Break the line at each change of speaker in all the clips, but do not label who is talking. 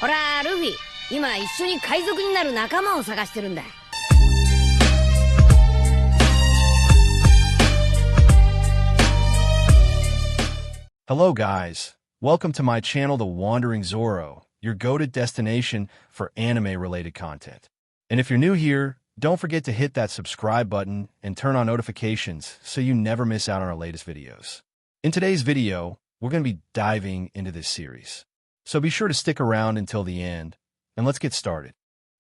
ほら、ルフィ、今一緒に海賊になる仲間を探してるんだ。
Hello guys, welcome to my channel The Wandering Zoro, your go-to destination for anime-related content. And if you're new here, don't forget to hit that subscribe button and turn on notifications so you never miss out on our latest videos. In today's video, we're going to be diving into this series. So be sure to stick around until the end, and let's get started.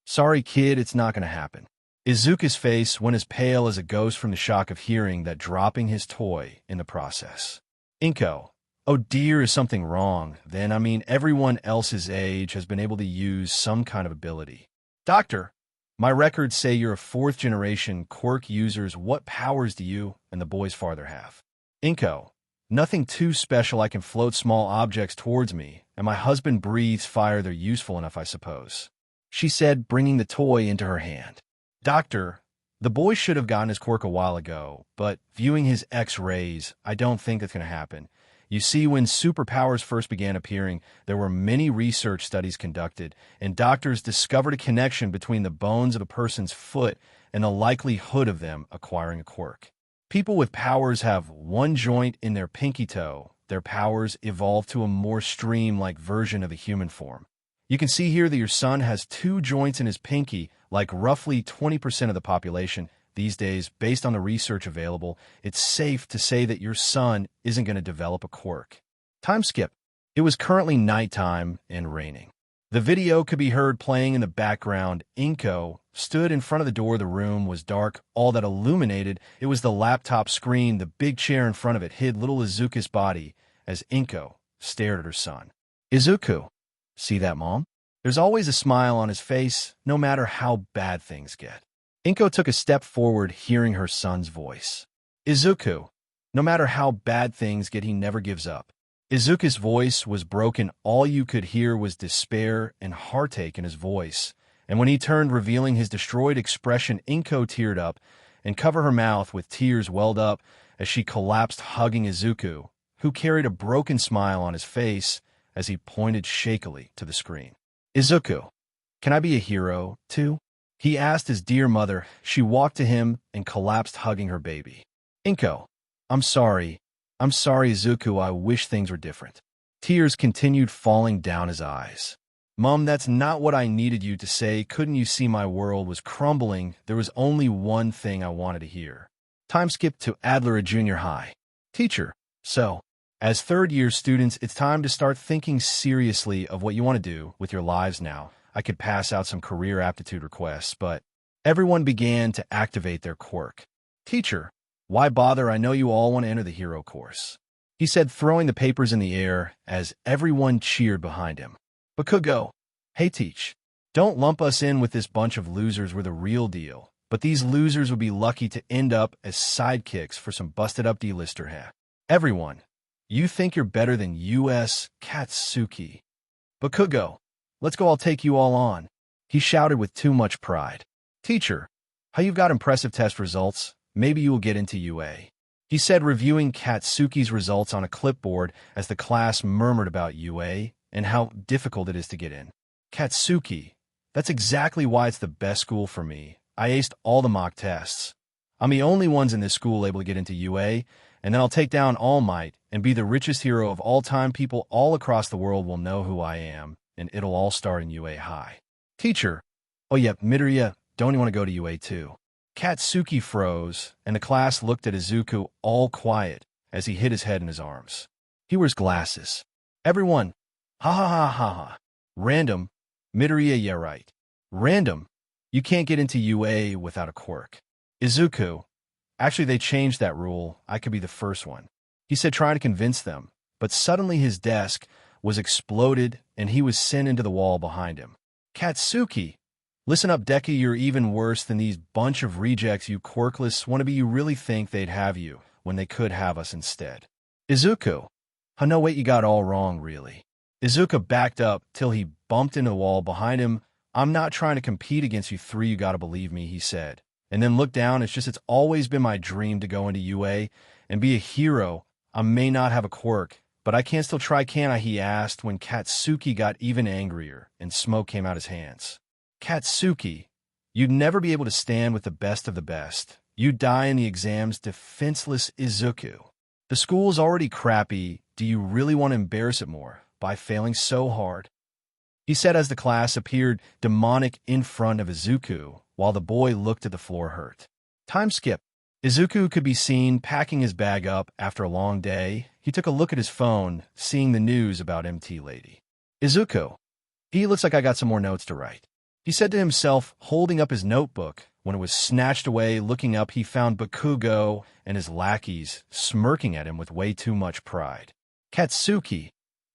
Sorry kid, it's not going to happen. Izuku's face went as pale as a ghost from the shock of hearing that dropping his toy in the process. Inko. Oh dear, is something wrong? Then, everyone else's age has been able to use some kind of ability. Doctor, my records say you're a 4th-generation quirk users. What powers do you and the boys farther have? Inko, nothing too special. I can float small objects towards me, and my husband breathes fire. They're useful enough, I suppose, she said, bringing the toy into her hand. Doctor, the boy should have gotten his quirk a while ago, but viewing his X-rays, I don't think that's going to happen. You see, when superpowers first began appearing, there were many research studies conducted, and doctors discovered a connection between the bones of a person's foot and the likelihood of them acquiring a quirk. People with powers have one joint in their pinky toe. Their powers evolve to a more stream-like version of the human form. You can see here that your son has 2 joints in his pinky, like roughly 20% of the population. These days, based on the research available, it's safe to say that your son isn't going to develop a quirk. Time skip. It was currently nighttime and raining. The video could be heard playing in the background. Inko stood in front of the door. The room was dark. All that illuminated it was the laptop screen. The big chair in front of it hid little Izuku's body as Inko stared at her son. Izuku, see that, Mom? There's always a smile on his face, no matter how bad things get. Inko took a step forward, hearing her son's voice. Izuku, no matter how bad things get, he never gives up. Izuku's voice was broken. All you could hear was despair and heartache in his voice. And when he turned, revealing his destroyed expression, Inko teared up and covered her mouth with tears welled up as she collapsed, hugging Izuku, who carried a broken smile on his face as he pointed shakily to the screen. Izuku, can I be a hero, too? He asked his dear mother. She walked to him and collapsed, hugging her baby. Inko, I'm sorry, Izuku, I wish things were different. Tears continued falling down his eyes. Mom, that's not what I needed you to say. Couldn't you see my world was crumbling? There was only one thing I wanted to hear. Time skipped to Adler Junior High. Teacher, so, as third-year students, it's time to start thinking seriously of what you want to do with your lives now. I could pass out some career aptitude requests, but everyone began to activate their quirk. Teacher, why bother? I know you all want to enter the hero course, he said, throwing the papers in the air as everyone cheered behind him. Bakugo, hey Teach, don't lump us in with this bunch of losers. We're the real deal, but these losers would be lucky to end up as sidekicks for some busted-up D-lister. Everyone, you think you're better than U.S. Katsuki. Bakugo, let's go, I'll take you all on, he shouted with too much pride. Teacher, how you've got impressive test results. Maybe you will get into UA, he said, reviewing Katsuki's results on a clipboard as the class murmured about UA and how difficult it is to get in. Katsuki, that's exactly why it's the best school for me. I aced all the mock tests. I'm the only ones in this school able to get into UA, and then I'll take down All Might and be the richest hero of all time. People all across the world will know who I am, and it'll all start in UA High. Teacher, oh yeah, Midoriya, don't you want to go to UA too? Katsuki froze, and the class looked at Izuku, all quiet, as he hid his head in his arms. He wears glasses. Everyone, ha ha ha ha ha. Random, Midoriya, yeah right. Random, you can't get into UA without a quirk. Izuku, actually they changed that rule, I could be the first one, he said, trying to convince them, but suddenly his desk was exploded and he was sent into the wall behind him. Katsuki, listen up Deku, you're even worse than these bunch of rejects, you quirkless wannabe. You really think they'd have you when they could have us instead. Izuku, oh no wait, you got all wrong really. Izuku backed up till he bumped into the wall behind him. I'm not trying to compete against you three, you gotta believe me, he said, and then looked down. It's always been my dream to go into UA and be a hero. I may not have a quirk, But I can still try, can't I? He asked when Katsuki got even angrier and smoke came out his hands. Katsuki, you'd never be able to stand with the best of the best. You'd die in the exams, defenseless Izuku. The school's already crappy. Do you really want to embarrass it more by failing so hard? He said as the class appeared demonic in front of Izuku, while the boy looked at the floor hurt. Time skip. Izuku could be seen packing his bag up after a long day. He took a look at his phone, seeing the news about MT Lady. Izuku, he looks like I got some more notes to write. He said to himself, holding up his notebook. When it was snatched away, looking up, he found Bakugo and his lackeys smirking at him with way too much pride. Katsuki,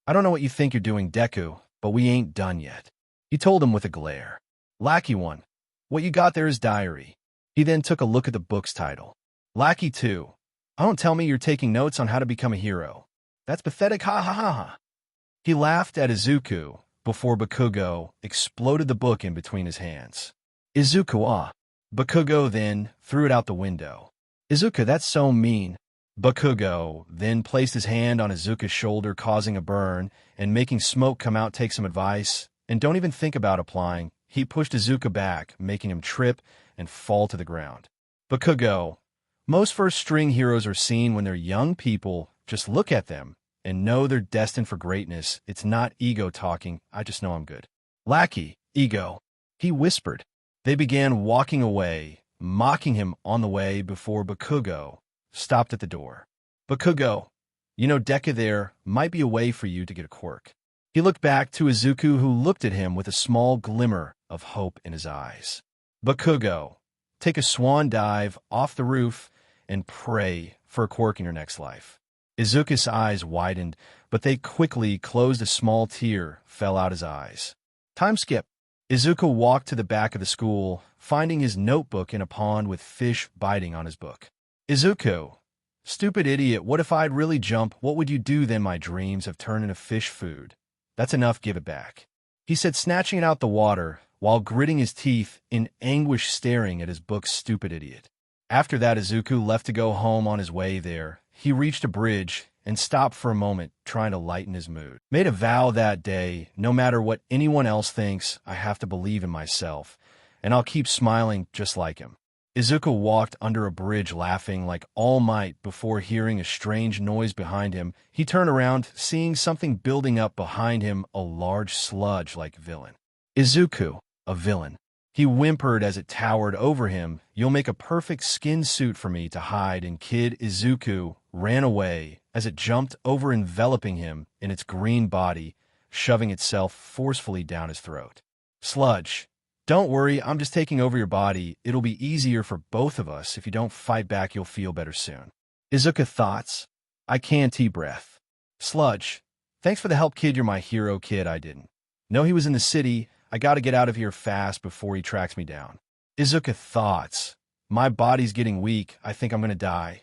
I don't know what you think you're doing, Deku, but we ain't done yet. He told him with a glare. Lackey 1, what you got there is diary. He then took a look at the book's title. Lackey 2, don't tell me you're taking notes on how to become a hero. That's pathetic, ha ha ha ha. He laughed at Izuku before Bakugo exploded the book in between his hands. Izuku, ah. Bakugo then threw it out the window. Izuku, that's so mean. Bakugo then placed his hand on Izuku's shoulder, causing a burn, and making smoke come out. Take some advice, and don't even think about applying. He pushed Izuku back, making him trip and fall to the ground. Bakugo, most first-string heroes are seen when they're young people. Just look at them and know they're destined for greatness. It's not ego talking. I just know I'm good. Lackey, ego, he whispered. They began walking away, mocking him on the way before Bakugo stopped at the door. Bakugo, you know Deku there might be a way for you to get a quirk. He looked back to Izuku, who looked at him with a small glimmer of hope in his eyes. Bakugo, take a swan dive off the roof and pray for a quirk in your next life. Izuku's eyes widened, but they quickly closed. A small tear fell out his eyes. Time skip. Izuku walked to the back of the school, finding his notebook in a pond with fish biting on his book. Izuku, stupid idiot, what if I'd really jump? What would you do then? My dreams have turned into fish food. That's enough, give it back. He said, snatching it out the water, while gritting his teeth in anguish, staring at his book. Stupid idiot. After that, Izuku left to go home. On his way there, he reached a bridge and stopped for a moment, trying to lighten his mood. Made a vow that day, no matter what anyone else thinks, I have to believe in myself, and I'll keep smiling just like him. Izuku walked under a bridge laughing like All Might before hearing a strange noise behind him. He turned around, seeing something building up behind him, a large sludge-like villain. Izuku, a villain. He whimpered as it towered over him. You'll make a perfect skin suit for me to hide in, kid. Izuku ran away as it jumped over, enveloping him in its green body, shoving itself forcefully down his throat. Sludge, don't worry, I'm just taking over your body. It'll be easier for both of us. If you don't fight back, you'll feel better soon. Izuku, thoughts? I can't. Breath. Sludge, thanks for the help, kid. You're my hero, kid. I didn't know he was in the city. I gotta get out of here fast before he tracks me down. Izuku, thoughts? My body's getting weak. I think I'm gonna die.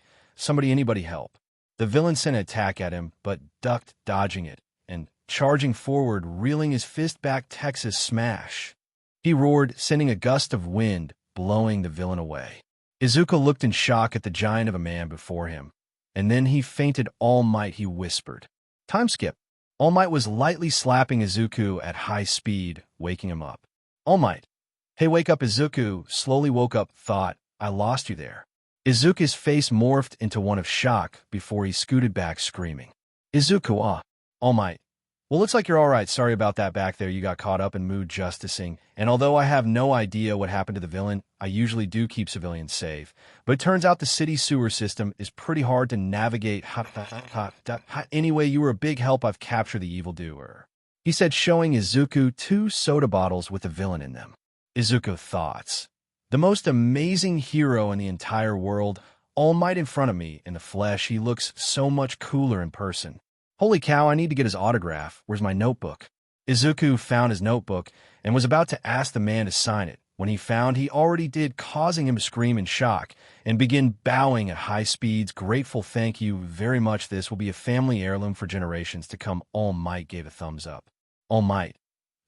Anybody help. The villain sent an attack at him, but ducked, dodging it, and charging forward, reeling his fist back. Texas smash. He roared, sending a gust of wind, blowing the villain away. Izuku looked in shock at the giant of a man before him, and then he fainted. All Might, he whispered. Time skip. All Might was lightly slapping Izuku at high speed, waking him up. All Might. Hey, wake up. Izuku slowly woke up. Thought, I lost you there. Izuku's face morphed into one of shock before he scooted back, screaming. Izuku, ah. All Might. Well, looks like you're all right. Sorry about that back there. You got caught up in mood justicing. And although I have no idea what happened to the villain, I usually do keep civilians safe. But it turns out the city sewer system is pretty hard to navigate. Anyway, you were a big help. I've captured the evildoer, he said, showing Izuku 2 soda bottles with the villain in them. Izuku, thoughts? The most amazing hero in the entire world. All Might in front of me in the flesh. He looks so much cooler in person. Holy cow, I need to get his autograph. Where's my notebook? Izuku found his notebook and was about to ask the man to sign it when he found he already did, causing him to scream in shock and begin bowing at high speeds. Grateful, thank you very much. This will be a family heirloom for generations to come. All Might gave a thumbs up. All Might.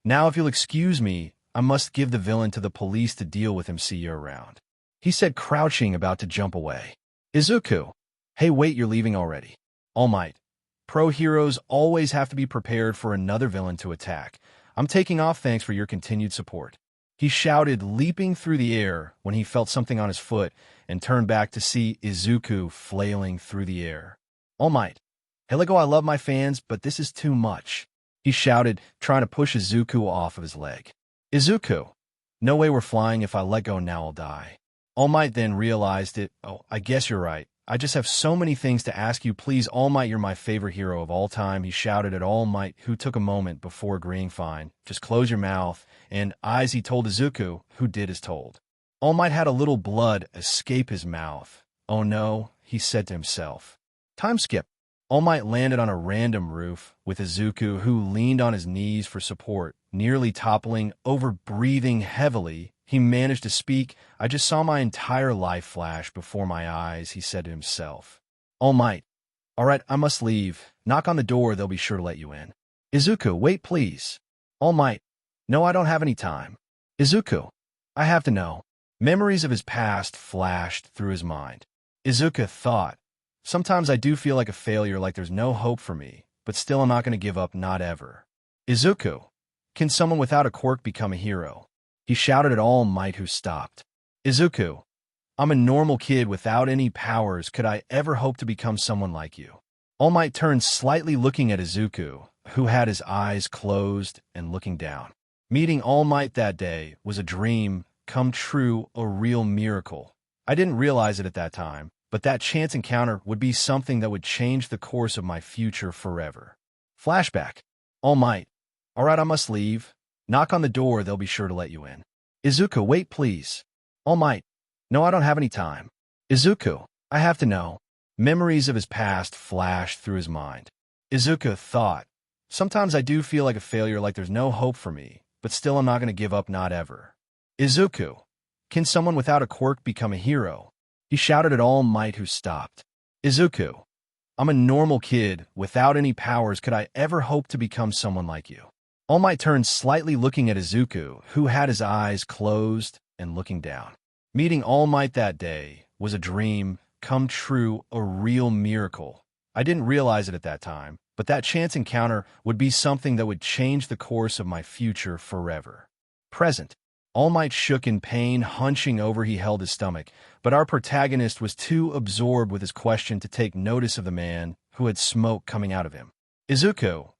Now, if you'll excuse me, I must give the villain to the police to deal with him. See you around, he said, crouching, about to jump away. Izuku. Hey, wait, you're leaving already? All Might. Pro heroes always have to be prepared for another villain to attack. I'm taking off, thanks for your continued support. He shouted, leaping through the air when he felt something on his foot and turned back to see Izuku flailing through the air. All Might. Hey, Lego, I love my fans, but this is too much. He shouted, trying to push Izuku off of his leg. Izuku. No way we're flying. If I let go now, I'll die. All Might then realized it. Oh, I guess you're right. I just have so many things to ask you. Please, All Might, you're my favorite hero of all time. He shouted at All Might, who took a moment before agreeing. Fine, just close your mouth and eyes, he told Izuku, who did as told. All Might had a little blood escape his mouth. Oh no, he said to himself. Time skip. All Might landed on a random roof with Izuku, who leaned on his knees for support, nearly toppling over. Breathing heavily, he managed to speak. I just saw my entire life flash before my eyes, he said to himself. All Might. All right, I must leave. Knock on the door, they'll be sure to let you in. Izuku, wait please. All Might. No, I don't have any time. Izuku. I have to know. Memories of his past flashed through his mind. Izuku thought, sometimes I do feel like a failure, like there's no hope for me, but still I'm not going to give up, not ever. Izuku. Can someone without a quirk become a hero? He shouted at All Might, who stopped. Izuku. I'm a normal kid without any powers. Could I ever hope to become someone like you? All Might turned slightly, looking at Izuku, who had his eyes closed and looking down. Meeting All Might that day was a dream come true, a real miracle. I didn't realize it at that time, but that chance encounter would be something that would change the course of my future forever. Flashback. All Might. All right, I must leave. Knock on the door, they'll be sure to let you in. Izuku, wait please. All Might. No, I don't have any time. Izuku. I have to know. Memories of his past flashed through his mind. Izuku thought, sometimes I do feel like a failure, like there's no hope for me, but still I'm not going to give up, not ever. Izuku. Can someone without a quirk become a hero? He shouted at All Might, who stopped. Izuku. I'm a normal kid without any powers. Could I ever hope to become someone like you? All Might turned slightly, looking at Izuku, who had his eyes closed and looking down. Meeting All Might that day was a dream come true, a real miracle. I didn't realize it at that time, but that chance encounter would be something that would change the course of my future forever. Present. All Might shook in pain, hunching over. He held his stomach, but our protagonist was too absorbed with his question to take notice of the man who had smoke coming out of him. Izuku.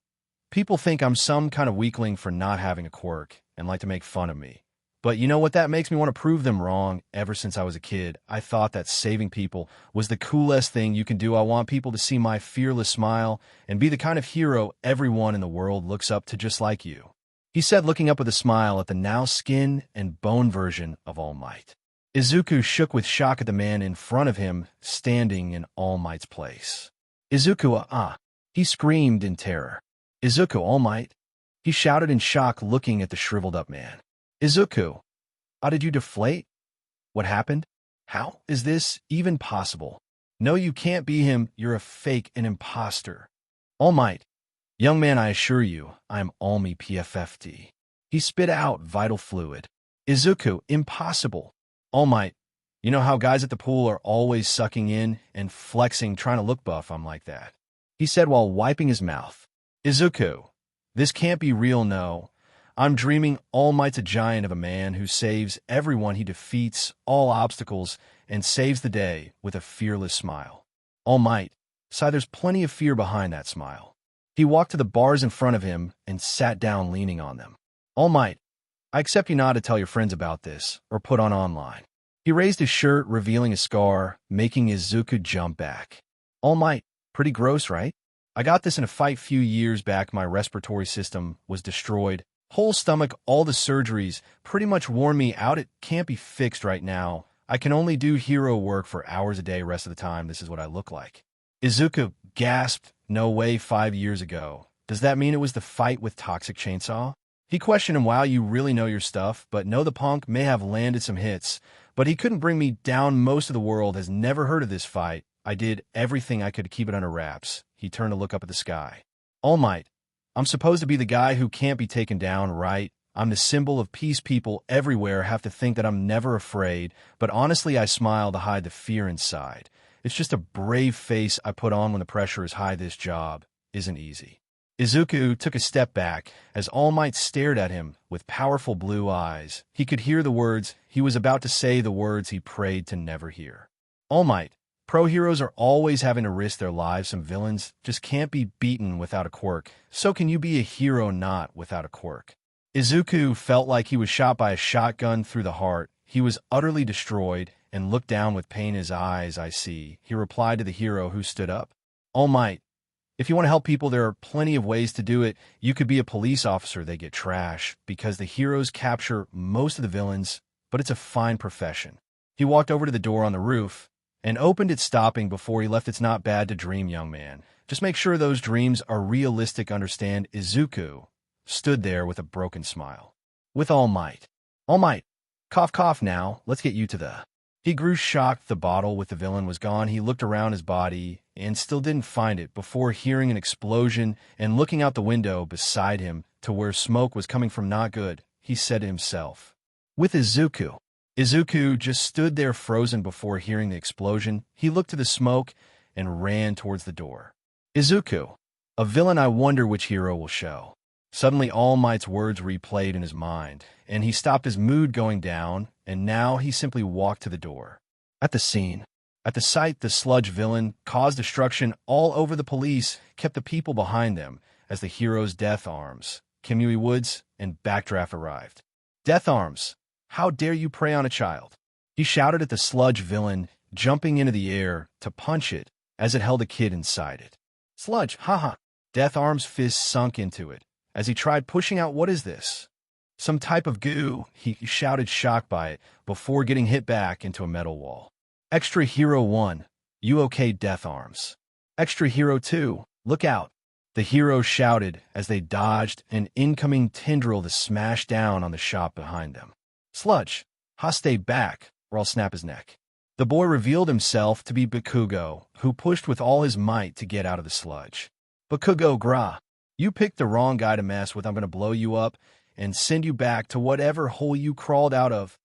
People think I'm some kind of weakling for not having a quirk and like to make fun of me. But you know what? That makes me want to prove them wrong. Ever since I was a kid, I thought that saving people was the coolest thing you can do. I want people to see my fearless smile and be the kind of hero everyone in the world looks up to, just like you. He said, looking up with a smile at the now skin and bone version of All Might. Izuku shook with shock at the man in front of him, standing in All Might's place. Izuku, he screamed in terror. Izuku, All Might? He shouted in shock, looking at the shriveled-up man. Izuku, how did you deflate? What happened? How is this even possible? No, you can't be him. You're a fake, an imposter. All Might. Young man, I assure you, I am Almi PFFT. He spit out vital fluid. Izuku, impossible. All Might. You know how guys at the pool are always sucking in and flexing, trying to look buff? I'm like that. He said while wiping his mouth. Izuku, this can't be real, no. I'm dreaming. All Might's a giant of a man who saves everyone. He defeats all obstacles and saves the day with a fearless smile. All Might. Sigh, there's plenty of fear behind that smile. He walked to the bars in front of him and sat down, leaning on them. All Might. I accept you not to tell your friends about this or put on online. He raised his shirt, revealing a scar, making Izuku jump back. All Might. Pretty gross, right? I got this in a fight few years back. My respiratory system was destroyed. Whole stomach, all the surgeries pretty much wore me out. It can't be fixed right now. I can only do hero work for hours a day. Rest of the time, this is what I look like. Izuku gasped. No way, 5 years ago. Does that mean it was the fight with Toxic Chainsaw? He questioned him. Wow, you really know your stuff, but no, the punk may have landed some hits, but he couldn't bring me down. Most of the world has never heard of this fight. I did everything I could to keep it under wraps. He turned to look up at the sky. All Might. I'm supposed to be the guy who can't be taken down, right? I'm the symbol of peace. People everywhere have to think that I'm never afraid, but honestly, I smile to hide the fear inside. It's just a brave face I put on when the pressure is high. This job isn't easy. Izuku took a step back as All Might stared at him with powerful blue eyes. He could hear the words. He was about to say the words he prayed to never hear. All Might, pro heroes are always having to risk their lives. Some villains just can't be beaten without a quirk. So can you be a hero not without a quirk? Izuku felt like he was shot by a shotgun through the heart. He was utterly destroyed and looked down with pain in his eyes. I see, he replied to the hero who stood up. All Might, if you want to help people, there are plenty of ways to do it. You could be a police officer. They get trash because the heroes capture most of the villains, but it's a fine profession. He walked over to the door on the roof and opened it, stopping before he left. It's not bad to dream, young man. Just make sure those dreams are realistic. Understand? Izuku stood there with a broken smile. With All Might. All Might, cough cough now, let's get you to the... He grew shocked. The bottle with the villain was gone. He looked around his body and still didn't find it before hearing an explosion and looking out the window beside him to where smoke was coming from. Not good, he said to himself. With Izuku. Izuku just stood there frozen before hearing the explosion. He looked to the smoke and ran towards the door. Izuku, a villain. I wonder which hero will show. Suddenly All Might's words replayed in his mind, and he stopped, his mood going down, and now he simply walked to the door. At the scene, at the site, the sludge villain caused destruction all over. The police kept the people behind them as the heroes Death Arms, Kimui Woods, and Backdraft arrived. Death Arms, how dare you prey on a child? He shouted at the sludge villain, jumping into the air to punch it as it held a kid inside it. Sludge, haha. Death Arms' fist sunk into it as he tried pushing out. What is this? Some type of goo, he shouted, shocked by it, before getting hit back into a metal wall. Extra Hero 1, you okay, Death Arms? Extra Hero 2, look out, the hero shouted as they dodged an incoming tendril to smash down on the shop behind them. Sludge, stay back, or I'll snap his neck. The boy revealed himself to be Bakugo, who pushed with all his might to get out of the sludge. Bakugo, gra. You picked the wrong guy to mess with. I'm going to blow you up and send you back to whatever hole you crawled out of.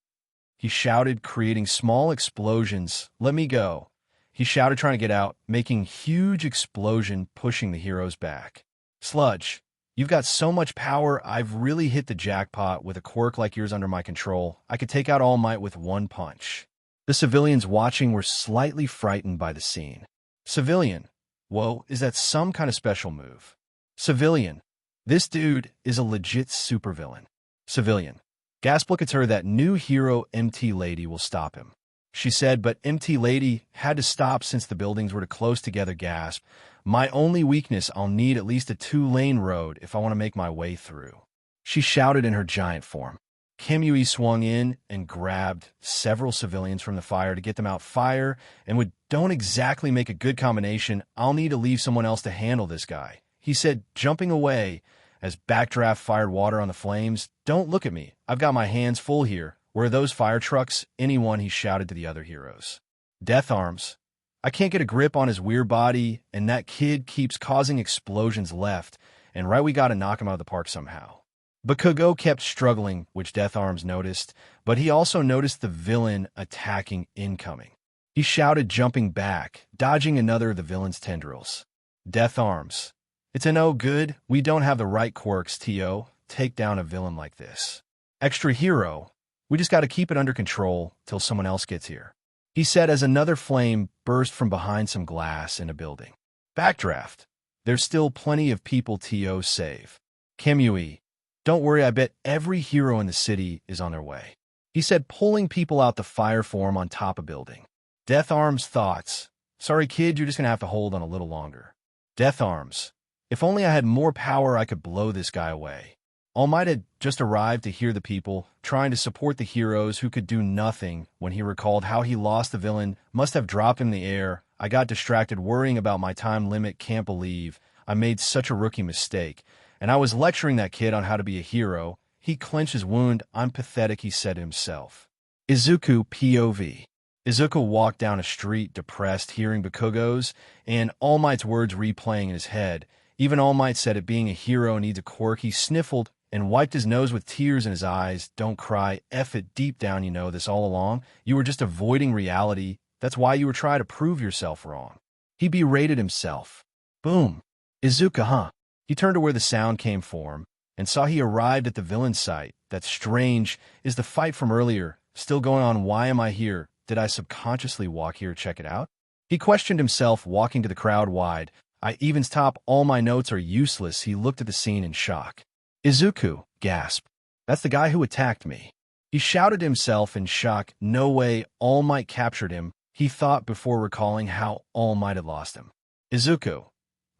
He shouted, creating small explosions. Let me go. He shouted, trying to get out, making huge explosion, pushing the heroes back. Sludge, you've got so much power. I've really hit the jackpot with a quirk like yours under my control. I could take out All Might with one punch. The civilians watching were slightly frightened by the scene. Civilian, whoa, is that some kind of special move? Civilian, this dude is a legit supervillain. Civilian, gasp, look at her. That new hero MT Lady will stop him. She said, but MT Lady had to stop since the buildings were too close together. Gasp, my only weakness, I'll need at least a 2-lane road if I want to make my way through. She shouted in her giant form. Kimui swung in and grabbed several civilians from the fire to get them out. Fire and wood don't exactly make a good combination. I'll need to leave someone else to handle this guy, he said, jumping away as Backdraft fired water on the flames. Don't look at me. I've got my hands full here. Where are those fire trucks? Anyone, he shouted to the other heroes. Death Arms, I can't get a grip on his weird body, and that kid keeps causing explosions left and right. We got to knock him out of the park somehow. Bakugo kept struggling, which Death Arms noticed, but he also noticed the villain attacking incoming. He shouted, jumping back, dodging another of the villain's tendrils. Death Arms, it's a no good. We don't have the right quirks to take down a villain like this. Extra Hero, we just got to keep it under control till someone else gets here, he said as another flame burst from behind some glass in a building. Backdraft, there's still plenty of people to save. Kimui, don't worry, I bet every hero in the city is on their way, he said, pulling people out the fire form on top of building. Death Arms' thoughts, sorry kid, you're just going to have to hold on a little longer. Death Arms, if only I had more power, I could blow this guy away. All Might had just arrived to hear the people trying to support the heroes who could do nothing when he recalled how he lost the villain, must have dropped him in the air. I got distracted worrying about my time limit. Can't believe I made such a rookie mistake. And I was lecturing that kid on how to be a hero. He clenched his wound. I'm pathetic, he said to himself. Izuku POV. Izuku walked down a street depressed, hearing Bakugo's and All Might's words replaying in his head. Even All Might said it, being a hero needs a quirk. He sniffled and wiped his nose with tears in his eyes. Don't cry. F it. Deep down, you know this all along. You were just avoiding reality. That's why you were trying to prove yourself wrong. He berated himself. Boom. Izuka, huh? He turned to where the sound came from and saw he arrived at the villain's site. That's strange. Is the fight from earlier still going on? Why am I here? Did I subconsciously walk here to check it out? He questioned himself, walking to the crowd wide. I evens top, all my notes are useless. He looked at the scene in shock. Izuku, gasp. That's the guy who attacked me. He shouted to himself in shock. No way, All Might captured him, he thought before recalling how All Might had lost him. Izuku.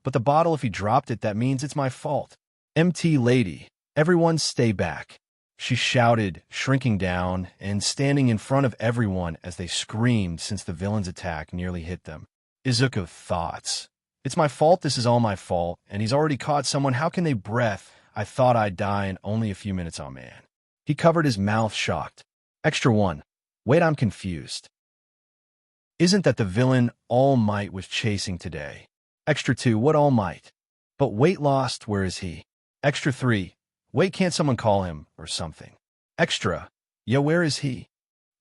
But the bottle, if he dropped it, that means it's my fault. MT lady, everyone stay back. She shouted, shrinking down and standing in front of everyone as they screamed since the villain's attack nearly hit them. Izuku thoughts. It's my fault, this is all my fault, and he's already caught someone. How can they breath? I thought I'd die in only a few minutes, oh man. He covered his mouth, shocked. Extra 1. Wait, I'm confused. Isn't that the villain All Might was chasing today? Extra 2. What All Might? But weight lost, where is he? Extra 3. Wait, can't someone call him or something? Extra. Yeah, where is he?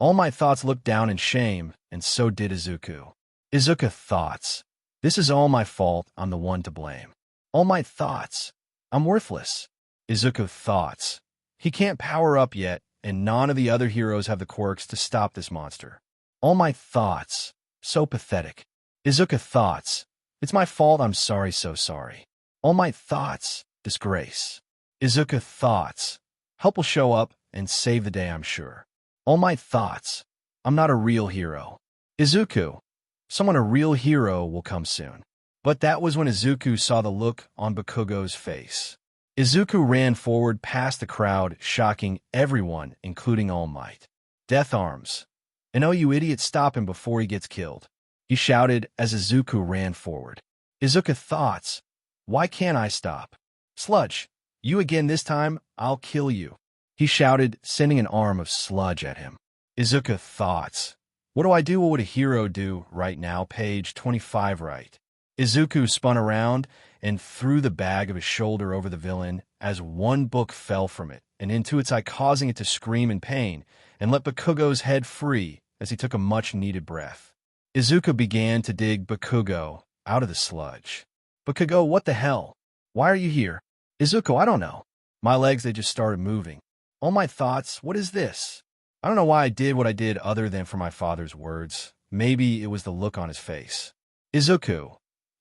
All Might thoughts looked down in shame, and so did Izuku. Izuku thoughts. This is all my fault, I'm the one to blame. All Might thoughts. I'm worthless. Izuku thoughts. He can't power up yet, and none of the other heroes have the quirks to stop this monster. All Might thoughts. So pathetic. Izuku thoughts. It's my fault, I'm sorry, so sorry. All Might thoughts. Disgrace. Izuku thoughts. Help will show up and save the day, I'm sure. All Might thoughts. I'm not a real hero. Izuku. Someone a real hero will come soon. But that was when Izuku saw the look on Bakugo's face. Izuku ran forward past the crowd, shocking everyone, including All Might. Death arms. And oh, you idiot, stop him before he gets killed. He shouted as Izuku ran forward. Izuku thoughts. Why can't I stop? Sludge. You again this time, I'll kill you. He shouted, sending an arm of sludge at him. Izuku thoughts. What do I do? What would a hero do right now? Page 25 right. Izuku spun around and threw the bag of his shoulder over the villain as one book fell from it and into its eye, causing it to scream in pain, and let Bakugo's head free as he took a much-needed breath. Izuku began to dig Bakugo out of the sludge. Bakugo, what the hell? Why are you here? Izuku, I don't know. My legs, they just started moving. All my thoughts, what is this? I don't know why I did what I did other than for my father's words. Maybe it was the look on his face. Izuku,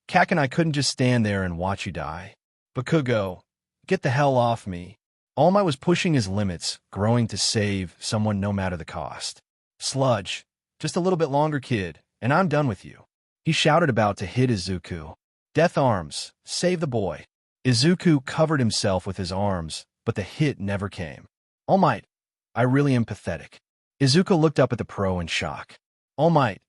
Kakin, I couldn't just stand there and watch you die. Bakugo, get the hell off me. All Might was pushing his limits, growing to save someone no matter the cost. Sludge, just a little bit longer, kid, and I'm done with you. He shouted about to hit Izuku. Death arms, save the boy. Izuku covered himself with his arms, but the hit never came. All Might, I really am pathetic. Izuku looked up at the pro in shock. All Might,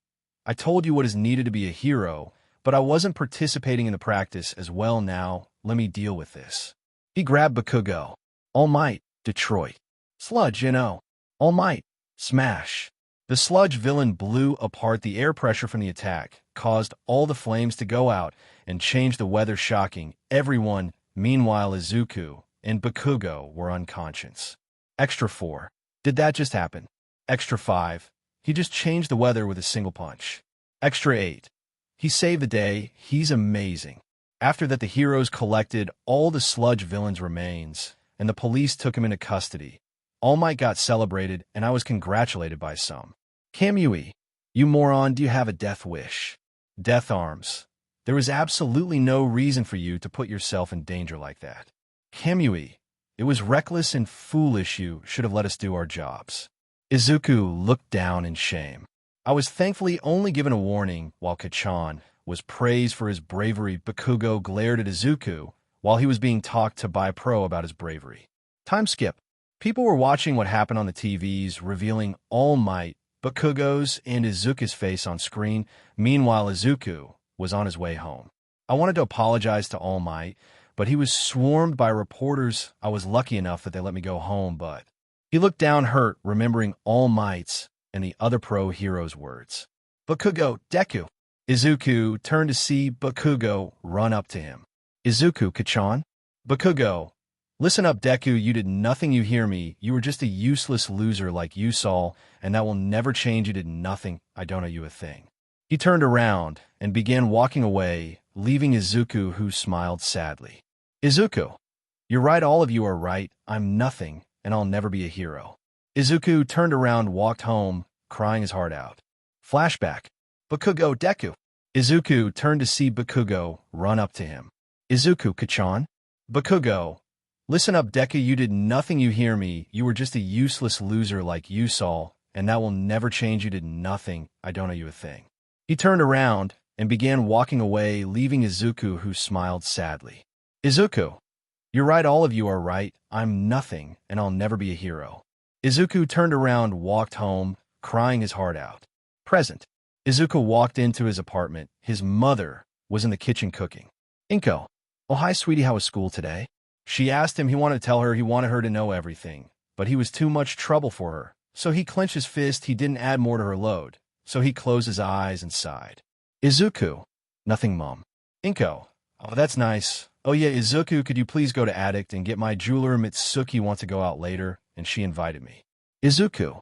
I told you what is needed to be a hero, but I wasn't participating in the practice as well. Now, let me deal with this. He grabbed Bakugo. All Might, Detroit. Sludge, All Might, smash. The sludge villain blew apart. The air pressure from the attack caused all the flames to go out and change the weather, shocking everyone. Meanwhile, Izuku and Bakugo were unconscious. Extra 4. Did that just happen? Extra 5. He just changed the weather with a single punch. Extra 8. He saved the day. He's amazing. After that, the heroes collected all the sludge villain's remains, and the police took him into custody. All Might got celebrated, and I was congratulated by some. Kamui, you moron, do you have a death wish? Death arms. There was absolutely no reason for you to put yourself in danger like that. Kamui, it was reckless and foolish. You should have let us do our jobs. Izuku looked down in shame. I was thankfully only given a warning, while Kachan was praised for his bravery. Bakugo glared at Izuku while he was being talked to by Pro about his bravery. Time skip. People were watching what happened on the TVs, revealing All Might, Bakugo's, and Izuku's face on screen. Meanwhile, Izuku was on his way home. I wanted to apologize to All Might, but he was swarmed by reporters. I was lucky enough that they let me go home, but he looked down hurt, remembering All Might's and the other pro heroes' words. Bakugo, Deku. Izuku turned to see Bakugo run up to him. Izuku, Kachan? Bakugo, listen up, Deku, you did nothing, you hear me? You were just a useless loser like you saw, and that will never change. You did nothing. I don't owe you a thing. He turned around and began walking away leaving Izuku, who smiled sadly. Izuku, you're right, all of you are right. I'm nothing, and I'll never be a hero. Izuku turned around, walked home, crying his heart out. Flashback. Bakugo Deku. Izuku turned to see Bakugo run up to him. Izuku, Kachan? Bakugo. Listen up, Deku, you did nothing, you hear me. You were just a useless loser like you saw, and that will never change. You did nothing. I don't owe you a thing. He turned around and began walking away, leaving Izuku, who smiled sadly. Izuku, you're right, all of you are right. I'm nothing, and I'll never be a hero. Izuku turned around, walked home, crying his heart out. Present. Izuku walked into his apartment. His mother was in the kitchen cooking. Inko. Oh, hi, sweetie, how was school today? She asked him. He wanted to tell her. He wanted her to know everything, but he was too much trouble for her. So he clenched his fist. He didn't add more to her load. So he closed his eyes and sighed. Izuku. Nothing, Mom. Inko. Oh, that's nice. Oh yeah, Izuku, could you please go to Addict and get my jeweler Mitsuki wants to go out later, and she invited me. Izuku.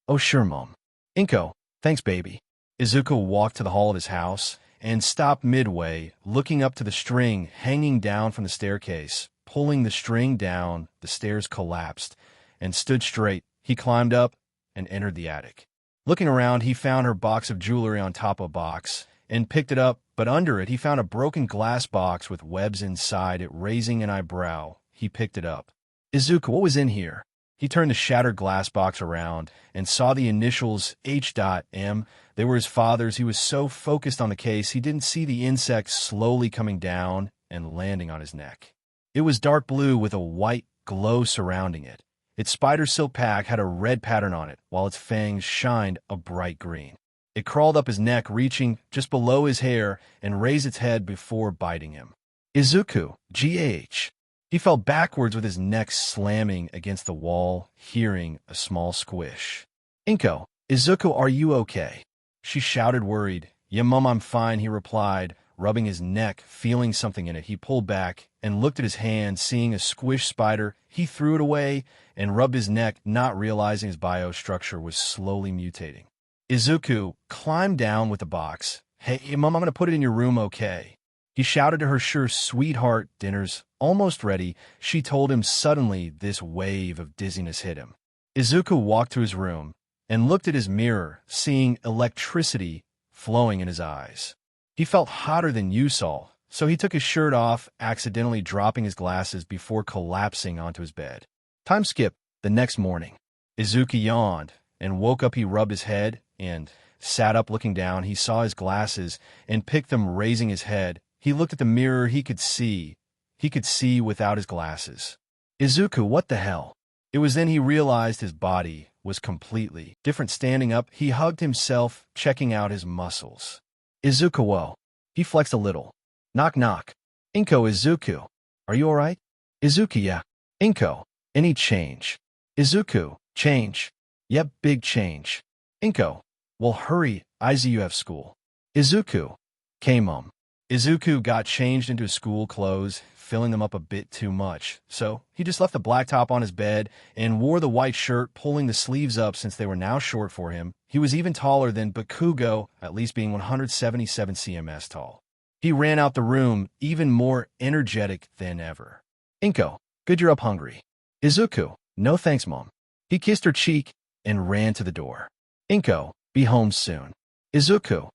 Oh sure, Mom. Inko. Thanks, baby. Izuku walked to the hall of his house and stopped midway, looking up to the string hanging down from the staircase. Pulling the string down, the stairs collapsed and stood straight. He climbed up and entered the attic. Looking around, he found her box of jewelry on top of a box and picked it up, but under it he found a broken glass box with webs inside it. Raising an eyebrow, he picked it up. Izuku, what was in here? He turned the shattered glass box around and saw the initials H.M. They were his father's. He was so focused on the case, he didn't see the insect slowly coming down and landing on his neck. It was dark blue with a white glow surrounding it. Its spider silk pack had a red pattern on it, while its fangs shined a bright green. It crawled up his neck, reaching just below his hair, and raised its head before biting him. Izuku, G.H. He fell backwards with his neck slamming against the wall, hearing a small squish. Inko, Izuku, are you okay? She shouted, worried. Yeah, Mom, I'm fine, he replied, rubbing his neck, feeling something in it. He pulled back and looked at his hand, seeing a squish spider. He threw it away and rubbed his neck, not realizing his biostructure was slowly mutating. Izuku climbed down with the box. Hey, Mom, I'm going to put it in your room, okay? He shouted to her, sure, sweetheart, dinner's almost ready. She told him. Suddenly, this wave of dizziness hit him. Izuku walked to his room and looked at his mirror, seeing electricity flowing in his eyes. He felt hotter than usual, so he took his shirt off, accidentally dropping his glasses before collapsing onto his bed. Time skip. The next morning, Izuku yawned and woke up. He rubbed his head and sat up, looking down. He saw his glasses and picked them, raising his head. He looked at the mirror. He could see. He could see without his glasses. Izuku, what the hell? It was then he realized his body was completely different. Standing up, he hugged himself, checking out his muscles. Izuku, whoa. He flexed a little. Knock, knock. Inko, Izuku. Are you alright? Izuku, yeah. Inko, any change? Izuku, change. Yep, big change. Inko, well, hurry, you have school. Izuku, okay, Mom. Izuku got changed into his school clothes, filling them up a bit too much, so he just left the black top on his bed and wore the white shirt, pulling the sleeves up since they were now short for him. He was even taller than Bakugo, at least being 177 cms tall. He ran out the room, even more energetic than ever. Inko, good, you're up hungry. Izuku, no thanks, Mom. He kissed her cheek and ran to the door. Inko, be home soon. Izuku,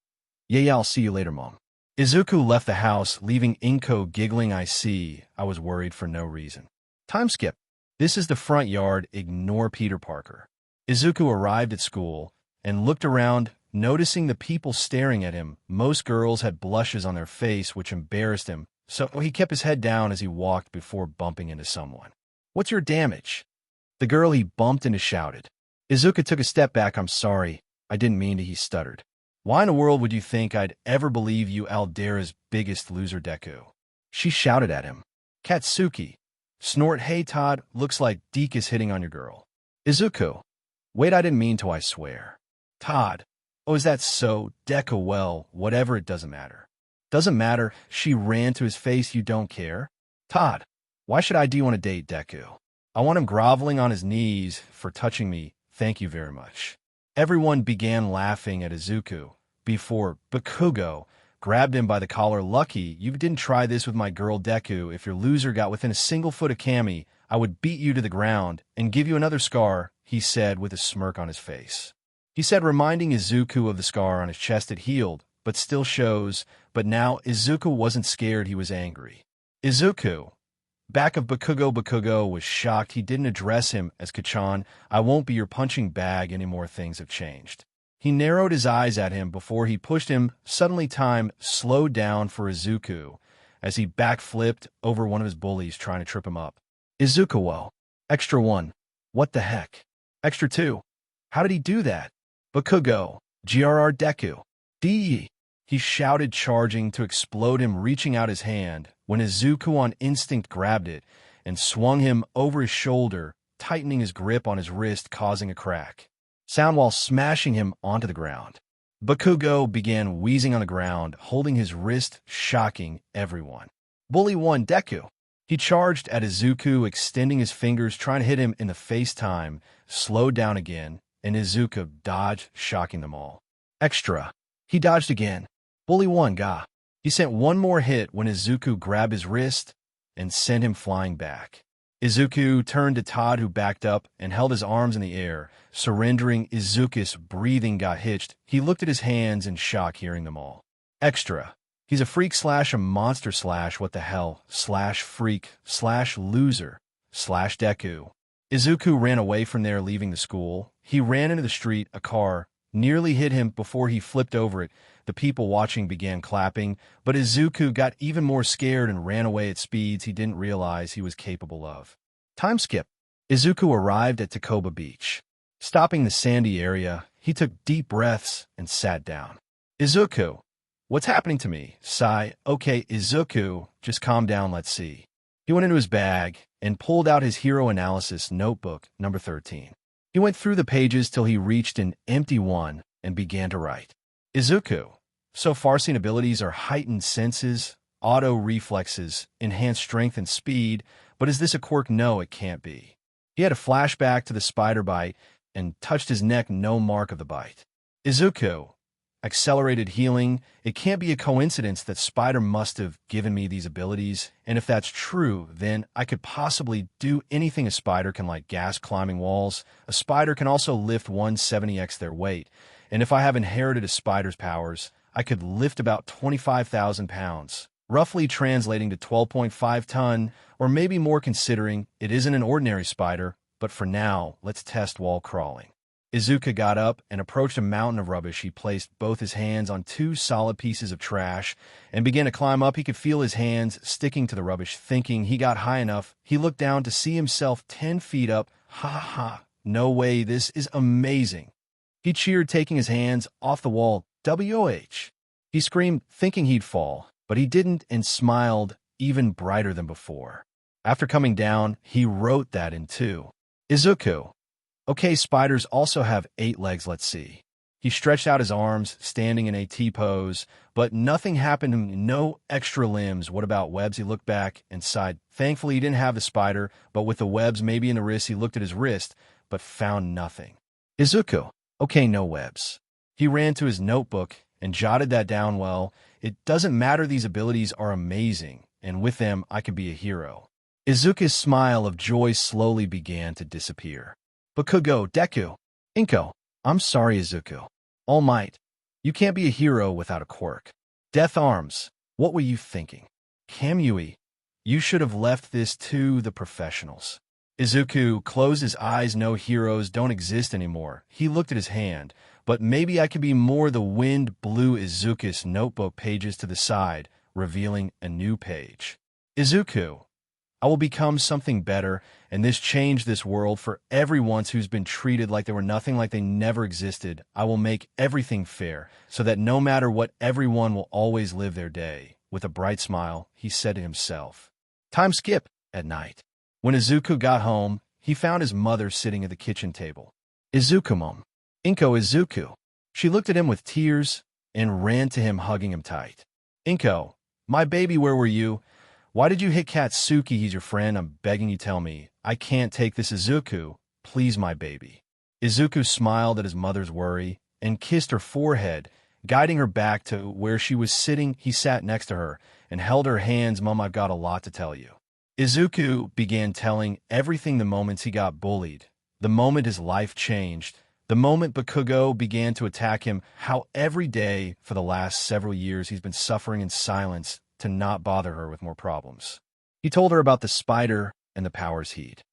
yeah, I'll see you later, Mom. Izuku left the house, leaving Inko giggling. I was worried for no reason. Time skip. This is the front yard. Ignore Peter Parker. Izuku arrived at school and looked around, noticing the people staring at him. Most girls had blushes on their face, which embarrassed him, so he kept his head down as he walked before bumping into someone. What's your damage? The girl he bumped into shouted. Izuku took a step back. I'm sorry. I didn't mean to, he stuttered. Why in the world would you think I'd ever believe you, Aldera's biggest loser, Deku? She shouted at him. Katsuki. Snort, hey Todd, looks like Deke is hitting on your girl. Izuku. Wait, I didn't mean to, I swear. Todd. Oh, is that so? Deku, well, whatever, it doesn't matter. Doesn't matter. She ran to his face. You don't care? Todd. Why should I do you on a date, Deku? I want him groveling on his knees for touching me. Thank you very much. Everyone began laughing at Izuku before Bakugo grabbed him by the collar. Lucky you didn't try this with my girl Deku. If your loser got within a single foot of Kami, I would beat you to the ground and give you another scar, he said with a smirk on his face. He said, reminding Izuku of the scar on his chest. It healed, but still shows. But now Izuku wasn't scared, he was angry. Izuku, back of Bakugo was shocked. He didn't address him as Kachan. I won't be your punching bag anymore. Things have changed. He narrowed his eyes at him before he pushed him. Suddenly time slowed down for Izuku as he backflipped over one of his bullies trying to trip him up. Izuku, whoa. Extra 1. What the heck? Extra 2. How did he do that? Bakugo, GRR Deku. DE. He shouted, charging to explode him, reaching out his hand, when Izuku on instinct grabbed it and swung him over his shoulder, tightening his grip on his wrist, causing a crack sound while smashing him onto the ground. Bakugo began wheezing on the ground, holding his wrist, shocking everyone. Bully 1 Deku. He charged at Izuku, extending his fingers, trying to hit him in the face. Time slowed down again, and Izuku dodged, shocking them all. Extra. He dodged again. Bully 1 Ga. He sent one more hit when Izuku grabbed his wrist and sent him flying back. Izuku turned to Todd, who backed up and held his arms in the air, surrendering. Izuku's breathing got hitched. He looked at his hands in shock, hearing them all. Extra. He's a freak / a monster / what the hell / freak / loser / Deku. Izuku ran away from there, leaving the school. He ran into the street. A car nearly hit him before he flipped over it. The people watching began clapping, but Izuku got even more scared and ran away at speeds he didn't realize he was capable of. Time skip. Izuku arrived at Takoba Beach. Stopping the sandy area, he took deep breaths and sat down. Izuku, what's happening to me? Sigh. Okay, Izuku, just calm down, let's see. He went into his bag and pulled out his hero analysis notebook, number 13. He went through the pages till he reached an empty one and began to write. Izuku, so far seen abilities are heightened senses, auto reflexes, enhanced strength and speed, but is this a quirk? No, it can't be. He had a flashback to the spider bite and touched his neck, no mark of the bite. Izuku, accelerated healing, it can't be a coincidence that Spider must have given me these abilities, and if that's true, then I could possibly do anything a spider can, like gas climbing walls. A spider can also lift 170x their weight, and if I have inherited a spider's powers, I could lift about 25,000 pounds, roughly translating to 12.5 ton, or maybe more considering it isn't an ordinary spider, but for now, let's test wall crawling. Izuku got up and approached a mountain of rubbish. He placed both his hands on 2 solid pieces of trash and began to climb up. He could feel his hands sticking to the rubbish. Thinking he got high enough, he looked down to see himself 10 feet up. Ha ha, no way, this is amazing. He cheered, taking his hands off the wall. WOH. He screamed, thinking he'd fall, but he didn't, and smiled even brighter than before. After coming down, he wrote that in 2. Izuku. Okay, spiders also have 8 legs, let's see. He stretched out his arms, standing in a T-pose, but nothing happened to him, no extra limbs. What about webs? He looked back and sighed. Thankfully, he didn't have the spider, but with the webs maybe in the wrist, he looked at his wrist, but found nothing. Izuku. Okay, no webs. He ran to his notebook and jotted that down. Well, it doesn't matter, these abilities are amazing, and with them, I could be a hero. Izuku's smile of joy slowly began to disappear. Bakugo, Deku. Inko. I'm sorry, Izuku. All Might. You can't be a hero without a quirk. Death Arms. What were you thinking? Kamui. You should have left this to the professionals. Izuku closed his eyes. No, heroes don't exist anymore. He looked at his hand. But maybe I could be more. The wind blew Izuku's notebook pages to the side, revealing a new page. Izuku. I will become something better, and this changed this world for everyone who's been treated like they were nothing, like they never existed. I will make everything fair, so that no matter what, everyone will always live their day. With a bright smile, he said to himself. Time skip. At night. When Izuku got home, he found his mother sitting at the kitchen table. Izuku, Mom. Inko, Izuku. She looked at him with tears and ran to him, hugging him tight. Inko, my baby, where were you? Why did you hit Katsuki? He's your friend. I'm begging you, tell me. I can't take this, Izuku. Please, my baby. Izuku smiled at his mother's worry and kissed her forehead, Guiding her back to where she was sitting, he sat next to her and held her hands. Mom, I've got a lot to tell you. Izuku began telling everything the moments he got bullied, the moment his life changed, the moment Bakugo began to attack him, how every day for the last several years he's been suffering in silence to not bother her with more problems. He told her about the spider and the power's heat.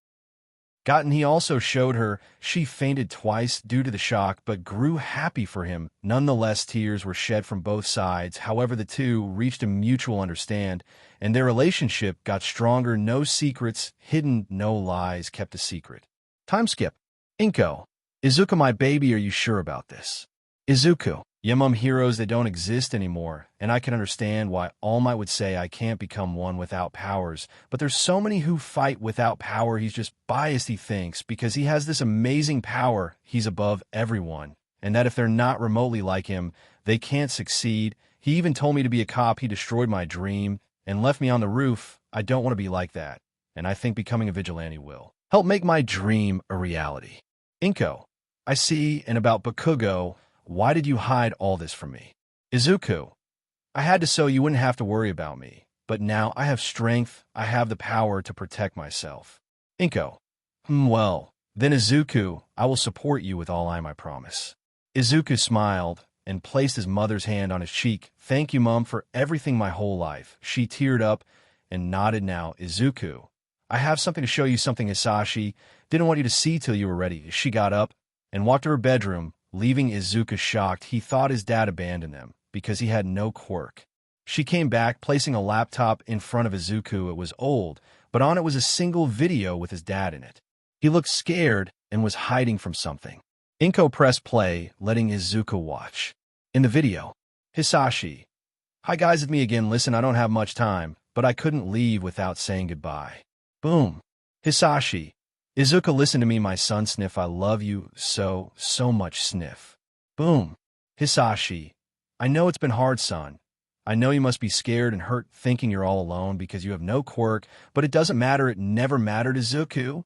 He also showed her she fainted twice due to the shock, but grew happy for him. Nonetheless, tears were shed from both sides. However, the two reached a mutual understand, and their relationship got stronger. No secrets hidden, no lies kept a secret. Time skip. Inko. Izuku, my baby, are you sure about this? Izuku. Yeah, Mom, heroes, they don't exist anymore, and I can understand why All Might would say I can't become one without powers, but there's so many who fight without power. He's just biased, he thinks, because he has this amazing power, he's above everyone, and that if they're not remotely like him, they can't succeed. He even told me to be a cop. He destroyed my dream and left me on the roof. I don't want to be like that, and I think becoming a vigilante will help make my dream a reality. Inko. I see, and about Bakugo, why did you hide all this from me? Izuku. I had to so you wouldn't have to worry about me, but now I have strength, I have the power to protect myself. Inko. Well, then Izuku, I will support you with all I promise. Izuku smiled and placed his mother's hand on his cheek. Thank you, Mom, for everything my whole life. She teared up and nodded. Now, Izuku, I have something to show you, something Hisashi didn't want you to see till you were ready. She got up and walked to her bedroom, leaving Izuku shocked. He thought his dad abandoned them because he had no quirk. She came back, placing a laptop in front of Izuku. It was old, but on it was a single video with his dad in it. He looked scared and was hiding from something. Inko pressed play, letting Izuku watch. In the video, Hisashi. Hi guys, it's me again. Listen, I don't have much time, but I couldn't leave without saying goodbye. Boom. Hisashi. Izuku, listen to me, my son. Sniff, I love you so much. Sniff. Boom. Hisashi. I know it's been hard, son. I know you must be scared and hurt thinking you're all alone because you have no quirk, but it doesn't matter. It never mattered, Izuku.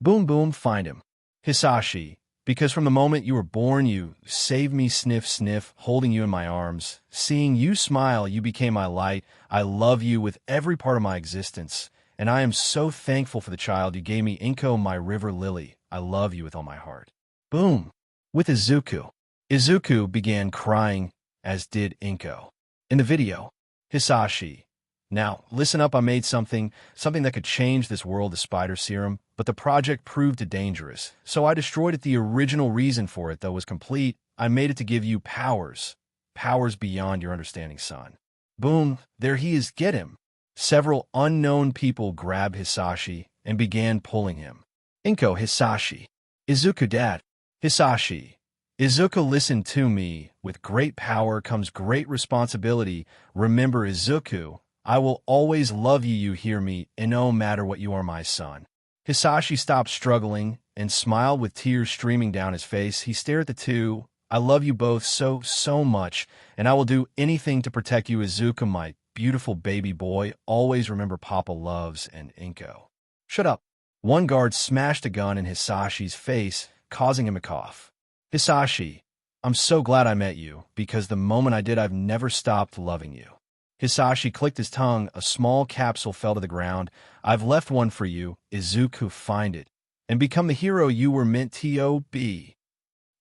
Boom, boom, find him. Hisashi. Because from the moment you were born, you saved me. Sniff, sniff, holding you in my arms. Seeing you smile, you became my light. I love you with every part of my existence. And I am so thankful for the child you gave me. Inko, my river lily. I love you with all my heart. Boom. With Izuku. Izuku began crying, as did Inko. In the video, Hisashi. Now, listen up, I made something that could change this world, the spider serum, but the project proved too dangerous. So I destroyed it. The original reason for it, though, was complete. I made it to give you powers. Powers beyond your understanding, son. Boom. There he is. Get him. Several unknown people grabbed Hisashi and began pulling him. Inko, Hisashi. Izuku, dad. Hisashi. Izuku, listen to me. With great power comes great responsibility. Remember, Izuku, I will always love you, you hear me, and no matter what, you are my son. Hisashi stopped struggling and smiled with tears streaming down his face. He stared at the two. I love you both so much, and I will do anything to protect you, Izuku, my beautiful baby boy. Always remember Papa loves. And Inko. Shut up. One guard smashed a gun in Hisashi's face, causing him to cough. Hisashi, I'm so glad I met you, because the moment I did, I've never stopped loving you. Hisashi clicked his tongue. A small capsule fell to the ground. I've left one for you. Izuku, find it, and become the hero you were meant to be.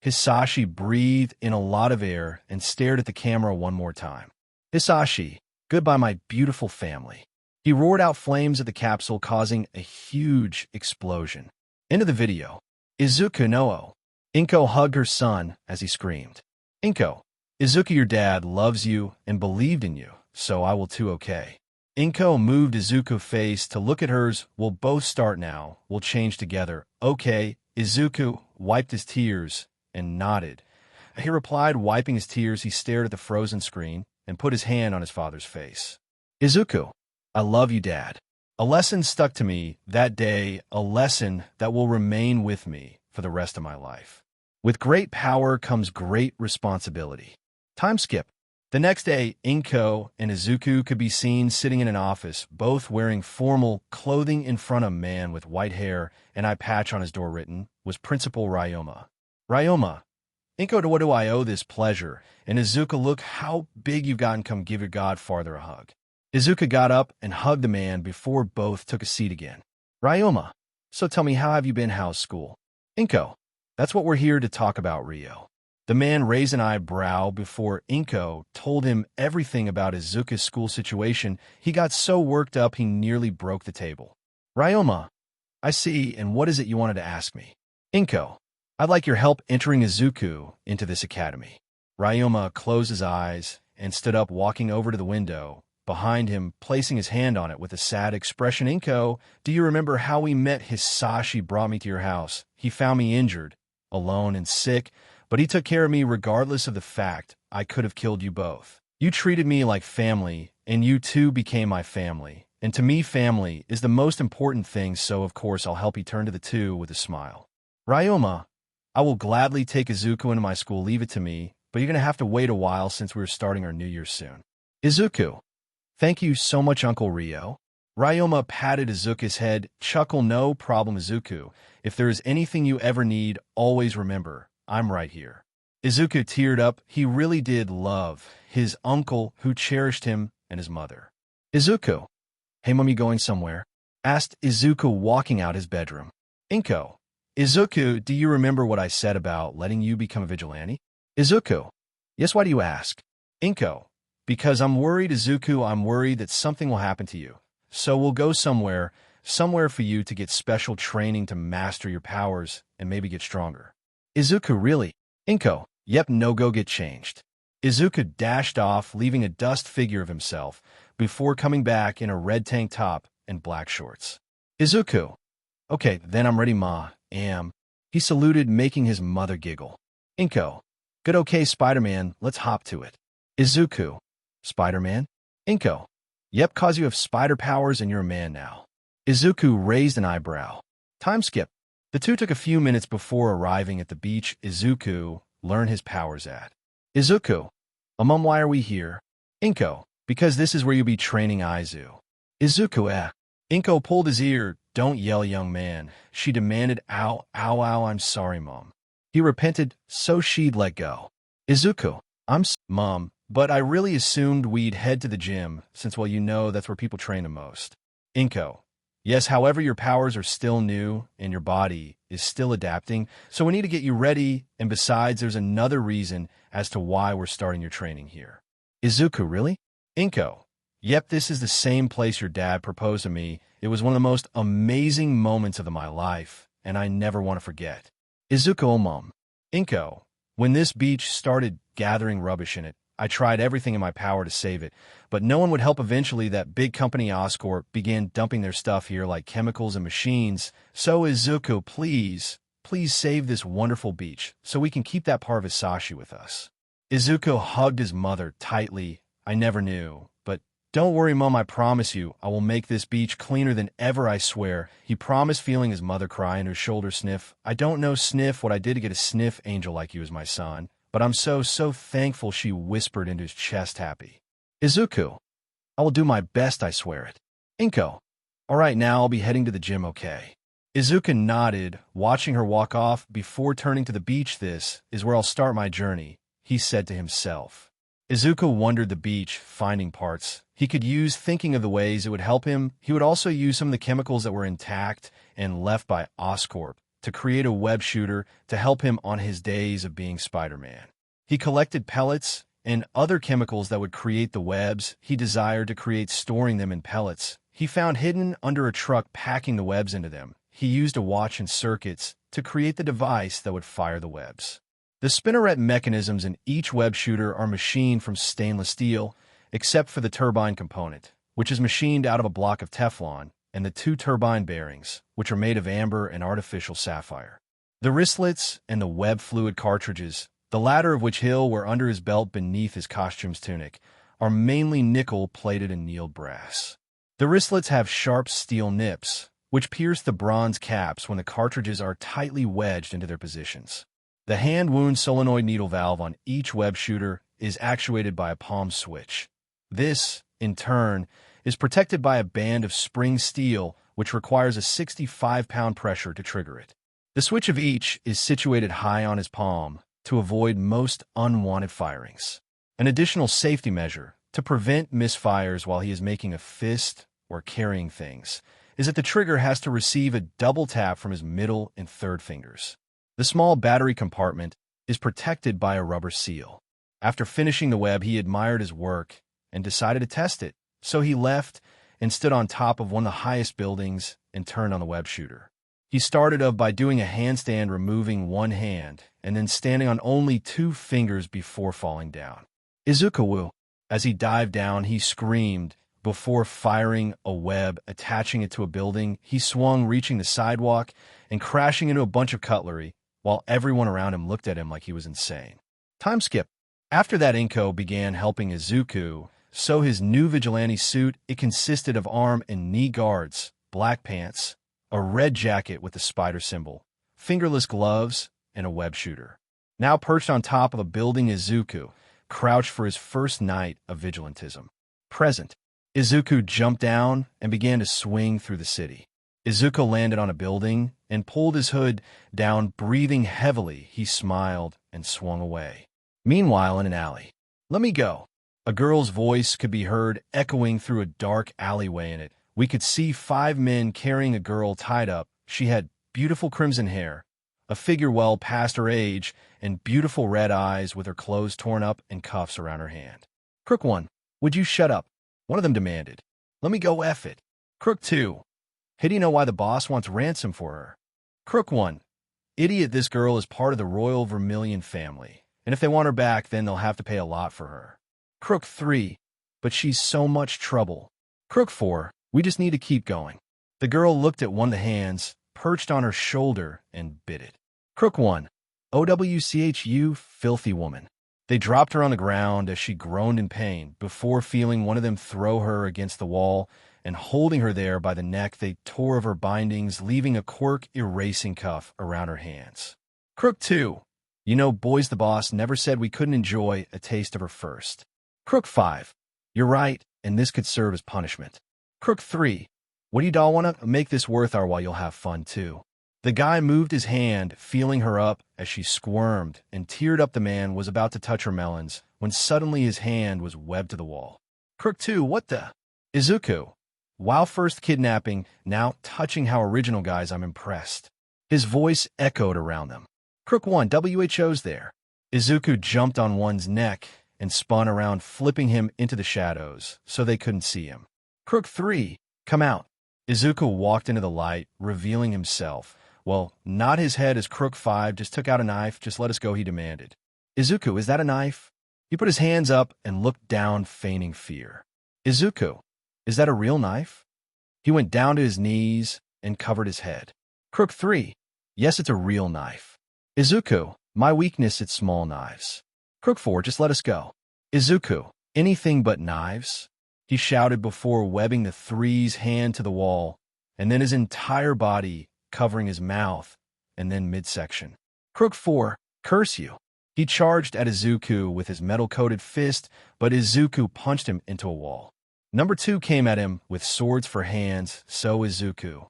Hisashi breathed in a lot of air and stared at the camera one more time. Hisashi, goodbye, my beautiful family. He roared out flames at the capsule, causing a huge explosion. End of the video. Izuku no. Inko hugged her son as he screamed. Inko, Izuku, your dad loves you and believed in you, so I will too, okay? Inko moved Izuku's face to look at hers. We'll both start now. We'll change together. Okay. Izuku wiped his tears and nodded. He replied, wiping his tears. He stared at the frozen screen and put his hand on his father's face. Izuku, I love you, Dad. A lesson stuck to me that day, a lesson that will remain with me for the rest of my life. With great power comes great responsibility. Time skip. The next day, Inko and Izuku could be seen sitting in an office, both wearing formal clothing. In front of a man with white hair and eye patch on his door. Written was Principal Ryoma. Ryoma, Inko, to what do I owe this pleasure? And Izuka, look how big you've gotten. Come give your godfather a hug. Izuka got up and hugged the man before both took a seat again. Ryoma, so tell me, how have you been? How's school? Inko, that's what we're here to talk about, Ryo. The man raised an eyebrow before Inko told him everything about Izuka's school situation. He got so worked up he nearly broke the table. Ryoma, I see, and what is it you wanted to ask me? Inko, I'd like your help entering Izuku into this academy. Ryoma closed his eyes and stood up, walking over to the window behind him, placing his hand on it with a sad expression. Inko, do you remember how we met? Hisashi brought me to your house. He found me injured, alone and sick, but he took care of me regardless of the fact I could have killed you both. You treated me like family, and you too became my family. And to me, family is the most important thing, so of course I'll help. He turned to the two with a smile. Ryoma, I will gladly take Izuku into my school. Leave it to me, but you're going to have to wait a while since we're starting our new year soon. Izuku, thank you so much, Uncle Ryo. Ryoma patted Izuku's head. Chuckle, no problem, Izuku. If there is anything you ever need, always remember, I'm right here. Izuku teared up. He really did love his uncle, who cherished him, and his mother. Izuku, hey, Mom, you going somewhere? Asked Izuku, walking out his bedroom. Inko, Izuku, do you remember what I said about letting you become a vigilante? Izuku, yes, why do you ask? Inko, because I'm worried, Izuku, I'm worried that something will happen to you. So we'll go somewhere for you to get special training to master your powers and maybe get stronger. Izuku, really? Inko, yep, no, go get changed. Izuku dashed off, leaving a dust figure of himself before coming back in a red tank top and black shorts. Izuku, okay, then I'm ready, Ma. He saluted, making his mother giggle. Inko, good, okay, Spider-Man, let's hop to it. Izuku, Spider-Man? Inko, yep, cause you have spider powers and you're a man now. Izuku raised an eyebrow. Time skip. The two took a few minutes before arriving at the beach Izuku learned his powers at. Izuku, Mom, why are we here? Inko, because this is where you'll be training Aizu. Izuku, Inko pulled his ear. Don't yell, young man, she demanded. Ow, ow, ow, I'm sorry, Mom. He repented, so she'd let go. Izuku, Mom, but I really assumed we'd head to the gym, since, well, you know that's where people train the most. Inko, yes, however, your powers are still new, and your body is still adapting, so we need to get you ready, and besides, there's another reason as to why we're starting your training here. Izuku, really? Inko, yep, this is the same place your dad proposed to me. It was one of the most amazing moments of my life, and I never want to forget. Izuku, oh, Mom. Inko, when this beach started gathering rubbish in it, I tried everything in my power to save it, but no one would help. Eventually, that big company Oscorp began dumping their stuff here like chemicals and machines. So Izuku, please save this wonderful beach so we can keep that part of Hisashi with us. Izuku hugged his mother tightly. I never knew, but don't worry, Mom, I promise you, I will make this beach cleaner than ever, I swear. He promised, feeling his mother cry into his shoulder. Sniff, I don't know, Sniff, what I did to get a sniff angel like you as my son. But I'm so thankful, she whispered into his chest, happy. Izuku, I will do my best, I swear it. Inko, all right, now I'll be heading to the gym, okay? Izuku nodded, watching her walk off before turning to the beach. This is where I'll start my journey, he said to himself. Izuku wandered the beach, finding parts he could use, thinking of the ways it would help him. He would also use some of the chemicals that were intact and left by Oscorp to create a web shooter to help him on his days of being Spider-Man. He collected pellets and other chemicals that would create the webs he desired to create, storing them in pellets he found hidden under a truck, packing the webs into them. He used a watch and circuits to create the device that would fire the webs. The spinneret mechanisms in each web shooter are machined from stainless steel, except for the turbine component, which is machined out of a block of Teflon, and the two turbine bearings, which are made of amber and artificial sapphire. The wristlets and the web fluid cartridges, the latter of which were under his belt beneath his costume's tunic, are mainly nickel-plated and annealed brass. The wristlets have sharp steel nips, which pierce the bronze caps when the cartridges are tightly wedged into their positions. The hand wound solenoid needle valve on each web shooter is actuated by a palm switch. This, in turn, is protected by a band of spring steel, which requires a 65-pound pressure to trigger it. The switch of each is situated high on his palm, to avoid most unwanted firings. An additional safety measure to prevent misfires while he is making a fist or carrying things is that the trigger has to receive a double tap from his middle and third fingers. The small battery compartment is protected by a rubber seal. After finishing the web, he admired his work and decided to test it, so he left and stood on top of one of the highest buildings and turned on the web shooter. He started off by doing a handstand, removing one hand, and then standing on only 2 fingers before falling down. Izuku! As he dived down, he screamed. Before firing a web, attaching it to a building, he swung, reaching the sidewalk and crashing into a bunch of cutlery, while everyone around him looked at him like he was insane. Time skip. After that, Inko began helping Izuku sew his new vigilante suit. It consisted of arm and knee guards, black pants, a red jacket with the spider symbol, fingerless gloves, and a web shooter. Now perched on top of a building, Izuku crouched for his first night of vigilantism. Present. Izuku jumped down and began to swing through the city. Izuku landed on a building and pulled his hood down, breathing heavily. He smiled and swung away. Meanwhile, in an alley. Let me go. A girl's voice could be heard echoing through a dark alleyway. In it, we could see 5 men carrying a girl tied up. She had beautiful crimson hair, a figure well past her age, and beautiful red eyes with her clothes torn up and cuffs around her hand. Crook 1, would you shut up? One of them demanded. Let me go, F it. Crook 2, hey, do you know why the boss wants ransom for her? Crook 1, idiot, this girl is part of the Royal Vermilion family, and if they want her back, then they'll have to pay a lot for her. Crook 3, but she's so much trouble. Crook 4, we just need to keep going. The girl looked at one of the hands, perched on her shoulder, and bit it. Crook 1, OWCHU, filthy woman. They dropped her on the ground as she groaned in pain. Before feeling one of them throw her against the wall and holding her there by the neck, they tore of her bindings, leaving a quirk erasing cuff around her hands. Crook 2, you know, boys, the boss never said we couldn't enjoy a taste of her first. Crook 5, you're right, and this could serve as punishment. Crook 3, what do you doll want to make this worth our while? You'll have fun too. The guy moved his hand, feeling her up as she squirmed and teared up. The man was about to touch her melons when suddenly his hand was webbed to the wall. Crook 2, what the? Izuku, wow, first kidnapping, now touching. How original, guys, I'm impressed. His voice echoed around them. Crook 1, WHO's there. Izuku jumped on one's neck and spun around, flipping him into the shadows so they couldn't see him. Crook 3, come out. Izuku walked into the light, revealing himself. Well, not his head, as Crook 5 just took out a knife. Just let us go, he demanded. Izuku, is that a knife? He put his hands up and looked down, feigning fear. Izuku, is that a real knife? He went down to his knees and covered his head. Crook 3, yes, it's a real knife. Izuku, my weakness, it's small knives. Crook 4, just let us go. Izuku, anything but knives? He shouted before webbing the 3's hand to the wall, and then his entire body covering his mouth, and then midsection. Crook 4, curse you. He charged at Izuku with his metal-coated fist, but Izuku punched him into a wall. Number 2 came at him with swords for hands, so Izuku,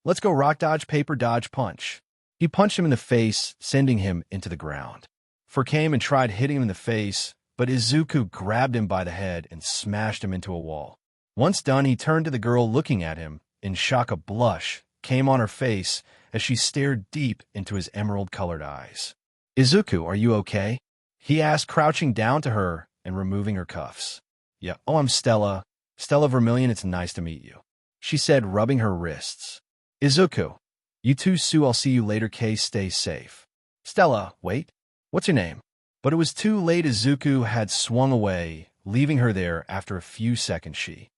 let's go, rock, dodge, paper, dodge, punch. He punched him in the face, sending him into the ground. 4 came and tried hitting him in the face, but Izuku grabbed him by the head and smashed him into a wall. Once done, he turned to the girl, looking at him. In shock, a blush came on her face as she stared deep into his emerald-colored eyes. Izuku, are you okay? He asked, crouching down to her and removing her cuffs. Yeah, oh, I'm Stella. Stella Vermilion, it's nice to meet you, she said, rubbing her wrists. Izuku, you too, Sue, I'll see you later, Kay, stay safe. Stella, wait, what's your name? But it was too late. Izuku had swung away, leaving her there. After a few seconds, she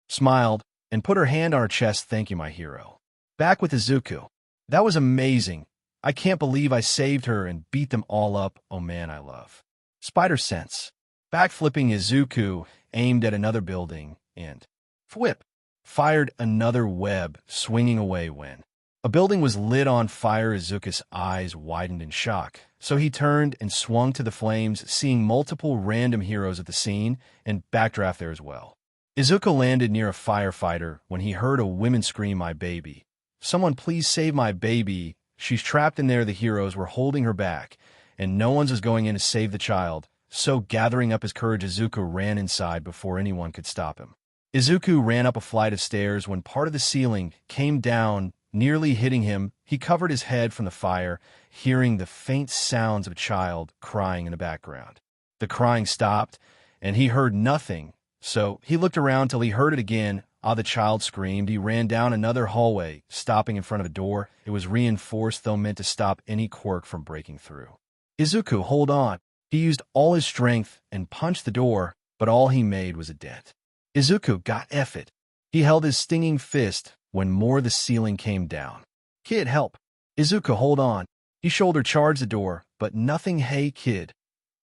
smiled and put her hand on her chest. Thank you, my hero. Back with Izuku. That was amazing. I can't believe I saved her and beat them all up. Oh man, I love spider sense. Backflipping, Izuku aimed at another building and whip fired another web, swinging away when a building was lit on fire. Izuku's eyes widened in shock, so he turned and swung to the flames, seeing multiple random heroes at the scene and backdraft there as well. Izuku landed near a firefighter when he heard a woman scream, my baby. Someone please save my baby, She's trapped in there. The heroes were holding her back, and no one was going in to save the child. So, gathering up his courage, Izuku ran inside before anyone could stop him. Izuku ran up a flight of stairs when part of the ceiling came down, nearly hitting him. He covered his head from the fire, hearing the faint sounds of a child crying in the background. The crying stopped, and he heard nothing, so he looked around till he heard it again. The child screamed. He ran down another hallway, stopping in front of a door. It was reinforced, though meant to stop any quirk from breaking through. Izuku, hold on. He used all his strength and punched the door, but all he made was a dent. Izuku, got F it. He held his stinging fist when more of the ceiling came down. Kid, help. Izuku, hold on. He shoulder charged the door, but nothing. Hey, kid.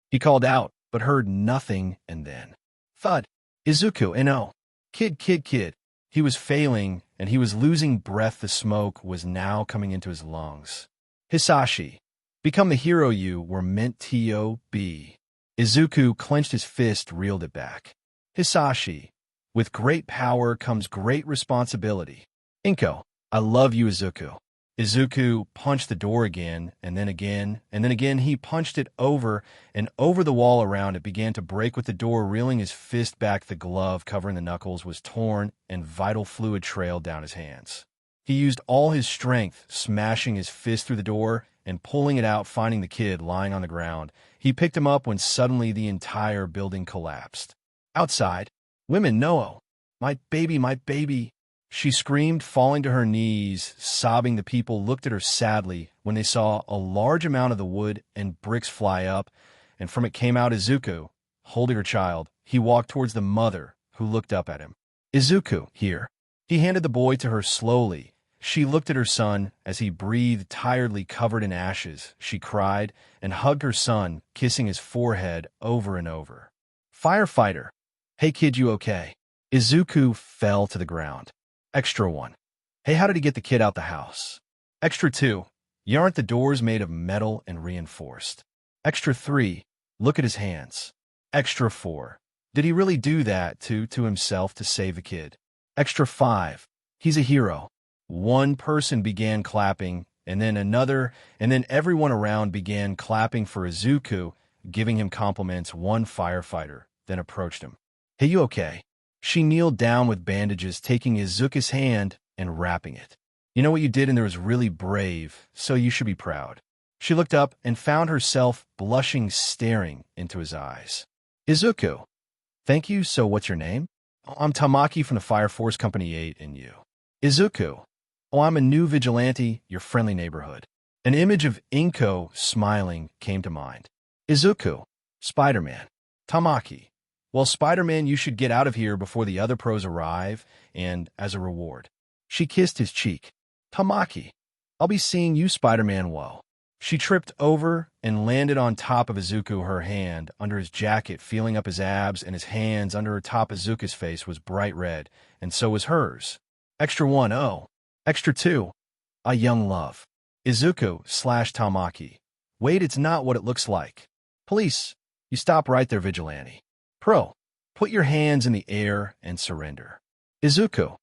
He called out, but heard nothing, and then thud. Izuku, no. Kid. He was failing, and he was losing breath. The smoke was now coming into his lungs. Hisashi, become the hero you were meant to be. Izuku clenched his fist, reeled it back. Hisashi, with great power comes great responsibility. Inko, I love you, Izuku. Izuku punched the door again, and then again, and then again. He punched it over and over. The wall around it began to break with the door reeling his fist back. The glove covering the knuckles was torn, and vital fluid trailed down his hands. He used all his strength, smashing his fist through the door and pulling it out, finding the kid lying on the ground. He picked him up when suddenly the entire building collapsed. Outside, women, no, my baby. She screamed, falling to her knees, sobbing. The people looked at her sadly when they saw a large amount of the wood and bricks fly up, and from it came out Izuku, holding her child. He walked towards the mother, who looked up at him. Izuku, here. He handed the boy to her slowly. She looked at her son as he breathed tiredly, covered in ashes. She cried and hugged her son, kissing his forehead over and over. Firefighter. Hey kid, you okay? Izuku fell to the ground. Extra 1. Hey, how did he get the kid out the house? Extra 2. Aren't the doors made of metal and reinforced? Extra 3. Look at his hands. Extra 4. Did he really do that to himself to save the kid? Extra 5. He's a hero. One person began clapping, and then another, and then everyone around began clapping for Izuku, giving him compliments. One firefighter then approached him. Hey, you okay? She kneeled down with bandages, taking Izuku's hand and wrapping it. You know what you did, and there was really brave, so you should be proud. She looked up and found herself blushing, staring into his eyes. Izuku, thank you. So what's your name? I'm Tamaki from the Fire Force Company 8, and you? Izuku, I'm a new vigilante, your friendly neighborhood. An image of Inko smiling came to mind. Izuku, Spider-Man. Tamaki, well, Spider-Man, you should get out of here before the other pros arrive, and as a reward. She kissed his cheek. Tamaki, I'll be seeing you, Spider-Man. Whoa. She tripped over and landed on top of Izuku, her hand under his jacket, feeling up his abs, and his hands under her top. Izuku's face was bright red, and so was hers. Extra 1, oh. Extra 2. A young love. Izuku / Tamaki. Wait, it's not what it looks like. Police, you stop right there, vigilante. Pro, put your hands in the air and surrender. Izuku,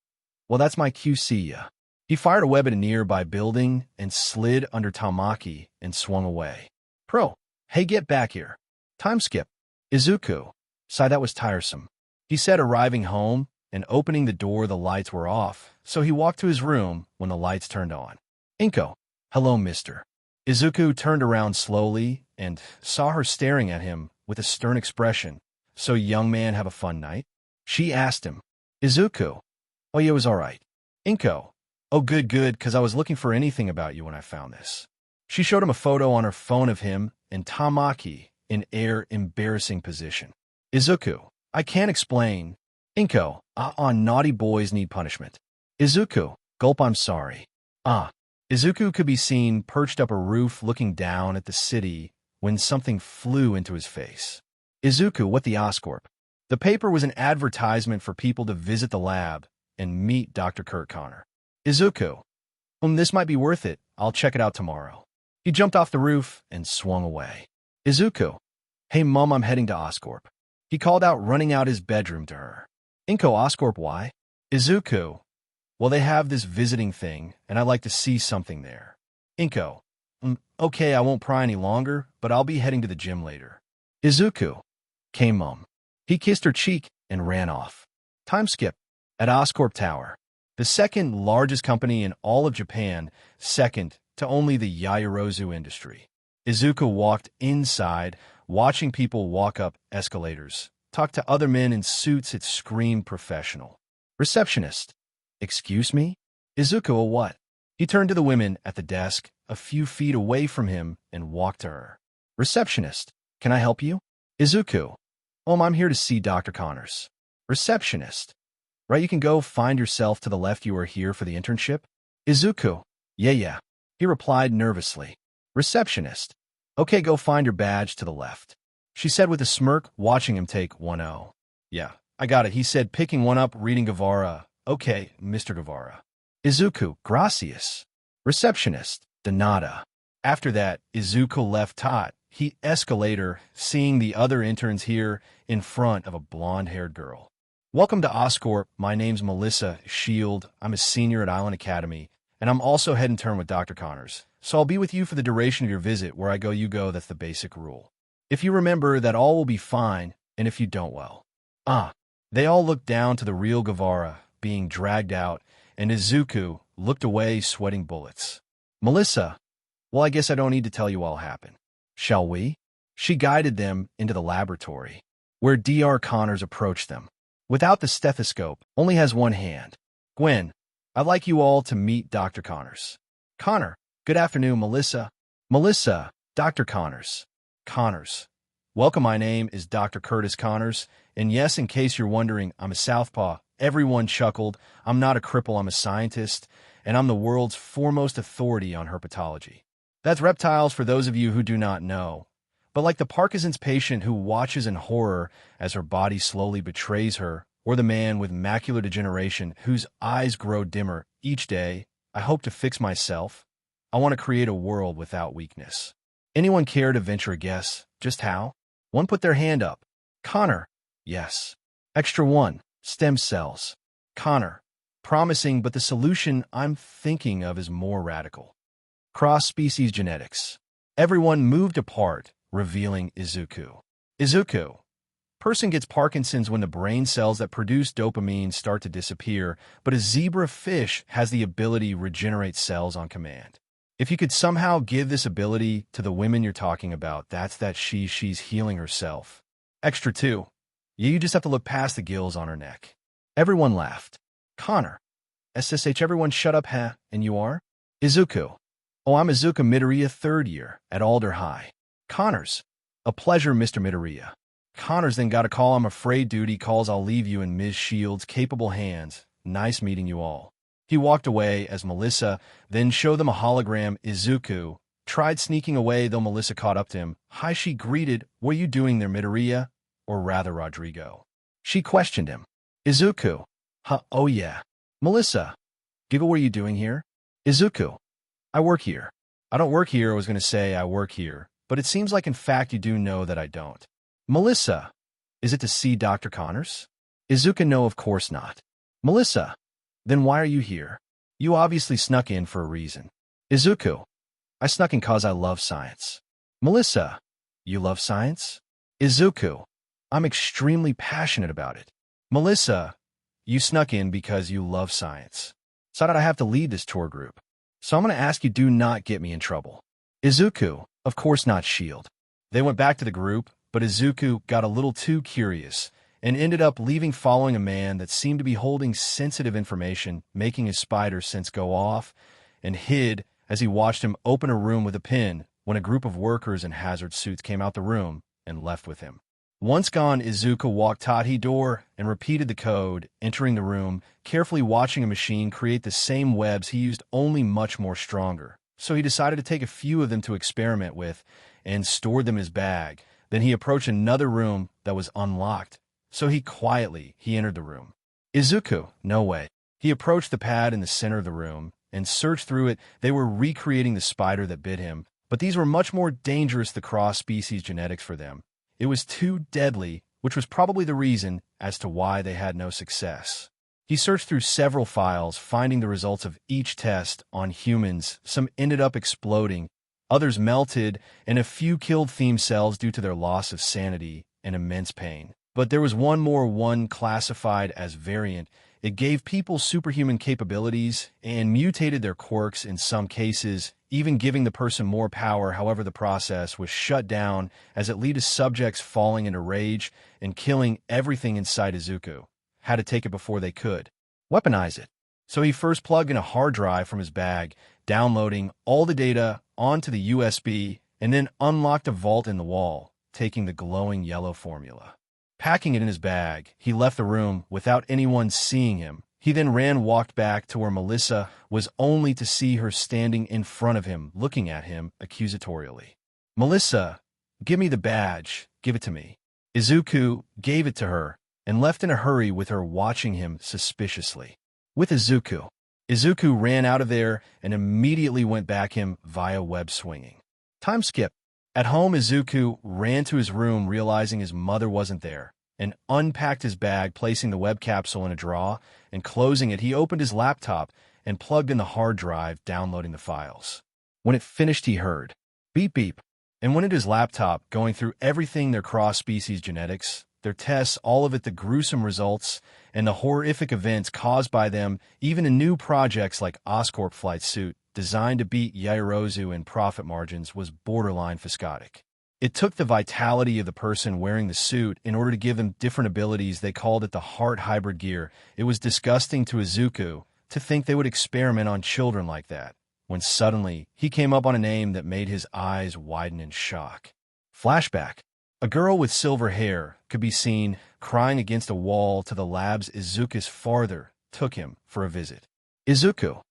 well, that's my QC. He fired a web at a nearby building and slid under Tamaki and swung away. Pro, hey, get back here. Time skip. Izuku, sigh, that was tiresome. He said, arriving home and opening the door. The lights were off, so he walked to his room when the lights turned on. Inko, hello, mister. Izuku turned around slowly and saw her staring at him with a stern expression. So, young man, have a fun night? She asked him. Izuku, oh yeah, it was all right. Inko, oh good, because I was looking for anything about you when I found this. She showed him a photo on her phone of him and Tamaki in embarrassing position. Izuku, I can't explain. Inko, naughty boys need punishment. Izuku, gulp, I'm sorry. Izuku could be seen perched up a roof looking down at the city when something flew into his face. Izuku, what the Oscorp? The paper was an advertisement for people to visit the lab and meet Dr. Kurt Connor. Izuku, this might be worth it. I'll check it out tomorrow. He jumped off the roof and swung away. Izuku, hey mom, I'm heading to Oscorp. He called out, running out his bedroom to her. Inko, Oscorp, why? Izuku, well, they have this visiting thing, and I'd like to see something there. Inko. Okay, I won't pry any longer, but I'll be heading to the gym later. Izuku. Came Mum. He kissed her cheek and ran off. Time skip. At Oscorp Tower, the second largest company in all of Japan, second to only the Yaoyorozu industry. Izuku walked inside, watching people walk up escalators, talk to other men in suits that screamed professional. Receptionist. Excuse me? Izuku, a what? He turned to the women at the desk, a few feet away from him, and walked to her. Receptionist. Can I help you? Izuku. I'm here to see Dr. Connors. Receptionist. Right, you can go find yourself to the left. You are here for the internship? Izuku. Yeah. He replied nervously. Receptionist. Okay, go find your badge to the left. She said with a smirk, watching him take 1-0. Yeah, I got it, he said, picking one up, reading Guevara. Okay, Mr. Guevara. Izuku. Gracias. Receptionist. De nada. After that, Izuku left Tot. He escalator, seeing the other interns here in front of a blonde-haired girl. Welcome to Oscorp. My name's Melissa Shield. I'm a senior at Island Academy, and I'm also head intern with Dr. Connors. So I'll be with you for the duration of your visit. Where I go, you go. That's the basic rule. If you remember, that all will be fine, and if you don't, well. They all looked down to the real Guevara being dragged out, and Izuku looked away, sweating bullets. Melissa, well, I guess I don't need to tell you all happened. Shall we? She guided them into the laboratory, where Dr. Connors approached them. Without the stethoscope, only has one hand. Gwen, I'd like you all to meet Dr. Connors. Connor, good afternoon, Melissa. Melissa, Dr. Connors. Connors. Welcome, my name is Dr. Curtis Connors, and yes, in case you're wondering, I'm a southpaw. Everyone chuckled. I'm not a cripple, I'm a scientist, and I'm the world's foremost authority on herpetology. That's reptiles for those of you who do not know. But like the Parkinson's patient who watches in horror as her body slowly betrays her, or the man with macular degeneration whose eyes grow dimmer each day, I hope to fix myself. I want to create a world without weakness. Anyone care to venture a guess? Just how? One put their hand up. Connor. Yes. Extra one. Stem cells. Connor. Promising, but the solution I'm thinking of is more radical. Cross-species genetics. Everyone moved apart, revealing Izuku. Izuku. Person gets Parkinson's when the brain cells that produce dopamine start to disappear, but a zebra fish has the ability to regenerate cells on command. If you could somehow give this ability to the women you're talking about, that's that she's healing herself. Extra two. You just have to look past the gills on her neck. Everyone laughed. Connor. SSH, everyone shut up, huh? And you are? Izuku. I'm Izuku Midoriya, third year, at Alder High. Connors. A pleasure, Mr. Midoriya. Connors then got a call. I'm afraid, dude. He calls. I'll leave you in Ms. Shield's capable hands. Nice meeting you all. He walked away as Melissa then showed them a hologram. Izuku tried sneaking away, though Melissa caught up to him. Hi, she greeted. What are you doing there, Midoriya? Or rather, Rodrigo. She questioned him. Izuku. Huh, oh yeah. Melissa. Giggle, what are you doing here? Izuku. I work here. I don't work here. I was going to say I work here, but it seems like in fact you do know that I don't. Melissa. Is it to see Dr. Connors? Izuku. No, of course not. Melissa. Then why are you here? You obviously snuck in for a reason. Izuku. I snuck in cause I love science. Melissa. You love science? Izuku. I'm extremely passionate about it. Melissa. You snuck in because you love science. So that I have to lead this tour group. So I'm going to ask you, do not get me in trouble. Izuku. Of course not, Shield. They went back to the group, but Izuku got a little too curious and ended up leaving following a man that seemed to be holding sensitive information, making his spider sense go off, and hid as he watched him open a room with a pin when a group of workers in hazard suits came out the room and left with him. Once gone, Izuku walked Tahi door and repeated the code, entering the room, carefully watching a machine create the same webs he used, only much more stronger. So he decided to take a few of them to experiment with and stored them in his bag. Then he approached another room that was unlocked. So he entered the room. Izuku, no way. He approached the pad in the center of the room and searched through it. They were recreating the spider that bit him, but these were much more dangerous, the cross-species genetics for them. It was too deadly, which was probably the reason as to why they had no success. He searched through several files, finding the results of each test on humans. Some ended up exploding, others melted, and a few killed theme cells due to their loss of sanity and immense pain. But there was one classified as variant. It gave people superhuman capabilities and mutated their quirks in some cases, even giving the person more power. However, the process was shut down as it led to subjects falling into rage and killing everything inside Izuku. Had to take it before they could weaponize it. So he first plugged in a hard drive from his bag, downloading all the data onto the USB, and then unlocked a vault in the wall, taking the glowing yellow formula. Packing it in his bag, he left the room without anyone seeing him. He then walked back to where Melissa was, only to see her standing in front of him, looking at him accusatorially. "Melissa, give me the badge. Give it to me." Izuku gave it to her and left in a hurry, with her watching him suspiciously. With Izuku ran out of there and immediately went back him via web swinging. Time skip. At home, Izuku ran to his room, realizing his mother wasn't there, and unpacked his bag, placing the web capsule in a drawer and closing it. He opened his laptop and plugged in the hard drive, downloading the files. When it finished, he heard beep beep and went into his laptop, going through everything: their cross-species genetics, their tests, all of it, the gruesome results, and the horrific events caused by them, even in new projects like Oscorp flight suit, designed to beat Yaoyorozu in profit margins, was borderline fiscotic. It took the vitality of the person wearing the suit in order to give them different abilities. They called it the heart hybrid gear. It was disgusting to Izuku to think they would experiment on children like that, when suddenly he came up on a name that made his eyes widen in shock. Flashback. A girl with silver hair could be seen crying against a wall to the labs Izuku's father took him for a visit. "Izuku,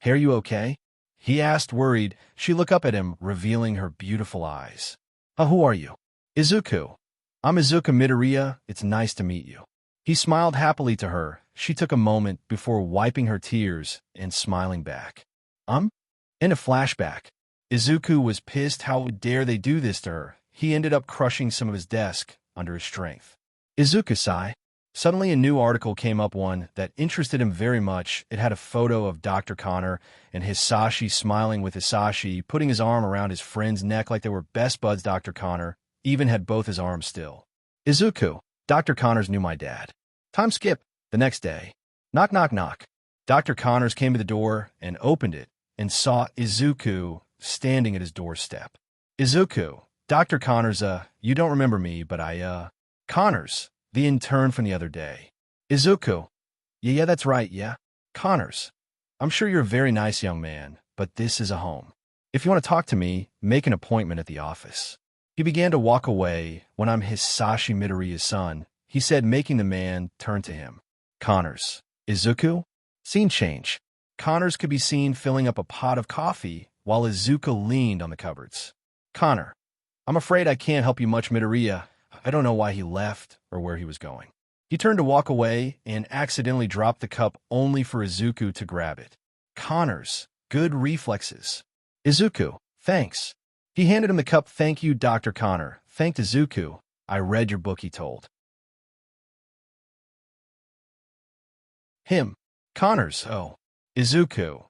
are you okay?" he asked, worried. She looked up at him, revealing her beautiful eyes. "Who are you?" "Izuku. I'm Izuku Midoriya. It's nice to meet you." He smiled happily to her. She took a moment before wiping her tears and smiling back. In a flashback, Izuku was pissed. How dare they do this to her? He ended up crushing some of his desk under his strength. "Izuku-sai." Suddenly a new article came up, one that interested him very much. It had a photo of Dr. Connor and Hisashi smiling, with Hisashi putting his arm around his friend's neck like they were best buds. Dr. Connor even had both his arms still. "Izuku, Dr. Connors knew my dad." Time skip. The next day. Knock, knock, knock. Dr. Connors came to the door and opened it and saw Izuku standing at his doorstep. "Izuku, Dr. Connors, you don't remember me, but Connors, the intern from the other day." "Izuku, yeah, that's right, yeah." "Connors, I'm sure you're a very nice young man, but this is a home. If you want to talk to me, make an appointment at the office." He began to walk away. "When I'm Hisashi Midoriya's son," he said, making the man turn to him. "Connors, Izuku?" Scene change. Connors could be seen filling up a pot of coffee while Izuku leaned on the cupboards. "Connor, I'm afraid I can't help you much, Midoriya. I don't know why he left or where he was going." He turned to walk away and accidentally dropped the cup, only for Izuku to grab it. Connors, good reflexes. "Izuku, thanks." He handed him the cup. "Thank you, Dr. Connor." Thanked Izuku. "I read your book," he told him. Connors, "Oh." Izuku,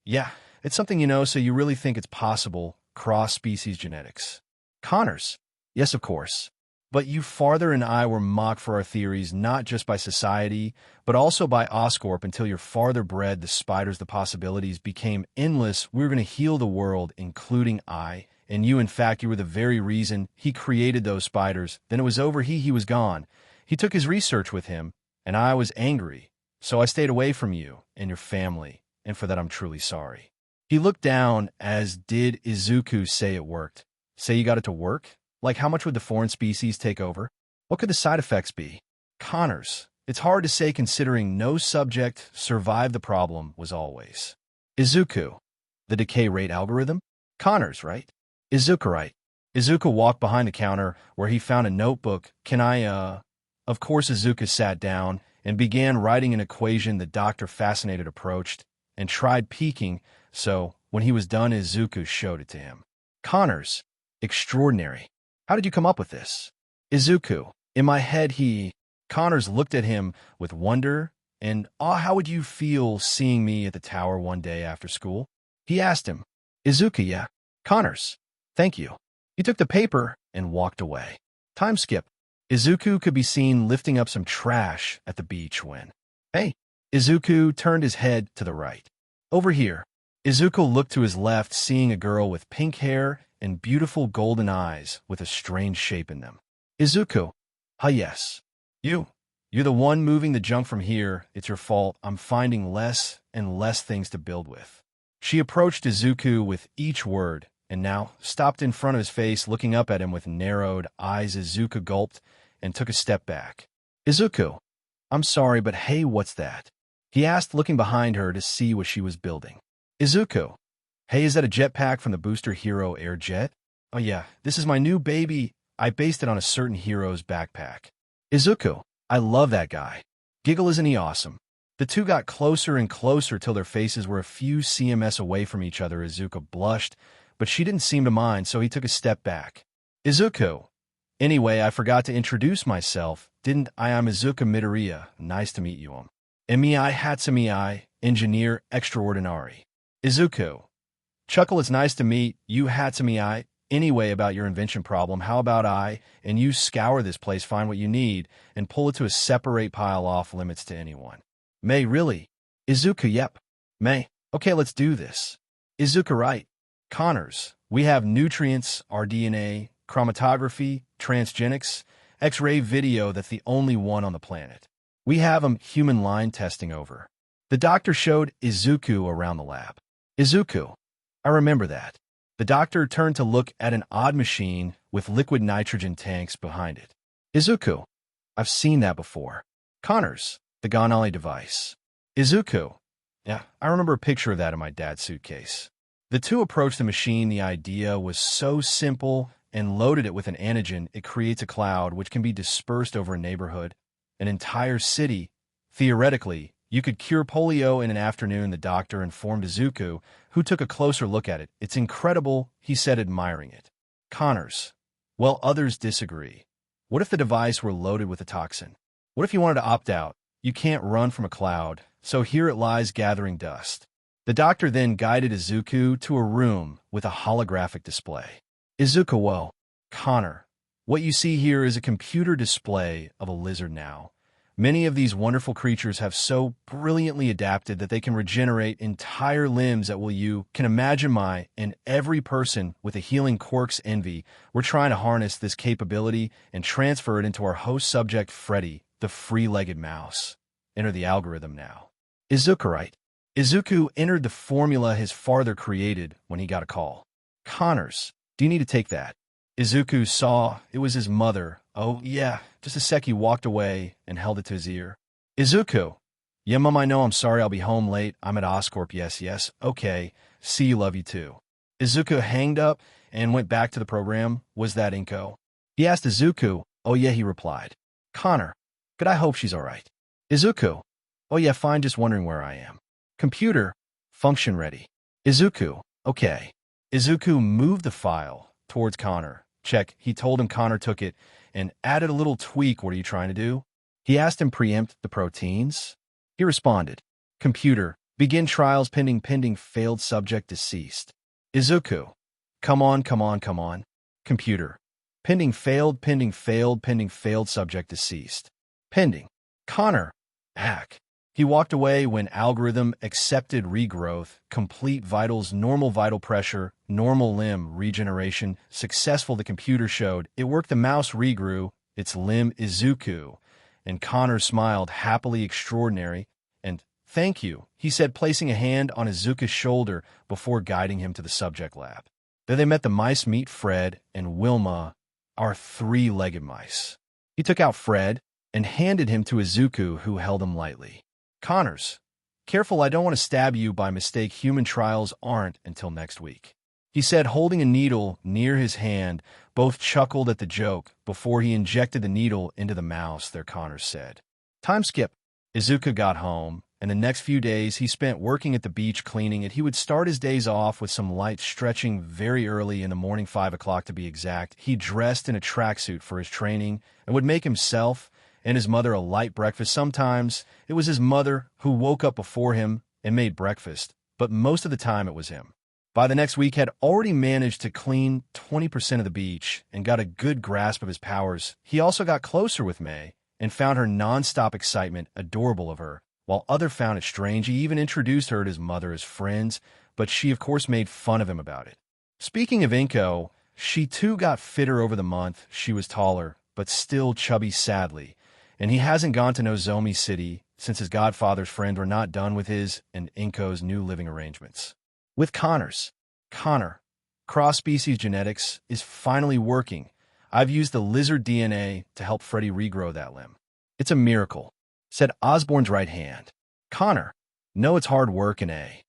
"Yeah, it's something, so you really think it's possible, cross-species genetics." Connors, "Yes, of course. But you, father, and I were mocked for our theories, not just by society, but also by Oscorp, until your father bred the spiders. The possibilities became endless. We were going to heal the world, including I and you. In fact, you were the very reason he created those spiders. Then it was over. He was gone. He took his research with him, and I was angry. So I stayed away from you and your family, and for that I'm truly sorry." He looked down, as did Izuku. "Say it worked. Say you got it to work? Like, how much would the foreign species take over? What could the side effects be?" Connors, "It's hard to say, considering no subject survived. The problem was always." Izuku, "The decay rate algorithm?" Connors, "Right." Izuku, "Right." Izuku walked behind the counter, where he found a notebook. "Can I, Of course." Izuku sat down and began writing an equation. The doctor, fascinated, approached and tried peeking, so when he was done, Izuku showed it to him. Connors, "Extraordinary. How did you come up with this?" Izuku, "In my head." Connors looked at him with wonder. And how would you feel seeing me at the tower one day after school? He asked him. Izuku, yeah. Connors. Thank you. He took the paper and walked away. Time skip. Izuku could be seen lifting up some trash at the beach when... Hey! Izuku turned his head to the right. Over here. Izuku looked to his left, seeing a girl with pink hair and beautiful golden eyes with a strange shape in them. Izuku. Yes. You're the one moving the junk from here. It's your fault. I'm finding less and less things to build with. She approached Izuku with each word, and now stopped in front of his face, looking up at him with narrowed eyes. Izuku gulped and took a step back. Izuku. I'm sorry, but hey, what's that? He asked, looking behind her to see what she was building. Izuku. Hey, is that a jetpack from the Booster Hero Air Jet? Oh yeah, this is my new baby. I based it on a certain hero's backpack. Izuku. I love that guy. Giggle, isn't he awesome? The two got closer and closer till their faces were a few cms away from each other. Izuku blushed, but she didn't seem to mind, so he took a step back. Izuku. Anyway, I forgot to introduce myself, didn't I? I'm Izuku Midoriya. Nice to meet you. Mei Hatsumi, engineer extraordinary. Izuku. Chuckle, it's nice to meet you, Hatsumi. Anyway, about your invention problem, how about I and you scour this place, find what you need, and pull it to a separate pile off limits to anyone? May, really? Izuku, yep. May, okay, let's do this. Izuku, right. Connors, we have nutrients, our DNA, chromatography, transgenics, X-ray video. That's the only one on the planet. We have human line testing over. The doctor showed Izuku around the lab. Izuku, I remember that. The doctor turned to look at an odd machine with liquid nitrogen tanks behind it. Izuku, I've seen that before. Connors, the Gonali device. Izuku, yeah, I remember a picture of that in my dad's suitcase. The two approached the machine. The idea was so simple, and loaded it with an antigen. It creates a cloud which can be dispersed over a neighborhood, an entire city. Theoretically, you could cure polio in an afternoon, the doctor informed Izuku, who took a closer look at it. It's incredible, he said, admiring it. Connors. Well, others disagree. What if the device were loaded with a toxin? What if you wanted to opt out? You can't run from a cloud, so here it lies gathering dust. The doctor then guided Izuku to a room with a holographic display. Izuku, whoa. Connor. What you see here is a computer display of a lizard now. Many of these wonderful creatures have so brilliantly adapted that they can regenerate entire limbs that you can imagine. And every person with a healing quirk's envy. We're trying to harness this capability and transfer it into our host subject, Freddy, the free-legged mouse. Enter the algorithm now. Izuku, right? Izuku entered the formula his father created when he got a call. Connors, do you need to take that? Izuku saw it was his mother. Oh, yeah. Just a sec. He walked away and held it to his ear. Izuku. Yeah, Mom, I know. I'm sorry. I'll be home late. I'm at Oscorp. Yes. Okay. See you. Love you too. Izuku hanged up and went back to the program. Was that Inko? He asked Izuku. Oh, yeah, he replied. Connor. Good. I hope she's all right. Izuku. Oh, yeah, fine. Just wondering where I am. Computer. Function ready. Izuku. Okay. Izuku moved the file towards Connor. Check. He told him. Connor took it and added a little tweak. What are you trying to do? He asked him. Preempt the proteins. He responded. Computer. Begin trials pending failed subject deceased. Izuku. Come on. Computer. Pending failed subject deceased. Pending. Connor. Hack. He walked away when algorithm accepted regrowth, complete vitals, normal vital pressure, normal limb regeneration, successful. The computer showed it worked. The mouse regrew its limb. Izuku and Connor smiled happily. Extraordinary. And thank you, he said, placing a hand on Izuku's shoulder before guiding him to the subject lab. There they met the mice. Meet Fred and Wilma, our three-legged mice. He took out Fred and handed him to Izuku, who held him lightly. Connors, careful, I don't want to stab you by mistake. Human trials aren't until next week, he said, holding a needle near his hand. Both chuckled at the joke before he injected the needle into the mouse. There, Connors said. Time skip. Izuku got home, and the next few days he spent working at the beach cleaning it. He would start his days off with some light stretching very early in the morning, 5 o'clock to be exact. He dressed in a tracksuit for his training and would make himself and his mother a light breakfast. Sometimes it was his mother who woke up before him and made breakfast, but most of the time it was him. By the next week, had already managed to clean 20% of the beach and got a good grasp of his powers. He also got closer with May and found her non-stop excitement adorable of her, while others found it strange. He even introduced her to his mother as friends, but she of course made fun of him about it. Speaking of Inko, she too got fitter over the month. She was taller, but still chubby sadly, and he hasn't gone to Nozomi City since his godfather's friends were not done with his and Inko's new living arrangements. With Connor, cross-species genetics is finally working. I've used the lizard DNA to help Freddy regrow that limb. It's a miracle, said Osborne's right hand. Connor, no, it's hard work and a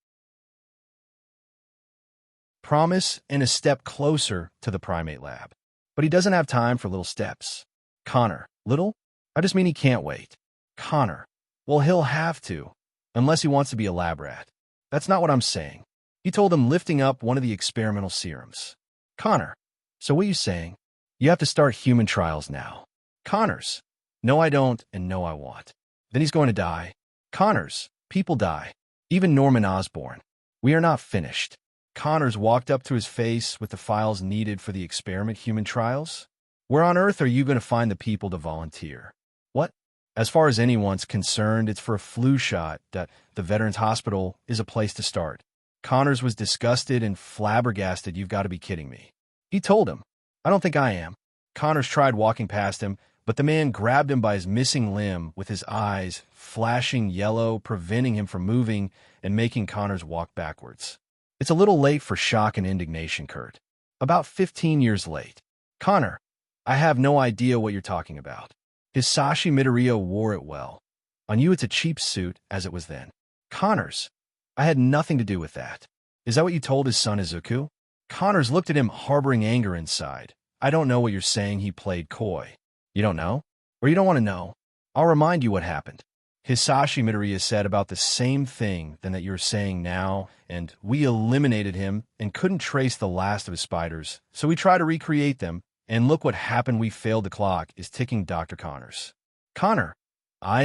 promise and a step closer to the primate lab. But he doesn't have time for little steps. Connor, little? I just mean he can't wait. Connor, well, he'll have to, unless he wants to be a lab rat. That's not what I'm saying. He told him, lifting up one of the experimental serums. Connor, so what are you saying? You have to start human trials now. Connors, no I don't and no I won't. Then he's going to die. Connors, people die. Even Norman Osborn. We are not finished. Connors walked up to his face with the files needed for the experiment human trials. Where on earth are you going to find the people to volunteer? What? As far as anyone's concerned, it's for a flu shot. That the Veterans Hospital is a place to start. Connors was disgusted and flabbergasted. You've got to be kidding me. He told him, I don't think I am. Connors tried walking past him, but the man grabbed him by his missing limb with his eyes flashing yellow, preventing him from moving and making Connors walk backwards. It's a little late for shock and indignation, Kurt. About 15 years late. Connor, I have no idea what you're talking about. Hisashi Midoriya wore it well. On you it's a cheap suit, as it was then. Connors, I had nothing to do with that. Is that what you told his son Izuku? Connors looked at him, harboring anger inside. I don't know what you're saying. He played coy. You don't know? Or you don't want to know? I'll remind you what happened. Hisashi Midoriya said about the same thing than that you're saying now, and we eliminated him and couldn't trace the last of his spiders, so we tried to recreate them, and look what happened. We failed. The clock is ticking, Dr. Connors. Connor, I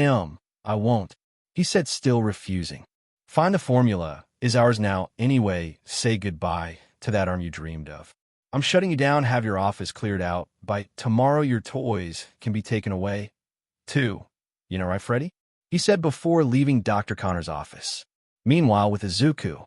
won't, he said, still refusing. Find the formula, is ours now anyway. Say goodbye to that arm you dreamed of. I'm shutting you down. Have your office cleared out. By tomorrow your toys can be taken away, too. You know, right, Freddy? He said before leaving Dr. Connor's office. Meanwhile, with Izuku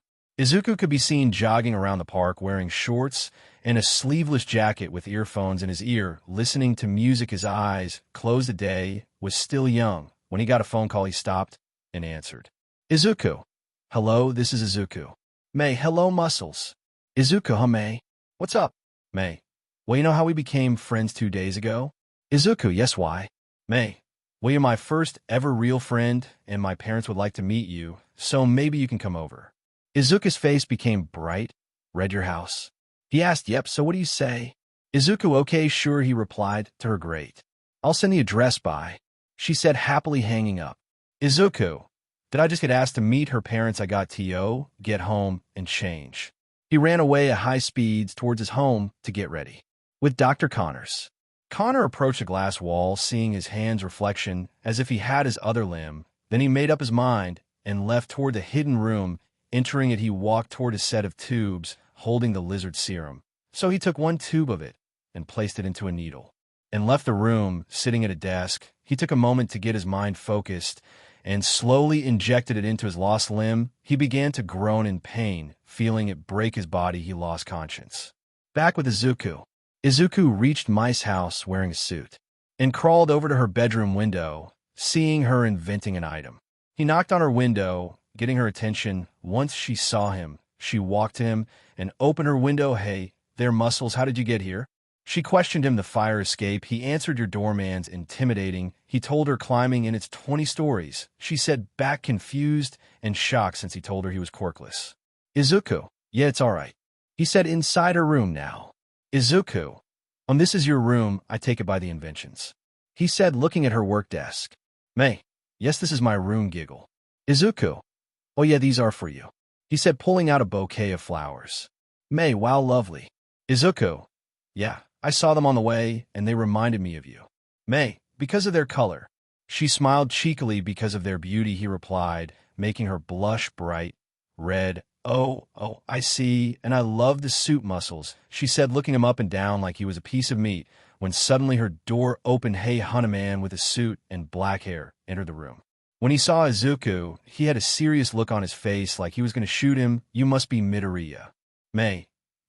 could be seen jogging around the park wearing shorts and a sleeveless jacket with earphones in his ear, listening to music. His eyes closed. The day was still young. When he got a phone call, he stopped and answered. Izuku. Hello, this is Izuku. May, hello, Muscles. Izuku, huh, May? What's up? May. Well, you know how we became friends 2 days ago? Izuku, yes, why? May. Well, you're my first ever real friend, and my parents would like to meet you, so maybe you can come over. Izuku's face became bright. Read your house? He asked. Yep, so what do you say? Izuku, okay, sure, he replied to her. Great. I'll send the address by, she said, happily hanging up. Izuku, did I just get asked to meet her parents? I got to get home and change. He ran away at high speeds towards his home to get ready. With Dr. Connors. Connor approached a glass wall, seeing his hand's reflection as if he had his other limb. Then he made up his mind and left toward the hidden room. Entering it, he walked toward a set of tubes holding the lizard serum. So he took one tube of it and placed it into a needle and left the room. Sitting at a desk, he took a moment to get his mind focused and slowly injected it into his lost limb. He began to groan in pain, feeling it break his body. He lost conscience. Back with Izuku. Izuku reached Mai's house wearing a suit and crawled over to her bedroom window, seeing her inventing an item. He knocked on her window, getting her attention. Once she saw him, she walked to him and opened her window. Hey, there, Muscles, how did you get here? She questioned him. The fire escape. He answered, your doorman's intimidating. He told her climbing in its 20 stories. She said, back confused and shocked since he told her he was corkless. Izuku, yeah, it's all right. He said, inside her room now. Izuku, this is your room. I take it by the inventions. He said, looking at her work desk. May, yes, this is my room. Giggle. Izuku, oh yeah, these are for you. He said, pulling out a bouquet of flowers. May, wow, lovely. Izuku, yeah, I saw them on the way, and they reminded me of you. May, because of their color. She smiled cheekily because of their beauty, he replied, making her blush bright red. Oh, I see, and I love the suit muscles, she said, looking him up and down like he was a piece of meat, when suddenly her door opened. Hey, Hanuman with a suit and black hair entered the room. When he saw Izuku, he had a serious look on his face like he was going to shoot him. You must be Midoriya. May.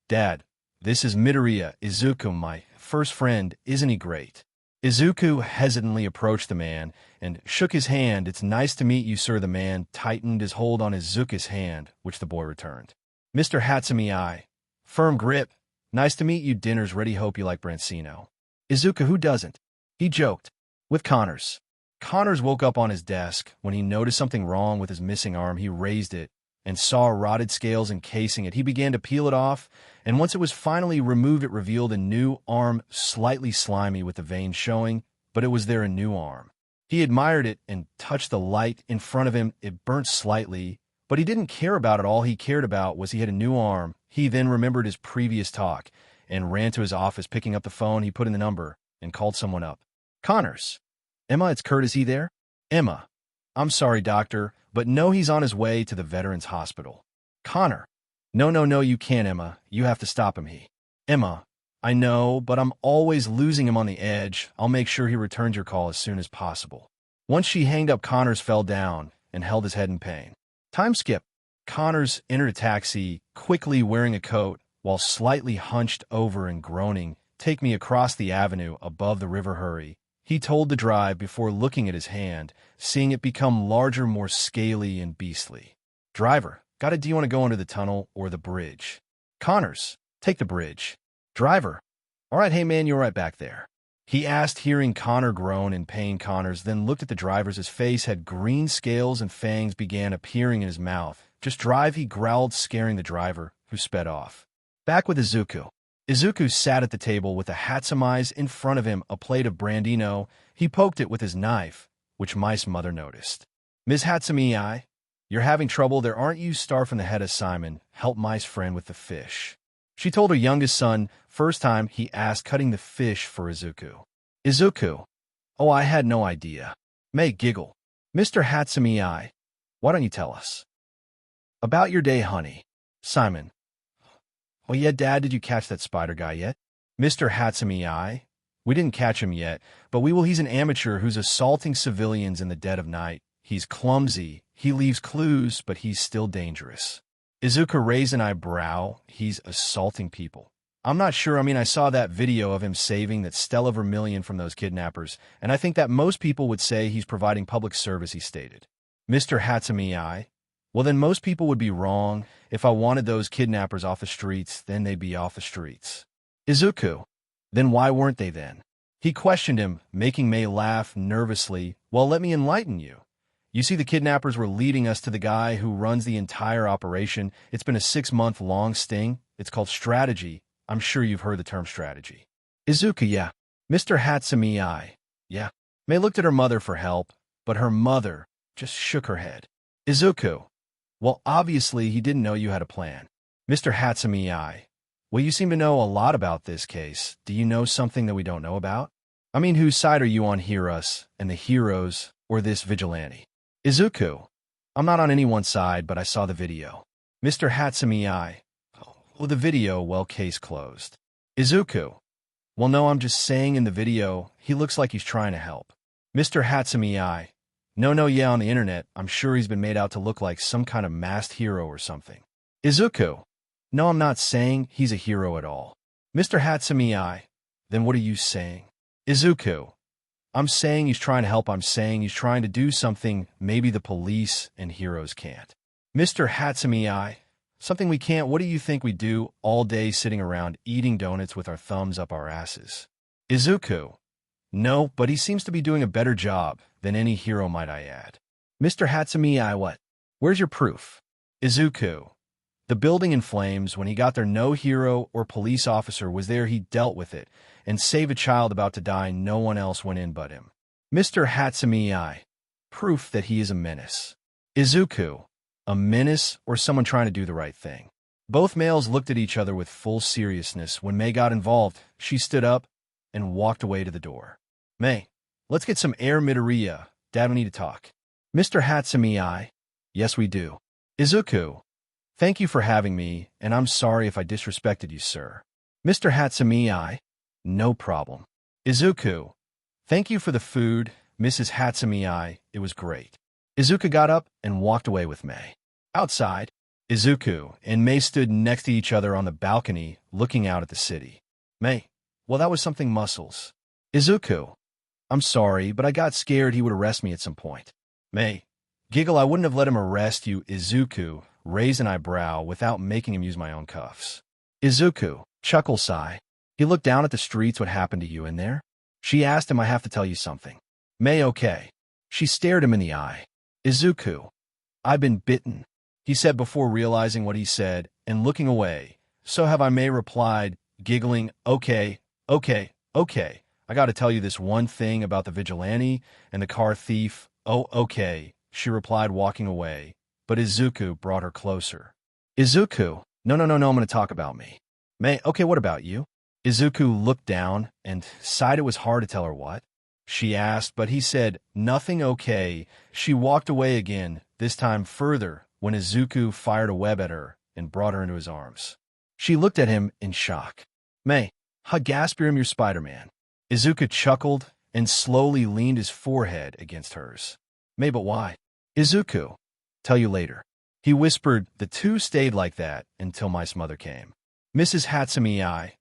Dad, this is Midoriya, Izuku, my first friend. Isn't he great? Izuku hesitantly approached the man and shook his hand. It's nice to meet you, sir. The man tightened his hold on Izuku's hand, which the boy returned. Mr. Hatsumi, firm grip. Nice to meet you. Dinner's ready. Hope you like Brancino. Izuku, who doesn't? He joked. With Connors. Connors woke up on his desk. When he noticed something wrong with his missing arm, he raised it and saw rotted scales encasing it. He began to peel it off, and once it was finally removed, it revealed a new arm, slightly slimy with the veins showing, but it was there, a new arm. He admired it and touched the light in front of him. It burnt slightly, but he didn't care about it. All he cared about was he had a new arm. He then remembered his previous talk and ran to his office. Picking up the phone, he put in the number and called someone up. Connors. Emma, it's Kurt. Is he there? Emma. I'm sorry, doctor, but no, he's on his way to the Veterans Hospital. Connor. No, you can't, Emma. You have to stop him. Emma. I know, but I'm always losing him on the edge. I'll make sure he returns your call as soon as possible. Once she hanged up, Connors fell down and held his head in pain. Time skip. Connors entered a taxi, quickly wearing a coat, while slightly hunched over and groaning. Take me across the avenue above the river. Hurry. He told the drive before looking at his hand, seeing it become larger, more scaly and beastly. Driver, do you want to go under the tunnel or the bridge? Connors, take the bridge. Driver, all right, hey man, you're right back there. He asked, hearing Connor groan in pain. Connors then looked at the driver. His face had green scales and fangs began appearing in his mouth. Just drive, he growled, scaring the driver, who sped off. Back with Izuku. Izuku sat at the table with the Hatsumi's in front of him, a plate of Brandino. He poked it with his knife, which Mice mother noticed. Ms. Hatsumi, you're having trouble there, aren't you? Star from the head of Simon, help Mice friend with the fish. She told her youngest son. First time he asked, cutting the fish for Izuku. Izuku. Oh, I had no idea. May giggle. Mr. Hatsumi, why don't you tell us about your day, honey? Simon. Oh yeah, Dad, did you catch that spider guy yet? Mr. Hatsumi, we didn't catch him yet, but we will. He's an amateur who's assaulting civilians in the dead of night. He's clumsy, he leaves clues, but he's still dangerous. Izuku raised an eyebrow. He's assaulting people. I'm not sure. I saw that video of him saving that Stella Vermilion from those kidnappers, and I think that most people would say he's providing public service, he stated. Mr. Hatsumi, well, then most people would be wrong. If I wanted those kidnappers off the streets, then they'd be off the streets. Izuku. Then why weren't they then? He questioned him, making May laugh nervously. Well, let me enlighten you. You see, the kidnappers were leading us to the guy who runs the entire operation. It's been a 6-month-long sting. It's called strategy. I'm sure you've heard the term strategy. Izuku, yeah. Mr. Hatsumi, yeah. May looked at her mother for help, but her mother just shook her head. Izuku. Well, obviously, he didn't know you had a plan. Mr. Hatsumi, well, you seem to know a lot about this case. Do you know something that we don't know about? Whose side are you on here, us and the heroes, or this vigilante? Izuku. I'm not on anyone's side, but I saw the video. Mr. Hatsumi, well, the video, well, case closed. Izuku. Well, no, I'm just saying in the video, he looks like he's trying to help. Mr. Hatsumi, no, yeah, on the internet, I'm sure he's been made out to look like some kind of masked hero or something. Izuku. No, I'm not saying he's a hero at all. Mr. Hatsumi, then what are you saying? Izuku. I'm saying he's trying to help. I'm saying he's trying to do something maybe the police and heroes can't. Mr. Hatsumi, something we can't. What do you think we do all day sitting around eating donuts with our thumbs up our asses? Izuku. No, but he seems to be doing a better job than any hero, might I add. Mr. Hatsumi, what? Where's your proof? Izuku. The building in flames. When he got there, no hero or police officer was there. He dealt with it and saved a child about to die. No one else went in but him. Mr. Hatsumi, proof that he is a menace. Izuku. A menace or someone trying to do the right thing? Both males looked at each other with full seriousness. When May got involved, she stood up and walked away to the door. May, Let's get some air Midoriya. Dad, we need to talk. Mr. Hatsumi. Yes, we do. Izuku. Thank you for having me, and I'm sorry if I disrespected you, sir. Mr. Hatsumi. No problem. Izuku. Thank you for the food, Mrs. Hatsumi. It was great. Izuku got up and walked away with Mei. Outside, Izuku and Mei stood next to each other on the balcony, looking out at the city. Mei, well, that was something muscles. Izuku. I'm sorry, but I got scared he would arrest me at some point. Mei. Giggle, I wouldn't have let him arrest you. Izuku raised an eyebrow without making him use my own cuffs. Izuku. Chuckle sigh. He looked down at the streets. What happened to you in there? She asked him. I have to tell you something. Mei, okay. She stared him in the eye. Izuku. I've been bitten, he said before realizing what he said and looking away. So have I, Mei replied, giggling. Okay. I gotta tell you this one thing about the vigilante and the car thief. Oh, okay, she replied, walking away. But Izuku brought her closer. Izuku. No, I'm gonna talk about me. Mei, okay, what about you? Izuku looked down and sighed. It was hard to tell her what she asked, but he said, nothing. Okay. She walked away again, this time further, when Izuku fired a web at her and brought her into his arms. She looked at him in shock. Mei, Gasperum, you're Spider-Man. Izuku chuckled and slowly leaned his forehead against hers. Mei, but why? Izuku. Tell you later. He whispered. The two stayed like that until my mother came. Mrs. Hatsumi.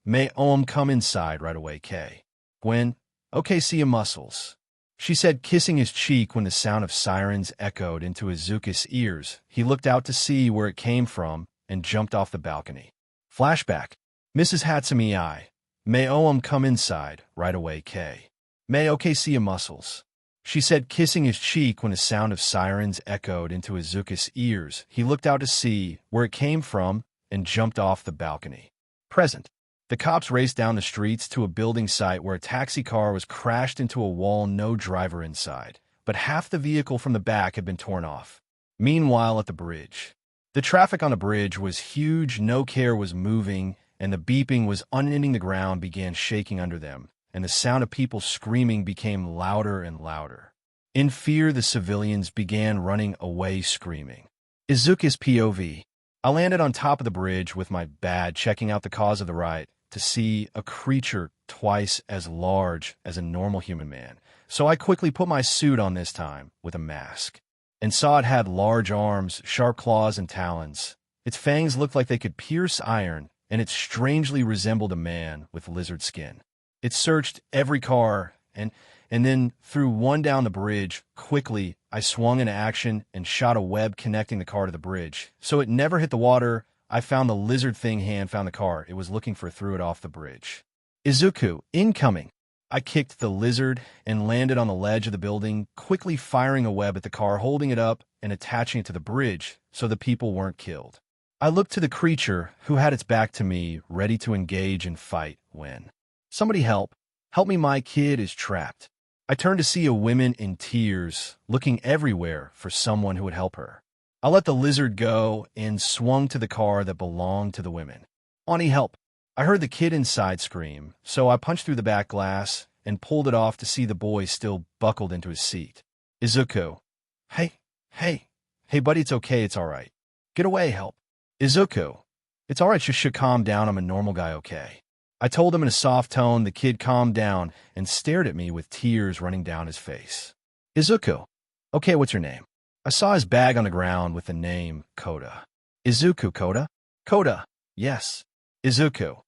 Mei, come inside right away, K. Gwen. Okay, see you, muscles. She said, kissing his cheek when the sound of sirens echoed into Izuku's ears. He looked out to see where it came from and jumped off the balcony. Flashback. Mrs. Hatsumi. Mei, come inside right away, K. Mei, okay, see you, muscles. She said, kissing his cheek when the sound of sirens echoed into Izuku's ears. He looked out to see where it came from and jumped off the balcony. Present. The cops raced down the streets to a building site where a taxi car was crashed into a wall, no driver inside, but half the vehicle from the back had been torn off. Meanwhile, at the bridge, the traffic on the bridge was huge, no care was moving, and the beeping was unending. The ground began shaking under them, and the sound of people screaming became louder and louder. In fear, the civilians began running away screaming. Izuku's POV. I landed on top of the bridge with my badge, checking out the cause of the riot, to see a creature twice as large as a normal human man. So I quickly put my suit on, this time with a mask, and saw it had large arms, sharp claws, and talons. Its fangs looked like they could pierce iron, and it strangely resembled a man with lizard skin. It searched every car, and then threw one down the bridge. Quickly, I swung into action and shot a web connecting the car to the bridge. So it never hit the water. I found the lizard thing hand found the car it was looking for, threw it off the bridge. Izuku, incoming. I kicked the lizard and landed on the ledge of the building, quickly firing a web at the car, holding it up and attaching it to the bridge so the people weren't killed. I looked to the creature, who had its back to me, ready to engage and fight when, somebody help. Help me, my kid is trapped. I turned to see a woman in tears, looking everywhere for someone who would help her. I let the lizard go and swung to the car that belonged to the women. Ani, help. I heard the kid inside scream, so I punched through the back glass and pulled it off to see the boy still buckled into his seat. Izuku. Hey, buddy, it's okay, it's all right. Get away, help. Izuku. It's all right, just calm down, I'm a normal guy, okay? I told him in a soft tone. The kid calmed down and stared at me with tears running down his face. Izuku. Okay, what's your name? I saw his bag on the ground with the name Koda. Izuku, Koda? Koda. Yes. Izuku.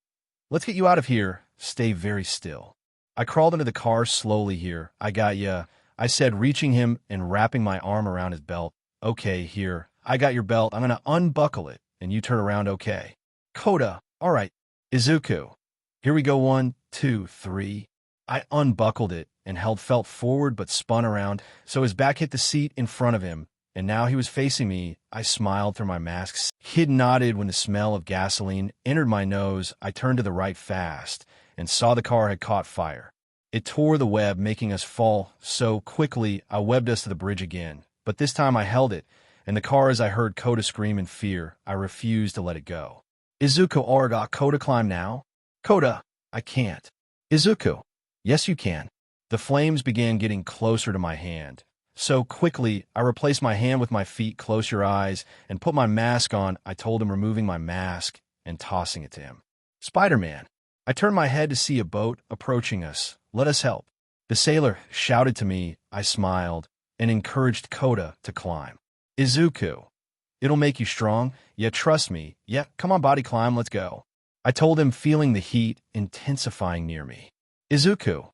Let's get you out of here. Stay very still. I crawled into the car slowly. Here, I got ya, I said, reaching him and wrapping my arm around his belt. Okay, here, I got your belt. I'm gonna unbuckle it, and you turn around, okay? Koda. All right. Izuku. Here we go, 1, 2, 3. I unbuckled it and felt forward but spun around, so his back hit the seat in front of him, and now he was facing me. I smiled through my mask. Kid nodded when the smell of gasoline entered my nose. I turned to the right fast and saw the car had caught fire. It tore the web, making us fall so quickly. I webbed us to the bridge again, but this time I held it, and the car, as I heard Koda scream in fear, I refused to let it go. Izuku, Orga, Koda, climb now. Koda, I can't. Izuku. Yes, you can. The flames began getting closer to my hand. So quickly, I replaced my hand with my feet. Close your eyes and put my mask on, I told him, removing my mask and tossing it to him. Spider-Man. I turned my head to see a boat approaching us. Let us help. The sailor shouted to me. I smiled and encouraged Kota to climb. Izuku. It'll make you strong. Yeah, trust me. Yeah, come on, body climb, let's go. I told him, feeling the heat intensifying near me. Izuku.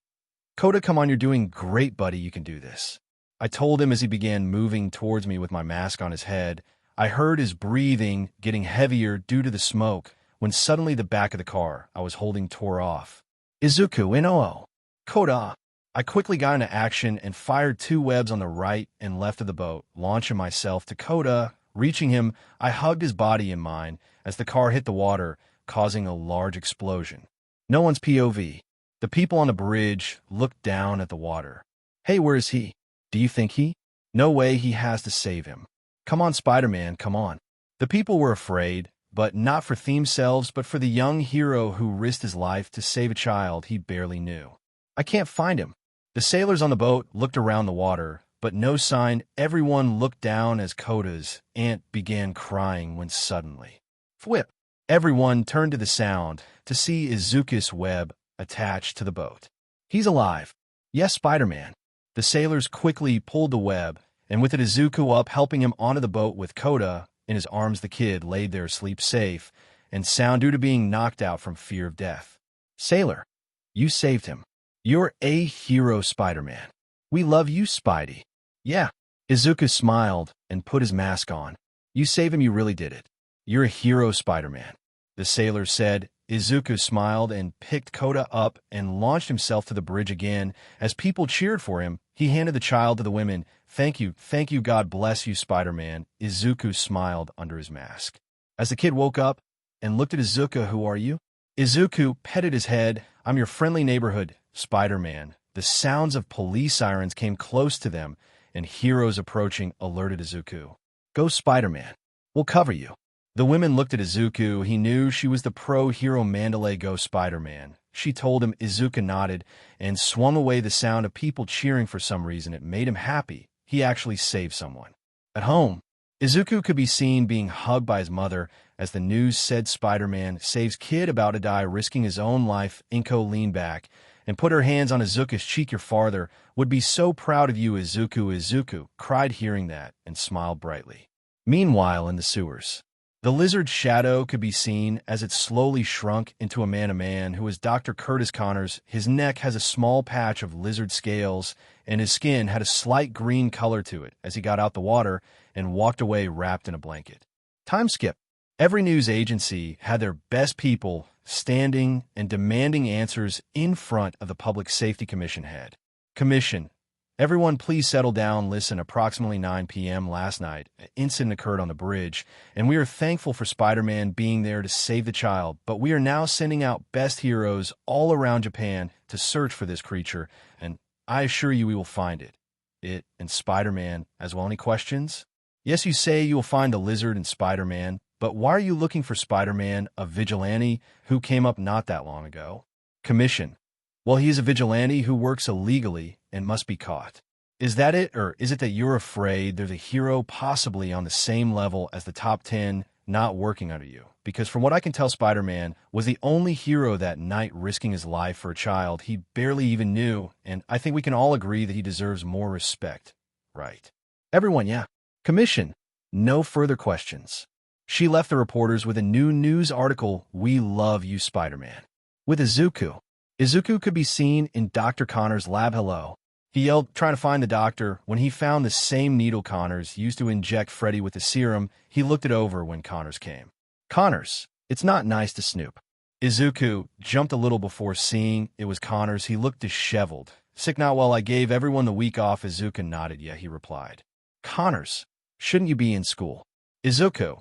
Kota, come on, you're doing great, buddy, you can do this. I told him as he began moving towards me with my mask on his head. I heard his breathing getting heavier due to the smoke when suddenly the back of the car I was holding tore off. Izuku, Inoo. Kota. I quickly got into action and fired 2 webs on the right and left of the boat, launching myself to Kota. Reaching him, I hugged his body in mine as the car hit the water, causing a large explosion. No one's POV. The people on the bridge looked down at the water. Hey, where is he? Do you think he? No way, he has to save him. Come on, Spider-Man, come on. The people were afraid, but not for themselves, but for the young hero who risked his life to save a child he barely knew. I can't find him. The sailors on the boat looked around the water, but no sign. Everyone looked down as Kota's aunt began crying when suddenly, whip! Everyone turned to the sound to see Izuku's web attached to the boat. He's alive. Yes, Spider-Man. The sailors quickly pulled the web, and with it Izuku up, helping him onto the boat with Kota in his arms, the kid laid there asleep, safe and sound due to being knocked out from fear of death. Sailor, you saved him. You're a hero, Spider-Man. We love you, Spidey. Yeah. Izuku smiled and put his mask on. You saved him, you really did it. You're a hero, Spider-Man. The sailor said. Izuku smiled and picked Kota up and launched himself to the bridge again. As people cheered for him, he handed the child to the women. Thank you, God bless you, Spider-Man. Izuku smiled under his mask. As the kid woke up and looked at Izuku, who are you? Izuku petted his head. I'm your friendly neighborhood, Spider-Man. The sounds of police sirens came close to them, and heroes approaching alerted Izuku. Go, Spider-Man. We'll cover you. The women looked at Izuku. He knew she was the pro-hero Mandalay Go Spider-Man. She told him. Izuku nodded and swung away. The sound of people cheering, for some reason, it made him happy. He actually saved someone. At home, Izuku could be seen being hugged by his mother as the news said Spider-Man saves kid about to die, risking his own life. Inko leaned back and put her hands on Izuku's cheek. Your father would be so proud of you, Izuku. Izuku cried hearing that and smiled brightly. Meanwhile, in the sewers, the lizard's shadow could be seen as it slowly shrunk into a man who was Dr. Curtis Connors. His neck has a small patch of lizard scales, and his skin had a slight green color to it as he got out the water and walked away wrapped in a blanket. Time skip. Every news agency had their best people standing and demanding answers in front of the Public Safety Commission head. Commission. Everyone, please settle down. Listen, approximately 9 p.m. last night, an incident occurred on the bridge, and we are thankful for Spider-Man being there to save the child, but we are now sending out best heroes all around Japan to search for this creature, and I assure you we will find it. It and Spider-Man as well. Any questions? Yes, you say you will find the lizard and Spider-Man, but why are you looking for Spider-Man, a vigilante who came up not that long ago? Commission. Well, he is a vigilante who works illegally and must be caught. Is that it, or is it that you're afraid there's a hero possibly on the same level as the top 10 not working under you? Because from what I can tell, Spider-Man was the only hero that night risking his life for a child he barely even knew, and I think we can all agree that he deserves more respect. Right. Everyone, yeah. Commission. No further questions. She left the reporters with a new news article. We love you, Spider-Man. With Izuku. Izuku could be seen in Dr. Connors' lab. Hello. He yelled, trying to find the doctor. When he found the same needle Connors used to inject Freddy with the serum, he looked it over when Connors came. Connors, it's not nice to snoop. Izuku jumped a little before seeing it was Connors. He looked disheveled. Sick not well. I gave everyone the week off. Izuku nodded. Yeah, he replied. Connors, shouldn't you be in school? Izuku.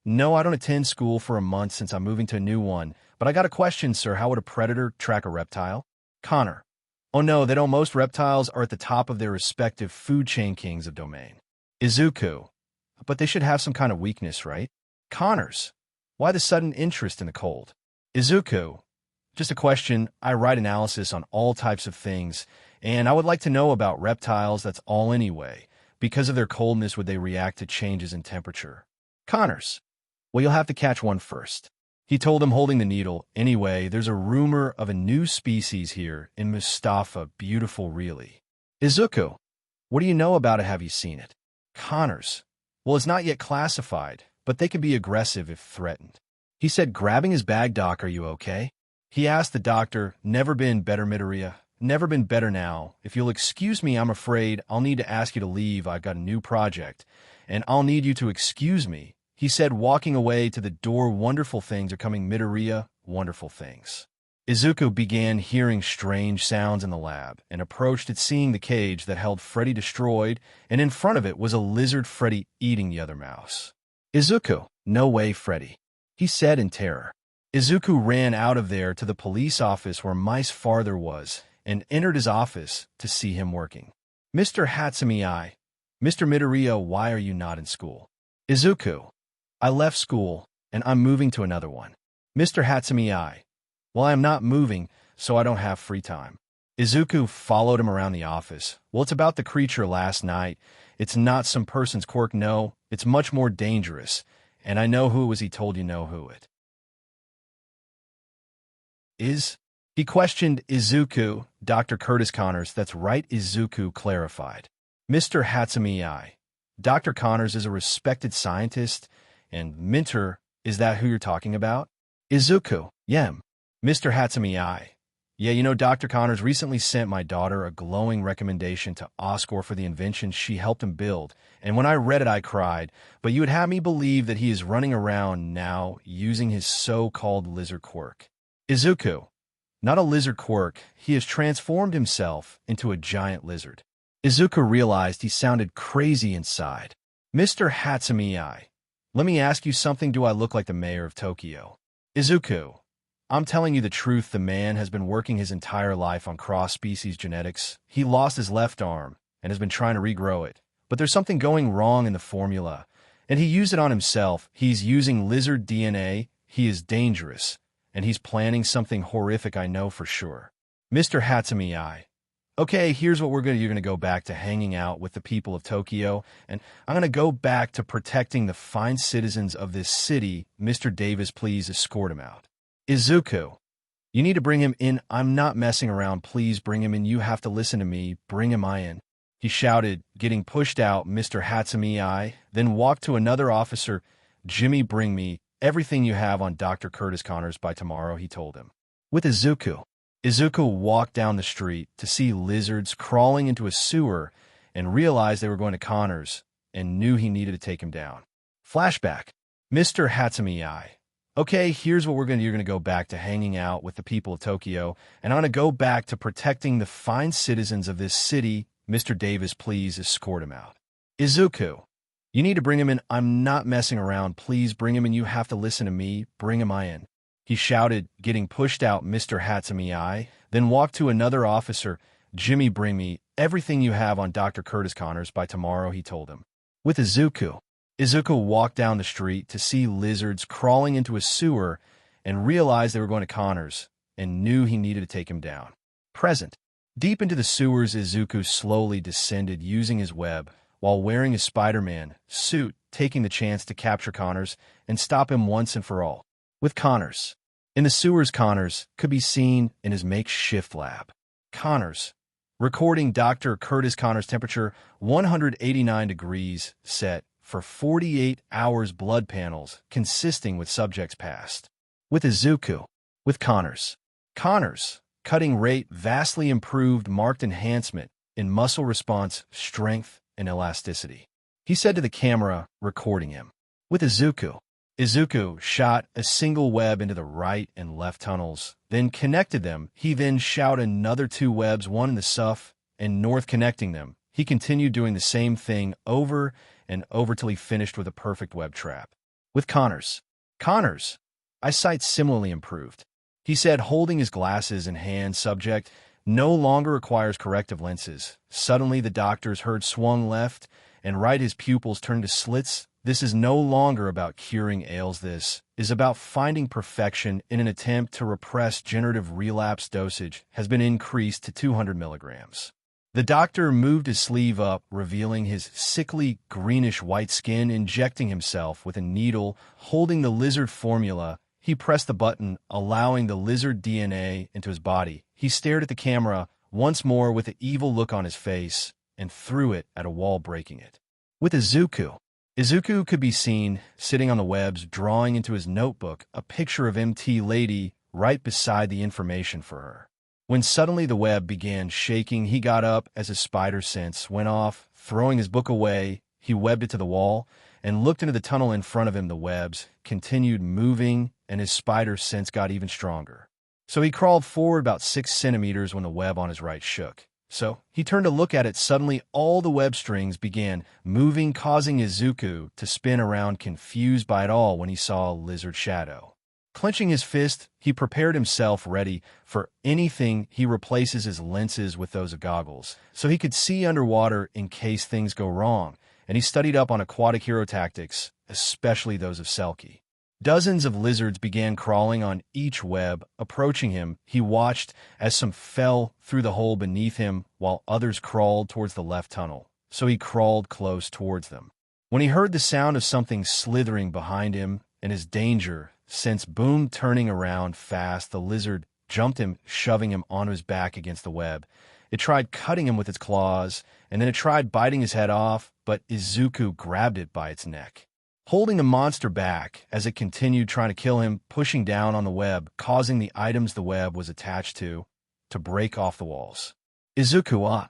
No, I don't attend school for a month since I'm moving to a new one. But I got a question, sir. How would a predator track a reptile? Connor. Oh no, they don't. Most reptiles are at the top of their respective food chain, kings of domain. Izuku. But they should have some kind of weakness, right? Connors. Why the sudden interest in the cold? Izuku. Just a question. I write analysis on all types of things, And I would like to know about reptiles, that's all anyway. Because of their coldness, would they react to changes in temperature? Connors. Well, you'll have to catch one first. He told him, holding the needle. Anyway, there's a rumor of a new species here in Mustafa. Beautiful, really. Izuku. What do you know about it? Have you seen it? Connors. Well, it's not yet classified, but they can be aggressive if threatened. He said, grabbing his bag. Doc, are you okay? He asked the doctor. Never been better, Midoriya. Never been better now. If you'll excuse me, I'm afraid I'll need to ask you to leave. I've got a new project, and I'll need you to excuse me, he said, walking away to the door. Wonderful things are coming, Midoriya. Wonderful things. Izuku began hearing strange sounds in the lab and approached it, seeing the cage that held Freddy destroyed, and in front of it was a lizard Freddy eating the other mouse. Izuku. No way, Freddy, he said in terror. Izuku ran out of there to the police office where Mice Father was and entered his office to see him working. Mr. Hatsumi, Mr. Midoriya, why are you not in school? Izuku. I left school, and I'm moving to another one. Mr. Hatsumi, well, I'm not moving, so I don't have free time. Izuku followed him around the office. Well, it's about the creature last night. It's not some person's quirk, no. It's much more dangerous, and I know who it was. He told you know who it is? He questioned Izuku. Dr. Curtis Connors. That's right, Izuku clarified. Mr. Hatsumi, Dr. Connors is a respected scientist and mentor. Is that who you're talking about? Izuku. Yem. Mr. Hatsumi, yeah, you know, Dr. Connors recently sent my daughter a glowing recommendation to Oscar for the invention she helped him build, and when I read it I cried, but you would have me believe that he is running around now using his so-called lizard quirk. Izuku. Not a lizard quirk, he has transformed himself into a giant lizard. Izuku realized he sounded crazy inside. Mr. Hatsumi, let me ask you something. Do I look like the mayor of Tokyo? Izuku. I'm telling you the truth. The man has been working his entire life on cross-species genetics. He lost his left arm and has been trying to regrow it. But there's something going wrong in the formula, and he used it on himself. He's using lizard DNA. He is dangerous, and he's planning something horrific, I know for sure. Mr. Hatsumi, okay, here's what you're going to go back to hanging out with the people of Tokyo, and I'm going to go back to protecting the fine citizens of this city. Mr. Davis, please escort him out. Izuku. You need to bring him in. I'm not messing around. Please bring him in. You have to listen to me. Bring him in. He shouted, getting pushed out. Mr. Hatsumi then walked to another officer. Jimmy, bring me everything you have on Dr. Curtis Connors by tomorrow, he told him. With Izuku. Izuku walked down the street to see lizards crawling into a sewer and realized they were going to Connors and knew he needed to take him down. Flashback. Mr. Hatsumi, okay, here's what you're going to go back to hanging out with the people of Tokyo, and I'm going to go back to protecting the fine citizens of this city. Mr. Davis, please escort him out. Izuku. You need to bring him in. I'm not messing around. Please bring him in. You have to listen to me. Bring him in. He shouted, getting pushed out. Mr. Hatsumi then walked to another officer. Jimmy, bring me everything you have on Dr. Curtis Connors by tomorrow, he told him. With Izuku. Izuku walked down the street to see lizards crawling into a sewer and realized they were going to Connors and knew he needed to take him down. Present. Deep into the sewers, Izuku slowly descended using his web while wearing his Spider-Man suit, taking the chance to capture Connors and stop him once and for all. With Connors. In the sewers, Connors could be seen in his makeshift lab. Connors. Recording Dr. Curtis Connors, temperature 189 degrees, set for 48 hours, blood panels consisting with subjects passed. With Izuku. With Connors. Connors. Cutting rate vastly improved, marked enhancement in muscle response, strength, and elasticity. He said to the camera, recording him. With Izuku. Izuku shot a single web into the right and left tunnels, then connected them. He then shot another 2 webs, one in the south and north, connecting them. He continued doing the same thing over and over till he finished with a perfect web trap. With Connors. Connors. Eyesight similarly improved. He said, holding his glasses in hand, subject no longer requires corrective lenses. Suddenly the doctors heard swung left and right. His pupils turned to slits, This is no longer about curing ails. This is about finding perfection in an attempt to repress generative relapse. Dosage has been increased to 200 milligrams. The doctor moved his sleeve up, revealing his sickly, greenish-white skin, injecting himself with a needle. Holding the lizard formula, he pressed the button, allowing the lizard DNA into his body. He stared at the camera once more with an evil look on his face and threw it at a wall, breaking it. With Izuku could be seen sitting on the webs, drawing into his notebook a picture of MT Lady right beside the information for her. When suddenly the web began shaking, he got up as his spider sense went off. Throwing his book away, he webbed it to the wall and looked into the tunnel in front of him. The webs continued moving, and his spider sense got even stronger. So he crawled forward about 6 centimeters when the web on his right shook. So he turned to look at it. Suddenly, all the web strings began moving, causing Izuku to spin around, confused by it all when he saw a lizard shadow. Clenching his fist, he prepared himself ready for anything. He replaces his lenses with those of goggles, so he could see underwater in case things go wrong, and he studied up on aquatic hero tactics, especially those of Selkie. Dozens of lizards began crawling on each web, approaching him. He watched as some fell through the hole beneath him, while others crawled towards the left tunnel, so he crawled close towards them. When he heard the sound of something slithering behind him and his danger sense boomed, turning around fast, the lizard jumped him, shoving him onto his back against the web. It tried cutting him with its claws, and then it tried biting his head off, but Izuku grabbed it by its neck, holding the monster back as it continued trying to kill him, pushing down on the web, causing the items the web was attached to break off the walls. Izuku,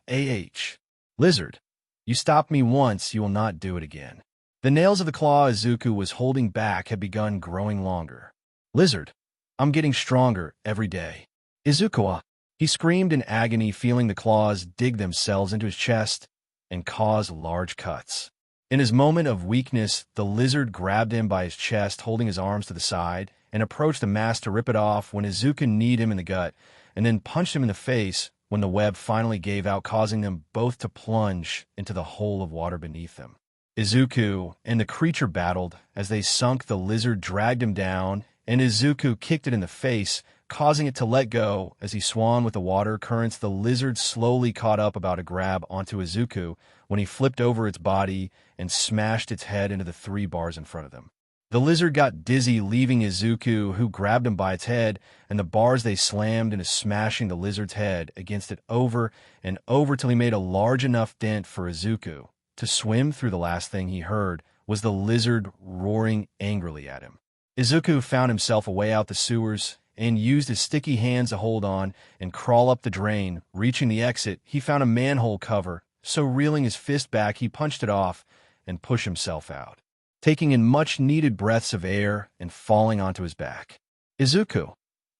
Lizard, you stopped me once, you will not do it again. The nails of the claw Izuku was holding back had begun growing longer. Lizard, I'm getting stronger every day. Izuku, he screamed in agony, feeling the claws dig themselves into his chest and cause large cuts. In his moment of weakness, the lizard grabbed him by his chest, holding his arms to the side, and approached the mask to rip it off when Izuku kneed him in the gut and then punched him in the face when the web finally gave out, causing them both to plunge into the hole of water beneath them. Izuku and the creature battled. As they sunk, the lizard dragged him down, and Izuku kicked it in the face, causing it to let go. As he swam with the water currents, the lizard slowly caught up, about to grab onto Izuku when he flipped over its body and smashed its head into the 3 bars in front of them. The lizard got dizzy, leaving Izuku, who grabbed him by its head, and the bars they slammed into smashing the lizard's head against it over and over till he made a large enough dent for Izuku to swim through. The last thing he heard was the lizard roaring angrily at him. Izuku found himself a way out the sewers and used his sticky hands to hold on and crawl up the drain. Reaching the exit, he found a manhole cover, so reeling his fist back, he punched it off and pushed himself out, taking in much-needed breaths of air and falling onto his back. Izuku,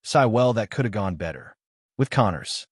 sigh, well, that could have gone better. With Connors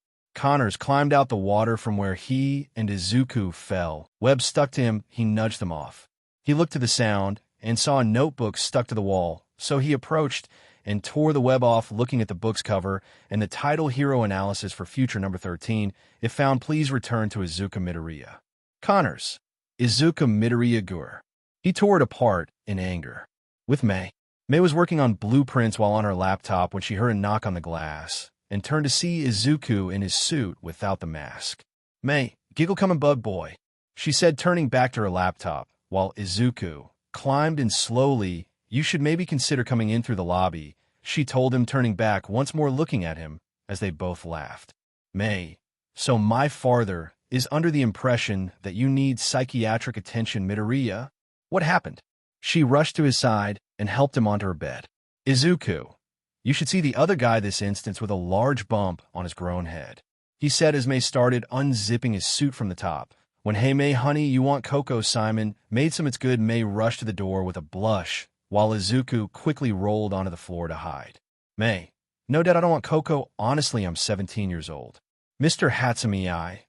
climbed out the water from where he and Izuku fell. Webs stuck to him, he nudged them off. He looked to the sound and saw a notebook stuck to the wall, so he approached and tore the web off. Looking at the book's cover and the title, Hero Analysis for Future number 13, it found, please return to Izuku Midoriya. Connors, Izuku Midoriya Gur. He tore it apart in anger. With May was working on blueprints while on her laptop when she heard a knock on the glass and turned to see Izuku in his suit without the mask. May, giggle coming, bug boy, she said, turning back to her laptop, while Izuku climbed in slowly. You should maybe consider coming in through the lobby, she told him, turning back once more, looking at him as they both laughed. May, so my father is under the impression that you need psychiatric attention, Midoriya? What happened? She rushed to his side and helped him onto her bed. Izuku, you should see the other guy this instance with a large bump on his grown head, he said as May started unzipping his suit from the top. When Hey May, honey, you want cocoa, Simon made some, it's good. May rushed to the door with a blush, while Izuku quickly rolled onto the floor to hide. May, no, Dad, I don't want cocoa. Honestly, I'm 17 years old. Mr. Hatsumi,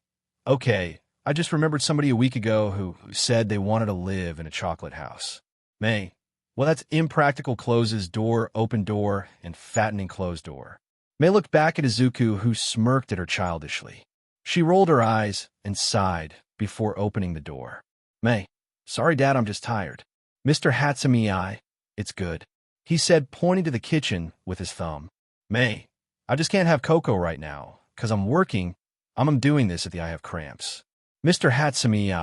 okay, I just remembered somebody a week ago who said they wanted to live in a chocolate house. May, well, that's impractical. Closes door, open door, and fattening closed door. May looked back at Izuku, who smirked at her childishly. She rolled her eyes and sighed before opening the door. May, sorry, Dad, I'm just tired. Mr. Hatsumi, it's good, he said, pointing to the kitchen with his thumb. May, I just can't have cocoa right now, 'cause I'm working. I'm doing this at the I have cramps. Mr. Hatsumi,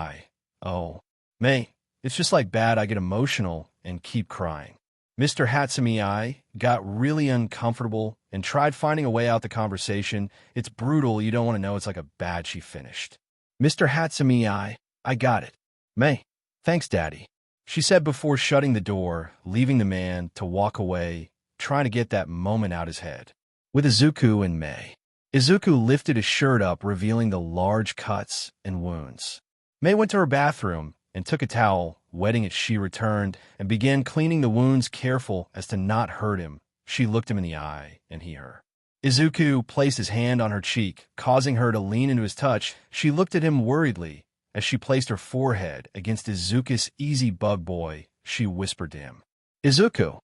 oh, May, it's just like bad. I get emotional and keep crying. Mr. Hatsumi got really uncomfortable and tried finding a way out the conversation. It's brutal. You don't want to know. It's like a bad she finished. Mr. Hatsumi, I got it. May, thanks, Daddy, she said before shutting the door, leaving the man to walk away, trying to get that moment out his head. With Izuku and May. Izuku lifted his shirt up, revealing the large cuts and wounds. May went to her bathroom and took a towel, wetting it. She returned and began cleaning the wounds, careful as to not hurt him. She looked him in the eye, and he her. Izuku placed his hand on her cheek, causing her to lean into his touch. She looked at him worriedly. As she placed her forehead against Izuku's easy bug boy, she whispered to him, Izuku,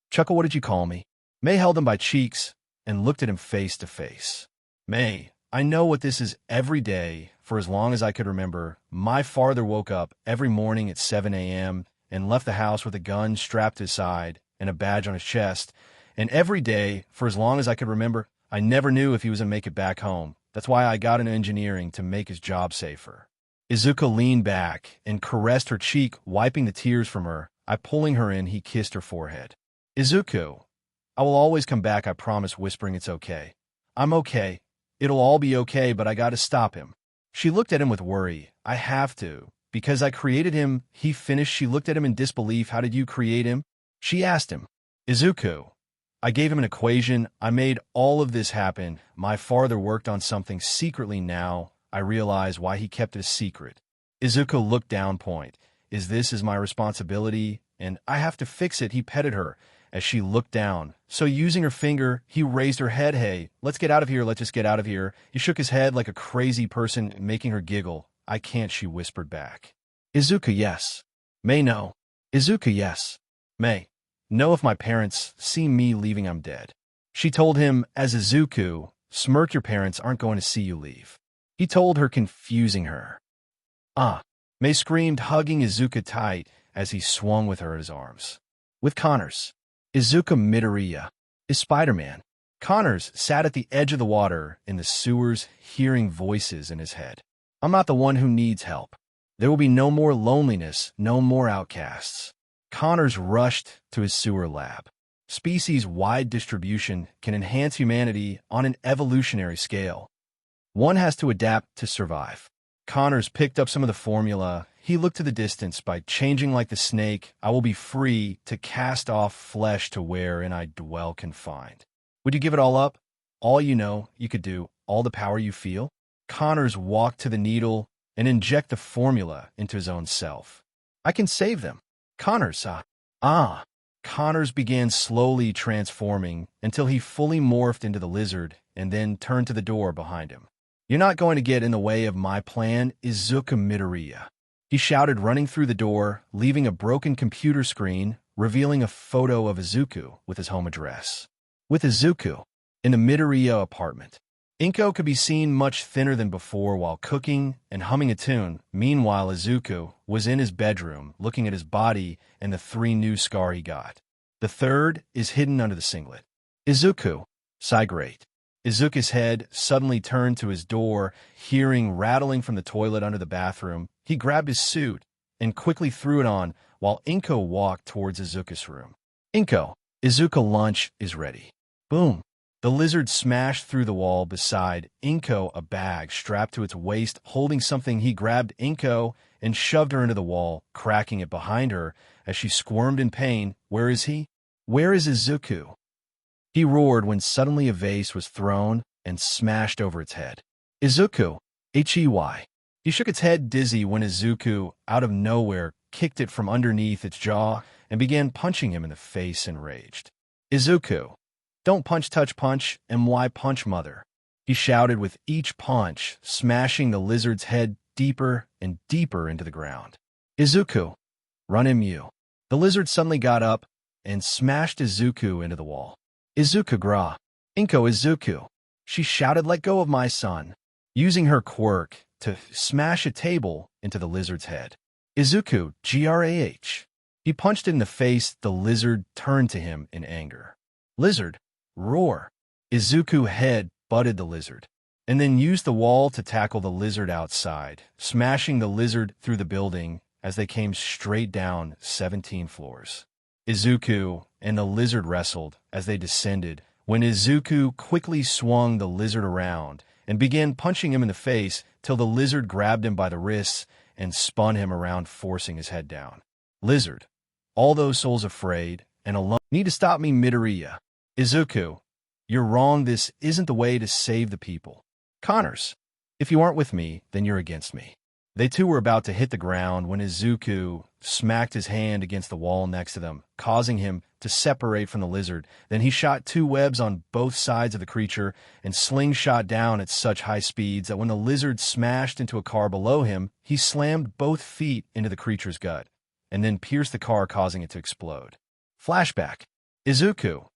Chuckle, what did you call me? May held him by cheeks and looked at him face to face. May, I know what this is. Every day, for as long as I could remember, my father woke up every morning at 7 a.m. and left the house with a gun strapped to his side and a badge on his chest. And every day, for as long as I could remember, I never knew if he was going to make it back home. That's why I got into engineering, to make his job safer. Izuku leaned back and caressed her cheek, wiping the tears from her. Pulling her in, he kissed her forehead. Izuku, I will always come back, I promise, whispering, it's okay. I'm okay. It'll all be okay, but I gotta stop him. She looked at him with worry. I have to, because I created him, he finished. She looked at him in disbelief. How did you create him? She asked him. Izuku, I gave him an equation. I made all of this happen. My father worked on something secretly. Now I realize why he kept it a secret. Izuku looked down. Point. Is my responsibility, and I have to fix it. He petted her as she looked down. So using her finger, he raised her head. Hey, let's get out of here. Let's just get out of here. He shook his head like a crazy person, making her giggle. I can't, she whispered back. Izuku, yes. May, no. Izuku, yes. May, no, if my parents see me leaving, I'm dead. She told him as Izuku smirked. Your parents aren't going to see you leave. He told her, confusing her. May screamed, hugging Izuku tight as he swung with her in his arms. With Connors. Izuku Midoriya is Spider-Man. Connors sat at the edge of the water in the sewers, hearing voices in his head. I'm not the one who needs help. There will be no more loneliness, no more outcasts. Connors rushed to his sewer lab. Species-wide distribution can enhance humanity on an evolutionary scale. One has to adapt to survive. Connors picked up some of the formula. He looked to the distance. By changing like the snake, I will be free to cast off flesh to wherein I dwell confined. Would you give it all up? All you know you could do, all the power you feel? Connors walked to the needle and inject the formula into his own self. I can save them. Connors, Connors began slowly transforming until he fully morphed into the lizard and then turned to the door behind him. You're not going to get in the way of my plan, Izuku Midoriya. He shouted, running through the door, leaving a broken computer screen, revealing a photo of Izuku with his home address. With Izuku, in the Midoriya apartment. Inko could be seen much thinner than before while cooking and humming a tune. Meanwhile, Izuku was in his bedroom, looking at his body and the 3 new scars he got. The third is hidden under the singlet. Izuku, sigh great. Izuku's head suddenly turned to his door, hearing rattling from the toilet under the bathroom. He grabbed his suit and quickly threw it on while Inko walked towards Izuku's room. Inko, Izuku, lunch is ready. Boom. The lizard smashed through the wall beside Inko, a bag strapped to its waist holding something. He grabbed Inko and shoved her into the wall, cracking it behind her as she squirmed in pain. Where is he? Where is Izuku? He roared when suddenly a vase was thrown and smashed over its head. Izuku, Hey. He shook its head dizzy when Izuku, out of nowhere, kicked it from underneath its jaw and began punching him in the face, enraged. Izuku, don't punch, touch, punch, my punch, mother. He shouted with each punch, smashing the lizard's head deeper and deeper into the ground. Izuku, run him, you. The lizard suddenly got up and smashed Izuku into the wall. Izuku, gra. Inko, Izuku. She shouted, let go of my son, using her quirk to smash a table into the lizard's head. Izuku, grah. He punched it in the face. The lizard turned to him in anger. Lizard, roar. Izuku head butted the lizard, and then used the wall to tackle the lizard outside, smashing the lizard through the building as they came straight down 17 floors. Izuku and the lizard wrestled as they descended, when Izuku quickly swung the lizard around and began punching him in the face till the lizard grabbed him by the wrists and spun him around, forcing his head down. Lizard, all those souls afraid and alone need to stop me, Midoriya. Izuku, you're wrong. This isn't the way to save the people. Connors, if you aren't with me, then you're against me. They two were about to hit the ground when Izuku smacked his hand against the wall next to them, causing him to separate from the lizard. Then he shot 2 webs on both sides of the creature and slingshot down at such high speeds that when the lizard smashed into a car below him, he slammed both feet into the creature's gut and then pierced the car, causing it to explode. Flashback. Izuku,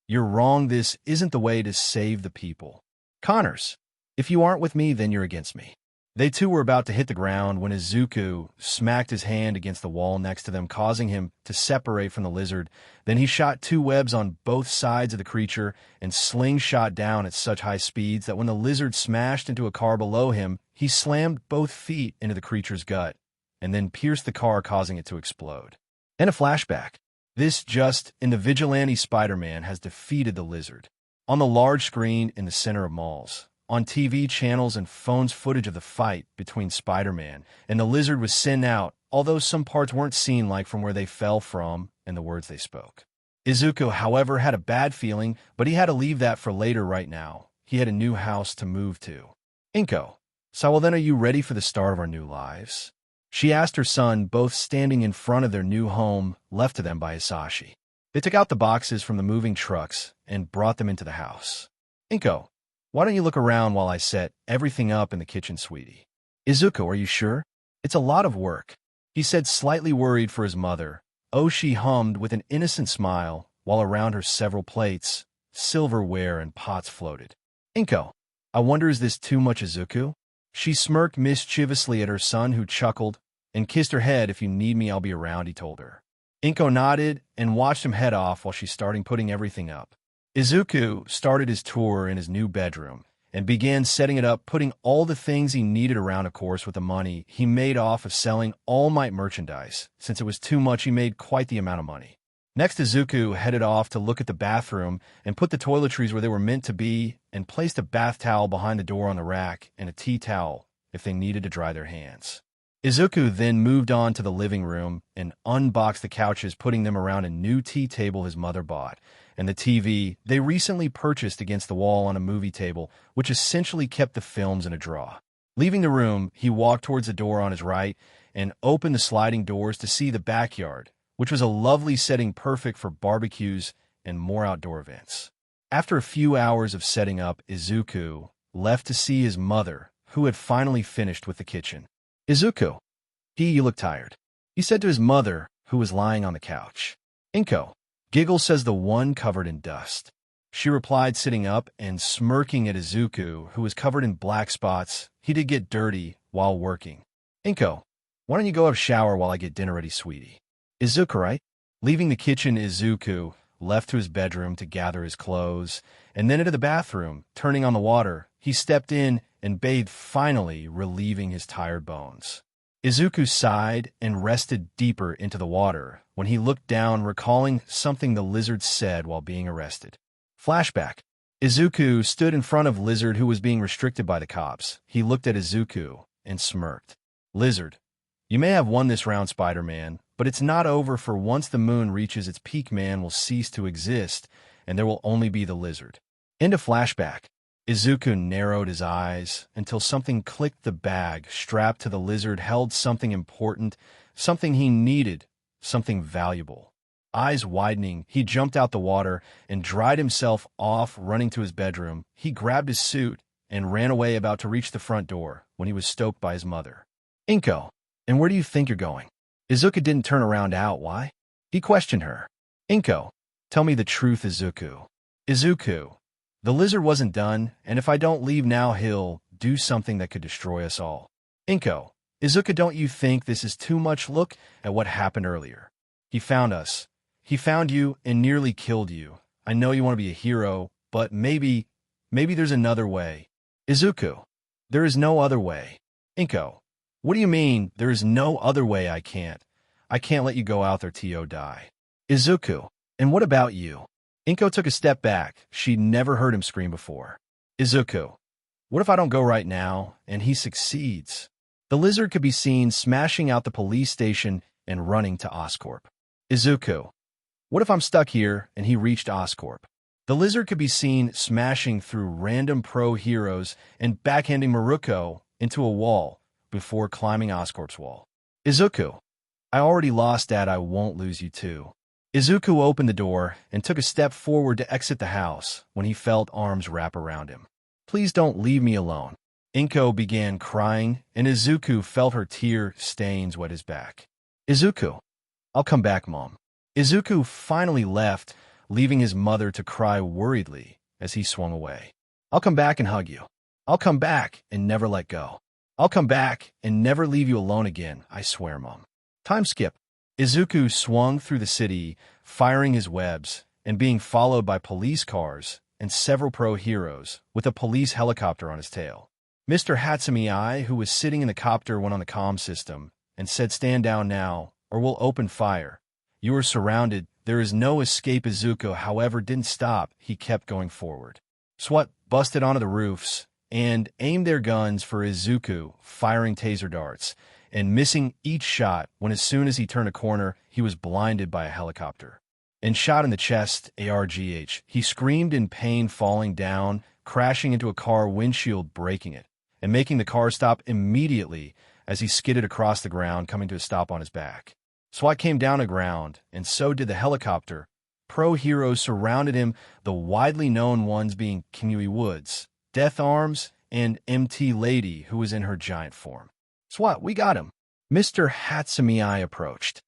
you're wrong. This isn't the way to save the people. Connors, if you aren't with me, then you're against me. They two were about to hit the ground when Izuku smacked his hand against the wall next to them, causing him to separate from the lizard. Then he shot 2 webs on both sides of the creature and slingshot down at such high speeds that when the lizard smashed into a car below him, he slammed both feet into the creature's gut and then pierced the car, causing it to explode. And a flashback. This just in, the vigilante Spider-Man has defeated the lizard. On the large screen in the center of malls, on TV channels and phones, footage of the fight between Spider-Man and the lizard was sent out, although some parts weren't seen, like from where they fell from and the words they spoke. Izuku, however, had a bad feeling, but he had to leave that for later. Right now, he had a new house to move to. Inko, so well then, are you ready for the start of our new lives? She asked her son, both standing in front of their new home left to them by Hisashi. They took out the boxes from the moving trucks and brought them into the house. Inko, why don't you look around while I set everything up in the kitchen, sweetie? Izuku, are you sure? It's a lot of work, he said, slightly worried for his mother. Oh, she hummed with an innocent smile, while around her several plates, silverware, and pots floated. Inko, I wonder, is this too much, Izuku? She smirked mischievously at her son, who chuckled and kissed her head. If you need me, I'll be around, he told her. Inko nodded and watched him head off while she started putting everything up. Izuku started his tour in his new bedroom and began setting it up, putting all the things he needed around, of course, with the money he made off of selling All Might merchandise. Since it was too much, he made quite the amount of money. Next, Izuku headed off to look at the bathroom and put the toiletries where they were meant to be and placed a bath towel behind the door on the rack and a tea towel if they needed to dry their hands. Izuku then moved on to the living room and unboxed the couches, putting them around a new tea table his mother bought, and the TV they recently purchased against the wall on a movie table, which essentially kept the films in a drawer. Leaving the room, he walked towards the door on his right and opened the sliding doors to see the backyard, which was a lovely setting perfect for barbecues and more outdoor events. After a few hours of setting up, Izuku left to see his mother, who had finally finished with the kitchen. Izuku, you look tired, he said to his mother, who was lying on the couch. Inko, giggle, says the one covered in dust. She replied, sitting up and smirking at Izuku, who was covered in black spots. He did get dirty while working. Inko, why don't you go have a shower while I get dinner ready, sweetie? Izuku, right? Leaving the kitchen, Izuku left to his bedroom to gather his clothes, and then into the bathroom. Turning on the water, he stepped in and bathed, finally relieving his tired bones. Izuku sighed and rested deeper into the water when he looked down, recalling something the lizard said while being arrested. Flashback. Izuku stood in front of Lizard, who was being restricted by the cops. He looked at Izuku and smirked. Lizard, you may have won this round, Spider-Man, but it's not over, for once the moon reaches its peak, man will cease to exist, and there will only be the lizard. Into flashback. Izuku narrowed his eyes until something clicked. The bag strapped to the lizard held something important, something he needed, something valuable. Eyes widening, he jumped out the water and dried himself off. Running to his bedroom, he grabbed his suit and ran away, about to reach the front door when he was stopped by his mother. Inko, and where do you think you're going? Izuku didn't turn around. Out, why? He questioned her. Inko, tell me the truth, Izuku. Izuku, the lizard wasn't done, and if I don't leave now, he'll do something that could destroy us all. Inko, Izuku, don't you think this is too much? Look at what happened earlier. He found us. He found you and nearly killed you. I know you want to be a hero, but maybe there's another way. Izuku, there is no other way. Inko, what do you mean, there is no other way? I can't let you go out there to die. Izuku, and what about you? Inko took a step back. She'd never heard him scream before. Izuku, what if I don't go right now, and he succeeds? The lizard could be seen smashing out the police station and running to Oscorp. Izuku, what if I'm stuck here, and he reached Oscorp? The lizard could be seen smashing through random pro heroes and backhanding Maruko into a wall before climbing Oscorp's wall. Izuku, I already lost Dad, I won't lose you too. Izuku opened the door and took a step forward to exit the house when he felt arms wrap around him. Please don't leave me alone. Inko began crying, and Izuku felt her tear stains wet his back. Izuku, I'll come back, Mom. Izuku finally left, leaving his mother to cry worriedly as he swung away. I'll come back and hug you. I'll come back and never let go. I'll come back and never leave you alone again, I swear, Mom. Time skip. Izuku swung through the city, firing his webs, and being followed by police cars and several pro heroes, with a police helicopter on his tail. Mr. Hatsumi, who was sitting in the copter, went on the comm system and said, "Stand down now, or we'll open fire. You are surrounded. There is no escape." Izuku, however, didn't stop. He kept going forward. SWAT busted onto the roofs and aimed their guns for Izuku, firing taser darts and missing each shot when as soon as he turned a corner, he was blinded by a helicopter. And shot in the chest, ARGH. He screamed in pain, falling down, crashing into a car windshield, breaking it, and making the car stop immediately as he skidded across the ground, coming to a stop on his back. SWAT came down to ground, and so did the helicopter. Pro heroes surrounded him, the widely known ones being Kinnui Woods, Death Arms, and MT Lady, who was in her giant form. SWAT, we got him. Mr. Hatsumi approached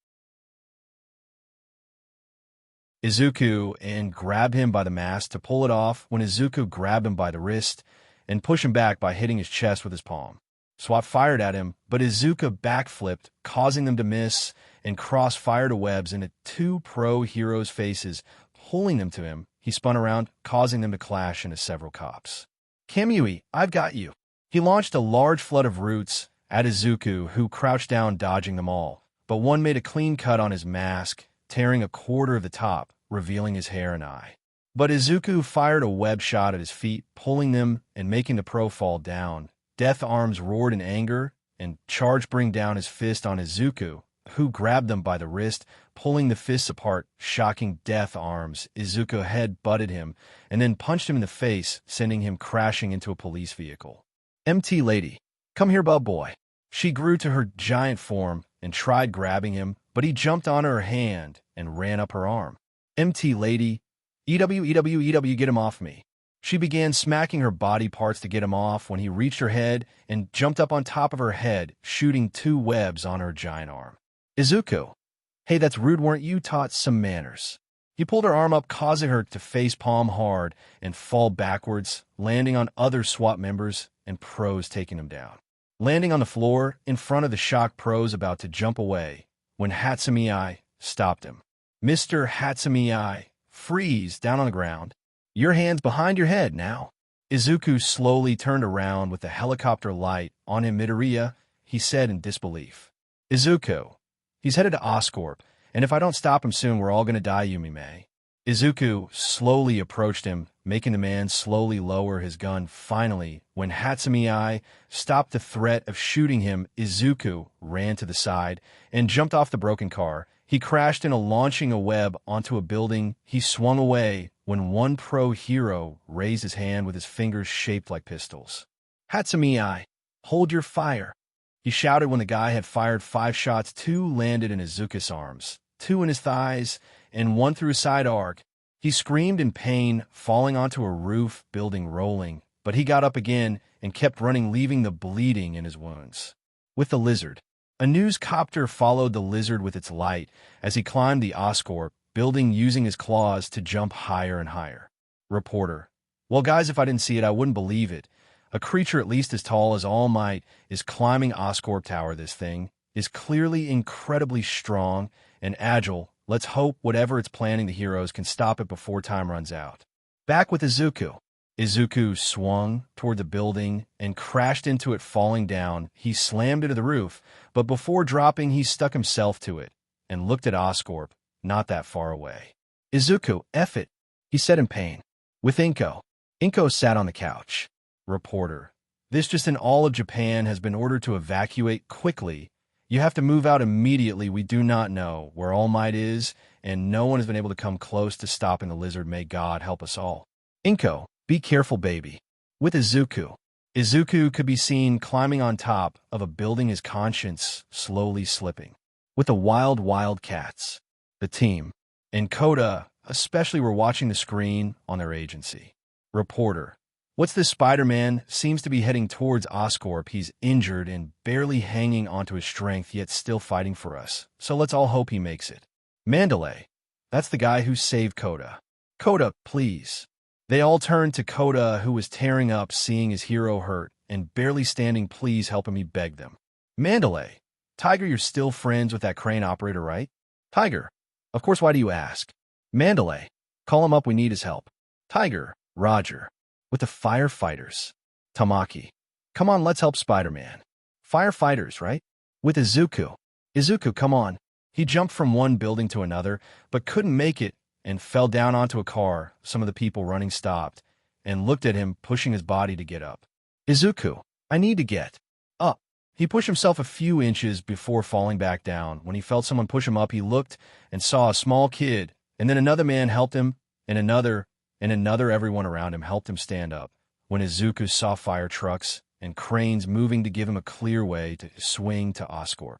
Izuku and grabbed him by the mask to pull it off when Izuku grabbed him by the wrist and pushed him back by hitting his chest with his palm. SWAT fired at him, but Izuku backflipped, causing them to miss, and cross-fired webs into two pro heroes' faces, pulling them to him. He spun around, causing them to clash into several cops. Kamui, I've got you. He launched a large flood of roots at Izuku, who crouched down, dodging them all, but one made a clean cut on his mask, tearing a quarter of the top, revealing his hair and eye. But Izuku fired a web shot at his feet, pulling them and making the pro fall down. Death Arms roared in anger and charged, bring down his fist on Izuku, who grabbed them by the wrist, pulling the fists apart, shocking Death Arms. Izuku head butted him and then punched him in the face, sending him crashing into a police vehicle. MT Lady, come here, bub boy. She grew to her giant form and tried grabbing him, but he jumped on her hand and ran up her arm. MT Lady, EW, get him off me. She began smacking her body parts to get him off when he reached her head and jumped up on top of her head, shooting two webs on her giant arm. Izuku, hey, that's rude, weren't you taught some manners? He pulled her arm up, causing her to face palm hard and fall backwards, landing on other SWAT members and pros, taking him down. Landing on the floor in front of the shocked pros about to jump away when Hatsumi stopped him. Mr. Hatsumi, freeze down on the ground. Your hands behind your head now. Izuku slowly turned around with the helicopter light on him. Midoriya, he said in disbelief. Izuku, he's headed to Oscorp, and if I don't stop him soon, we're all going to die, Yumi-May. Izuku slowly approached him, making the man slowly lower his gun. Finally, when Hatsumi stopped the threat of shooting him, Izuku ran to the side and jumped off the broken car. He crashed into launching a web onto a building. He swung away when one pro hero raised his hand with his fingers shaped like pistols. Hatsumi, hold your fire. He shouted when the guy had fired 5 shots. 2 landed in Izuku's arms, 2 in his thighs, and 1 through his side arc. He screamed in pain, falling onto a roof, building rolling, but he got up again and kept running, leaving the bleeding in his wounds. With the lizard. A news copter followed the lizard with its light as he climbed the Oscorp building, using his claws to jump higher and higher. Reporter, well, guys, if I didn't see it, I wouldn't believe it. A creature at least as tall as All Might is climbing Oscorp Tower. This thing is clearly incredibly strong and agile. Let's hope whatever it's planning the heroes can stop it before time runs out. Back with Izuku. Izuku swung toward the building and crashed into it, falling down. He slammed into the roof, but before dropping, he stuck himself to it and looked at Oscorp, not that far away. Izuku, F it, he said in pain. With Inko. Inko sat on the couch. Reporter. This just in, all of Japan has been ordered to evacuate quickly. You have to move out immediately. We do not know where All Might is, and no one has been able to come close to stopping the lizard. May God help us all. Inko, be careful, baby. With Izuku. Izuku could be seen climbing on top of a building, his conscience slowly slipping. With the wild cats. The team, and Koda especially, were watching the screen on their agency. Reporter. What's this? Spider-Man seems to be heading towards Oscorp. He's injured and barely hanging onto his strength, yet still fighting for us. So let's all hope he makes it. Mandalay. That's the guy who saved Koda. Koda, please. They all turned to Koda, who was tearing up, seeing his hero hurt and barely standing. Please help him, he begged them. Mandalay. Tiger, you're still friends with that crane operator, right? Tiger. Of course, why do you ask? Mandalay. Call him up, we need his help. Tiger. Roger. With the firefighters. Tamaki. Come on, let's help Spider-Man. Firefighters, right? With Izuku. Izuku, come on. He jumped from one building to another, but couldn't make it and fell down onto a car. Some of the people running stopped and looked at him, pushing his body to get up. Izuku, I need to get up. He pushed himself a few inches before falling back down. When he felt someone push him up, he looked and saw a small kid, and then another man helped him, and another. Everyone around him helped him stand up. When Izuku saw fire trucks and cranes moving to give him a clear way to swing to Oscorp.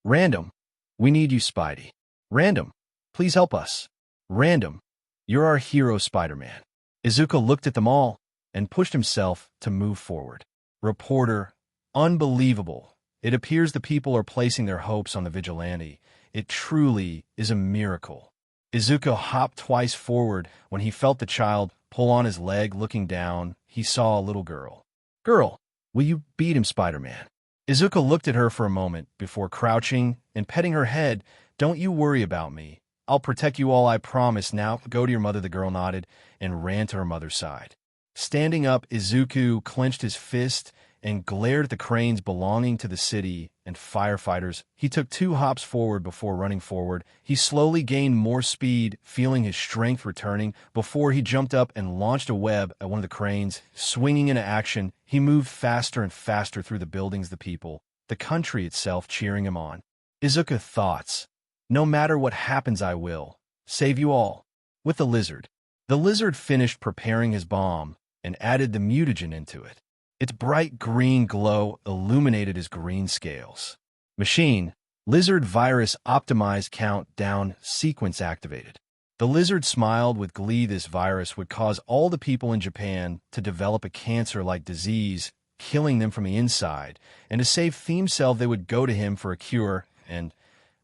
Random, we need you, Spidey. Random, please help us. Random, you're our hero, Spider-Man. Izuku looked at them all and pushed himself to move forward. Reporter, unbelievable. It appears the people are placing their hopes on the vigilante. It truly is a miracle. Izuku hopped twice forward when he felt the child pull on his leg. Looking down, he saw a little girl. Girl, will you beat him, Spider-Man? Izuku looked at her for a moment before crouching and petting her head. Don't you worry about me. I'll protect you all, I promise. Now, go to your mother. The girl nodded and ran to her mother's side. Standing up, Izuku clenched his fist and glared at the cranes belonging to the city and firefighters. He took 2 hops forward before running forward. He slowly gained more speed, feeling his strength returning, before he jumped up and launched a web at one of the cranes. Swinging into action, he moved faster and faster through the buildings, the people, the country itself cheering him on. Izuku thoughts. No matter what happens, I will save you all. With the lizard. The lizard finished preparing his bomb and added the mutagen into it. Its bright green glow illuminated his green scales. Machine. Lizard virus optimized, countdown sequence activated. The lizard smiled with glee. This virus would cause all the people in Japan to develop a cancer-like disease, killing them from the inside, and to save Theme Cell they would go to him for a cure, and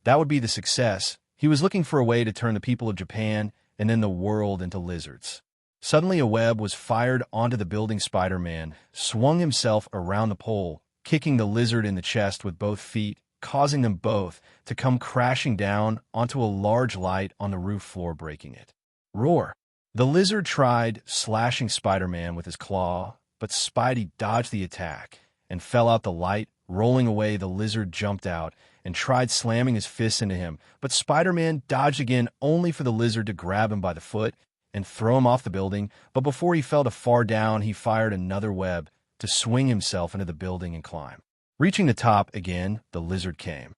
that would be the success. He was looking for a way to turn the people of Japan and then the world into lizards. Suddenly a web was fired onto the building. Spider-Man swung himself around the pole, kicking the lizard in the chest with both feet, causing them both to come crashing down onto a large light on the roof floor, breaking it. Roar! The lizard tried slashing Spider-Man with his claw, but Spidey dodged the attack and fell out the light. Rolling away, the lizard jumped out and tried slamming his fists into him, but Spider-Man dodged again, only for the lizard to grab him by the foot and throw him off the building. But before he fell to far down, he fired another web to swing himself into the building and climb. Reaching the top again, the lizard came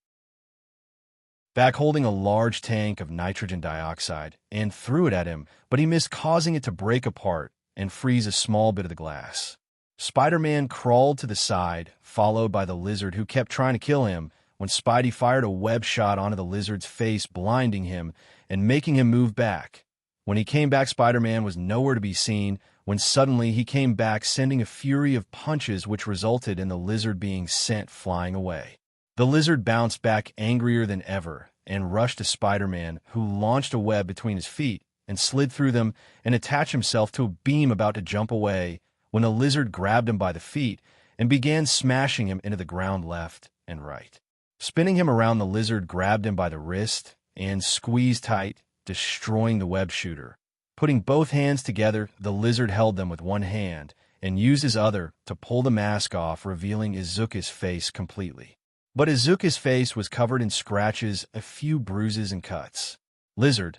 back holding a large tank of nitrogen dioxide and threw it at him, but he missed, causing it to break apart and freeze a small bit of the glass. Spider-Man crawled to the side, followed by the lizard, who kept trying to kill him, when Spidey fired a web shot onto the lizard's face, blinding him and making him move back. When he came back, Spider-Man was nowhere to be seen, when suddenly he came back, sending a fury of punches which resulted in the lizard being sent flying away. The lizard bounced back angrier than ever and rushed to Spider-Man, who launched a web between his feet and slid through them and attached himself to a beam about to jump away, when the lizard grabbed him by the feet and began smashing him into the ground left and right. Spinning him around, the lizard grabbed him by the wrist and squeezed tight, destroying the web shooter. Putting both hands together, the lizard held them with one hand and used his other to pull the mask off, revealing Izuku's face completely. But Izuku's face was covered in scratches, a few bruises and cuts. Lizard.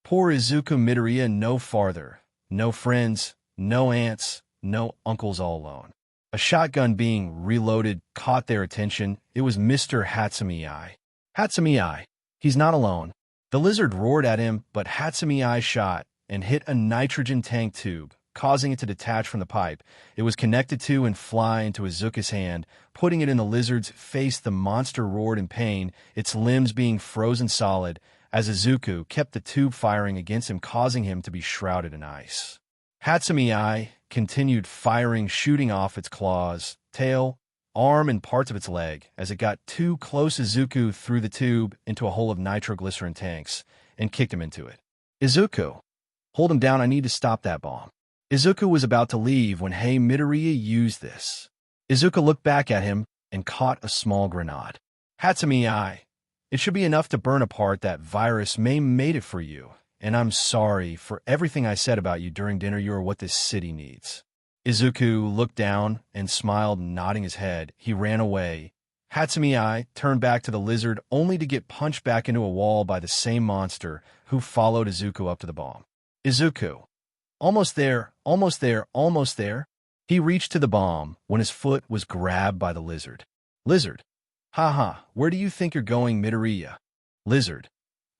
Poor Izuku Midoriya, no farther. No friends, no aunts, no uncles, all alone. A shotgun being reloaded caught their attention. It was Mr. Hatsumi-ai. Hatsumi-ai. He's not alone. The lizard roared at him, but Hatsumi-ai shot and hit a nitrogen tank tube, causing it to detach from the pipe. It was connected to and fly into Izuku's hand, putting it in the lizard's face. The monster roared in pain, its limbs being frozen solid, as Izuku kept the tube firing against him, causing him to be shrouded in ice. Hatsumi-ai continued firing, shooting off its claws, tail, arm, and parts of its leg. As it got too close, Izuku threw the tube into a hole of nitroglycerin tanks and kicked him into it. Izuku, hold him down, I need to stop that bomb. Izuku was about to leave when Midoriya used this. Izuku looked back at him and caught a small grenade. Hatsumi-ai, it should be enough to burn apart that virus. May made it for you, and I'm sorry for everything I said about you during dinner. You are what this city needs. Izuku looked down and smiled, nodding his head. He ran away. Hatsumi-ai turned back to the lizard, only to get punched back into a wall by the same monster who followed Izuku up to the bomb. Izuku. Almost there, almost there, almost there. He reached to the bomb when his foot was grabbed by the lizard. Lizard. Haha, where do you think you're going, Midoriya? Lizard.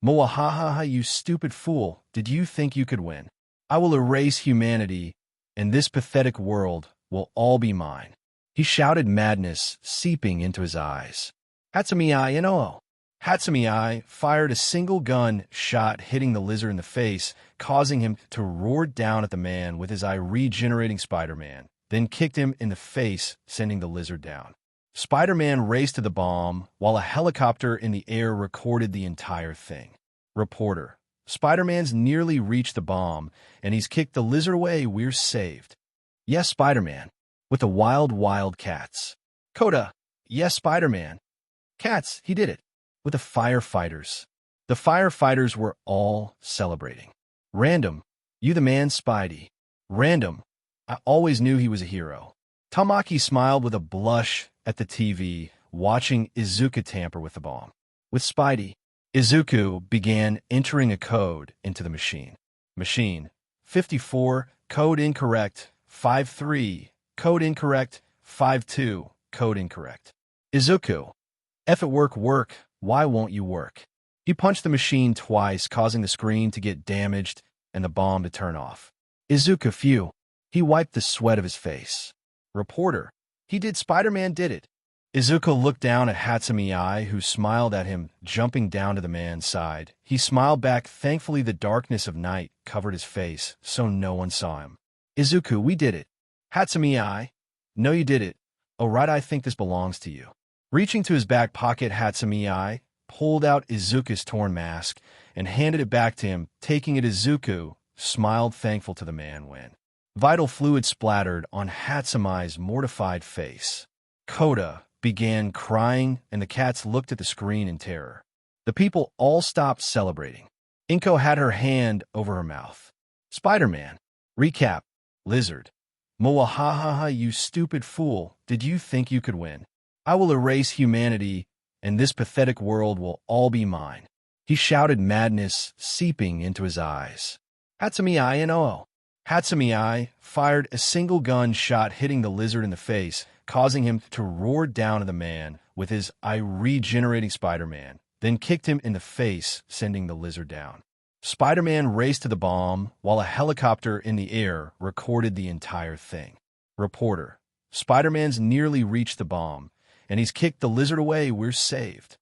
Moahahaha, you stupid fool, did you think you could win? I will erase humanity, and this pathetic world will all be mine. He shouted, madness seeping into his eyes. Hatsumi-ai and oh. Hatsumi-ai fired a single gun shot, hitting the lizard in the face, causing him to roar down at the man with his eye, regenerating Spider-Man, then kicked him in the face, sending the lizard down. Spider-Man raced to the bomb, while a helicopter in the air recorded the entire thing. Reporter. Spider-Man's nearly reached the bomb, and he's kicked the lizard away. We're saved. Yes, Spider-Man. With the wild cats. Coda. Yes, Spider-Man. Cats, he did it. With the firefighters. The firefighters were all celebrating. Random. You the man, Spidey. Random. I always knew he was a hero. Tamaki smiled with a blush at the TV, watching Izuku tamper with the bomb. With Spidey, Izuku began entering a code into the machine. Machine. 54, code incorrect. 53, code incorrect. 52, code incorrect. Izuku. F at work, why won't you work? He punched the machine twice, causing the screen to get damaged and the bomb to turn off. Izuku, phew. He wiped the sweat of his face. Reporter. He did. Spider-Man did it. Izuku looked down at Hatsumi-ai, who smiled at him, jumping down to the man's side. He smiled back. Thankfully, the darkness of night covered his face, so no one saw him. Izuku, we did it. Hatsumi-ai. No, you did it. Oh, right, I think this belongs to you. Reaching to his back pocket, Hatsumi-ai pulled out Izuku's torn mask and handed it back to him. Taking it, Izuku smiled, thankful to the man when vital fluid splattered on Hatsumi-ai's mortified face. Coda began crying, and the cats looked at the screen in terror. The people all stopped celebrating. Inko had her hand over her mouth. Spider-Man. Recap. Lizard. Moahahaha, you stupid fool, did you think you could win? I will erase humanity, and this pathetic world will all be mine. He shouted, madness seeping into his eyes. Hatsumi-ai and oh. Hatsumi-ai fired a single gun shot, hitting the lizard in the face, causing him to roar down at the man with his eye, regenerating Spider-Man, then kicked him in the face, sending the lizard down. Spider-Man raced to the bomb, while a helicopter in the air recorded the entire thing. Reporter. Spider-Man's nearly reached the bomb, and he's kicked the lizard away. We're saved.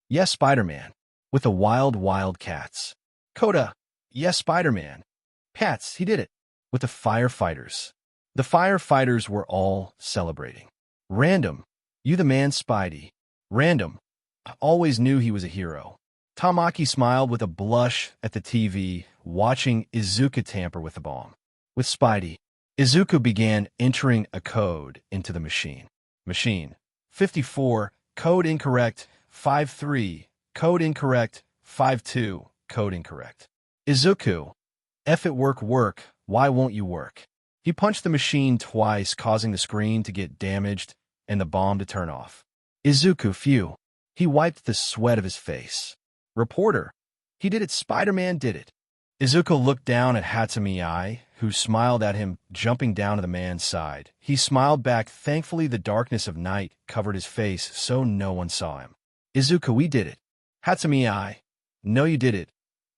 Yes, Spider-Man. With the wild cats. Coda. Yes, Spider-Man. Cats, he did it. With the firefighters. The firefighters were all celebrating. Random. You the man, Spidey. Random. I always knew he was a hero. Tamaki smiled with a blush at the TV, watching Izuku tamper with the bomb. With Spidey, Izuku began entering a code into the machine. Machine. 54, code incorrect. 53, code incorrect. 5-2, code incorrect. Izuku, F it work, why won't you work? He punched the machine twice, causing the screen to get damaged and the bomb to turn off. Izuku, phew. He wiped the sweat of his face. Reporter, he did it, Spider-Man did it. Izuku looked down at Hatsumi Ai, who smiled at him, jumping down to the man's side. He smiled back. Thankfully, the darkness of night covered his face, so no one saw him. Izuku, we did it. Hatsumi Ai, no, you did it.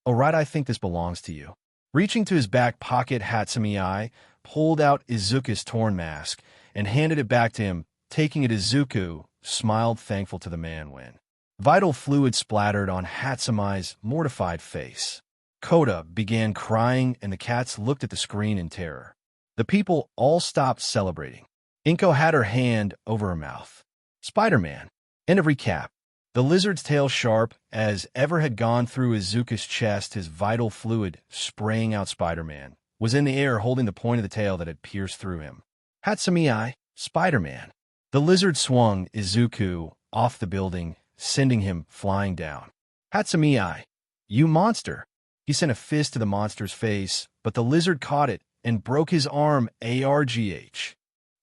Alright, I think this belongs to you. Reaching to his back pocket, Hatsumi Ai pulled out Izuku's torn mask and handed it back to him. Taking it, Izuku smiled, thankful to the man when vital fluid splattered on Hatsumi's mortified face. Koda began crying, and the cats looked at the screen in terror. The people all stopped celebrating. Inko had her hand over her mouth. Spider-Man. End of recap. The lizard's tail, sharp as ever, had gone through Izuku's chest, his vital fluid spraying out. Spider-Man was in the air, holding the point of the tail that had pierced through him. Hatsumi Ai, Spider-Man. The lizard swung Izuku off the building, sending him flying down. Hatsumi Ai, you monster. He sent a fist to the monster's face, but the lizard caught it and broke his arm. Argh.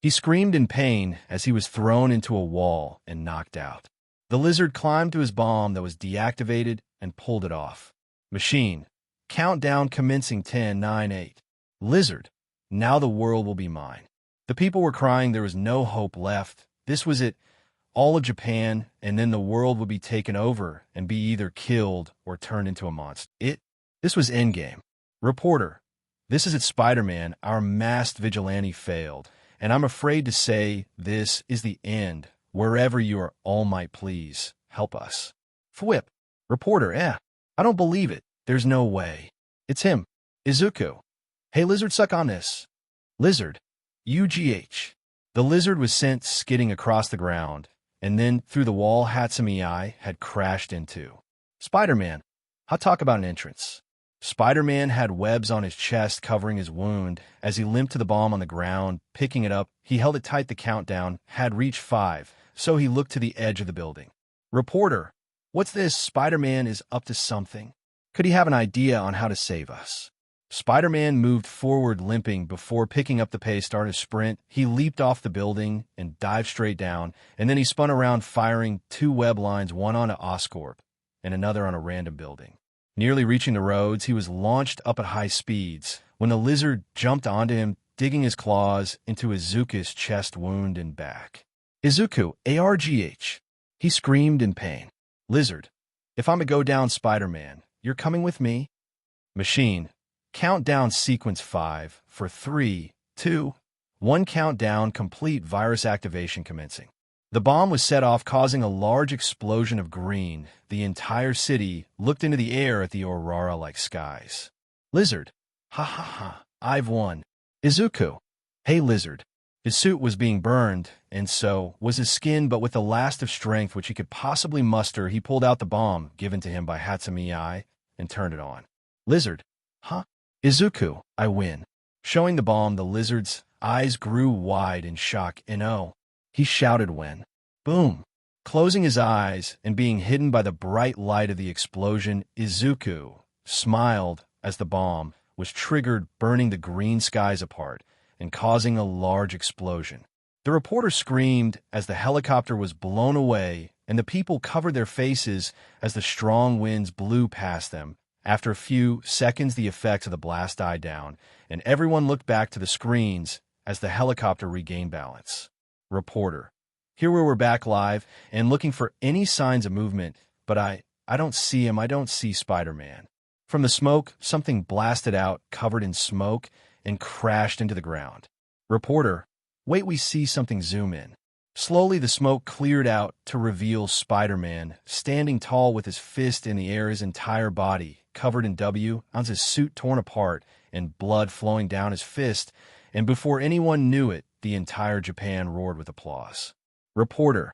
He screamed in pain as he was thrown into a wall and knocked out. The lizard climbed to his bomb that was deactivated and pulled it off. Machine. Countdown commencing. 10, 9, 8. Lizard. Now the world will be mine. The people were crying. There was no hope left. This was it. All of Japan, and then the world would be taken over and be either killed or turned into a monster. This was Endgame. Reporter, this is it, Spider-Man. Our masked vigilante failed, and I'm afraid to say this is the end. Wherever you are, All Might, please help us. Fwip. Reporter, I don't believe it. There's no way. It's him. Izuku. Hey, Lizard, suck on this. Lizard. UGH. The lizard was sent skidding across the ground, and then through the wall Hatsumi Ai had crashed into. Spider-Man. I'll talk about an entrance. Spider-Man had webs on his chest covering his wound. As he limped to the bomb on the ground, picking it up, he held it tight. The countdown had reached 5, so he looked to the edge of the building. Reporter, what's this? Spider-Man is up to something. Could he have an idea on how to save us? Spider-Man moved forward, limping. Before picking up the pace, started a sprint. He leaped off the building and dived straight down, and then he spun around, firing 2 web lines, one onto Oscorp and another on a random building. Nearly reaching the roads, he was launched up at high speeds when the lizard jumped onto him, digging his claws into Izuku's chest wound and back. Izuku, Argh. He screamed in pain. Lizard, if I'm to go down, Spider-Man, you're coming with me? Machine. Countdown sequence 5 for 3, 2, 1. Countdown complete. Virus activation commencing. The bomb was set off, causing a large explosion of green. The entire city looked into the air at the aurora-like skies. Lizard. Ha ha ha. I've won. Izuku. Hey, Lizard. His suit was being burned, and so was his skin, but with the last of strength which he could possibly muster, he pulled out the bomb given to him by Hatsumi Ai and turned it on. Lizard. Huh? Izuku, I win. Showing the bomb, the lizard's eyes grew wide in shock. No. He shouted when, boom, closing his eyes and being hidden by the bright light of the explosion, Izuku smiled as the bomb was triggered, burning the green skies apart and causing a large explosion. The reporter screamed as the helicopter was blown away, and the people covered their faces as the strong winds blew past them. After a few seconds, the effects of the blast died down, and everyone looked back to the screens as the helicopter regained balance. Reporter, here we're back live and looking for any signs of movement, but I don't see him. I don't see Spider-Man. From the smoke, something blasted out, covered in smoke, and crashed into the ground. Reporter, wait, we see something. Zoom in. Slowly, the smoke cleared out to reveal Spider-Man, standing tall with his fist in the air, his entire body covered in W, on his suit torn apart, and blood flowing down his fist, and before anyone knew it, the entire Japan roared with applause. Reporter,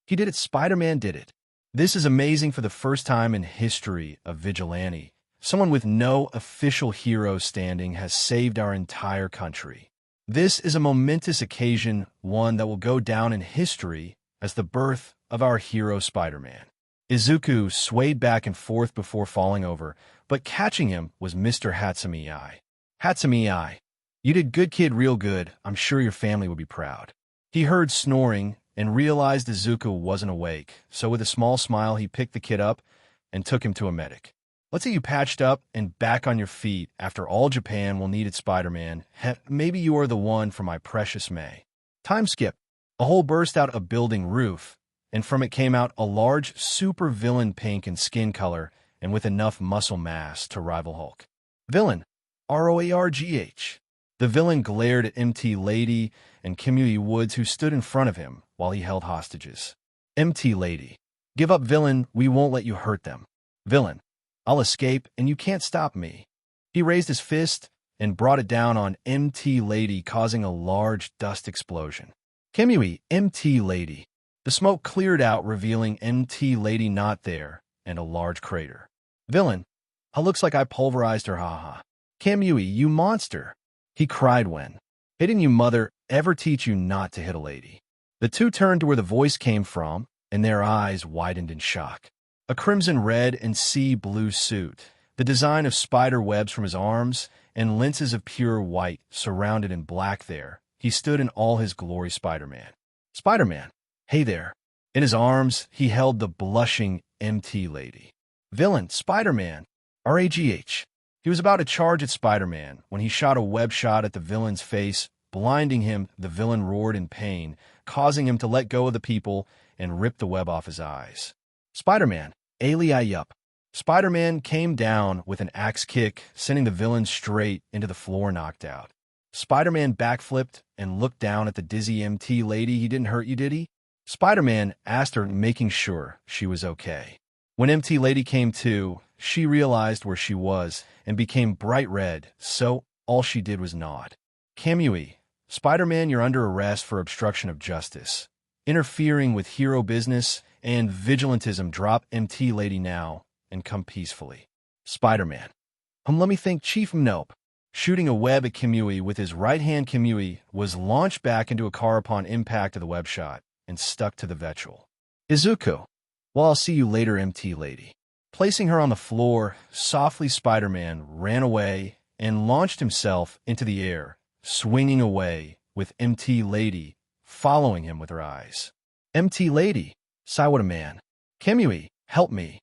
he did it. Spider-Man did it. This is amazing. For the first time in history of Vigilante, someone with no official hero standing has saved our entire country. This is a momentous occasion, one that will go down in history as the birth of our hero Spider-Man. Izuku swayed back and forth before falling over, but catching him was Mr. Hatsumi-ai. Hatsumi-ai, you did good, kid, real good. I'm sure your family would be proud. He heard snoring and realized Izuku wasn't awake, so with a small smile he picked the kid up and took him to a medic. Let's get you patched up and back on your feet. After all, Japan will need it, Spider-Man. Maybe you are the one for my precious May. Time skip. A hole burst out a building roof, and from it came out a large super-villain pink in skin color and with enough muscle mass to rival Hulk. Villain. ROARGH. The villain glared at MT Lady and Kimui Woods, who stood in front of him while he held hostages. MT Lady. Give up, villain. We won't let you hurt them. Villain. I'll escape, and you can't stop me. He raised his fist and brought it down on MT Lady, causing a large dust explosion. Kimui, MT Lady. The smoke cleared out, revealing MT Lady not there and a large crater. Villain. Looks like I pulverized her, haha. Kimui, you monster. He cried when. Hitting you, mother, ever teach you not to hit a lady? The two turned to where the voice came from, and their eyes widened in shock. A crimson red and sea blue suit, the design of spider webs from his arms, and lenses of pure white surrounded in black there. He stood in all his glory, Spider-Man. Spider-Man, hey there. In his arms, he held the blushing MT Lady. Villain, Spider-Man, RAGH. He was about to charge at Spider-Man when he shot a web shot at the villain's face, blinding him. The villain roared in pain, causing him to let go of the people and rip the web off his eyes. Spider-Man, Yup. Spider-Man came down with an axe kick, sending the villain straight into the floor, knocked out. Spider-Man backflipped and looked down at the dizzy MT Lady. He didn't hurt you, did he? Spider-Man asked her, making sure she was okay. When MT Lady came to, she realized where she was and became bright red, so all she did was nod. Kamui, Spider-Man, you're under arrest for obstruction of justice, interfering with hero business, and vigilantism. Drop MT Lady now and come peacefully. Spider-Man. Let me think, Chief. Nope. Shooting a web at Kimui with his right hand, Kimui was launched back into a car upon impact of the web shot and stuck to the vegetable. Izuku. Well, I'll see you later, MT Lady. Placing her on the floor, softly Spider-Man ran away and launched himself into the air, swinging away with MT Lady following him with her eyes. MT Lady. Saiwata man. Kimui, help me,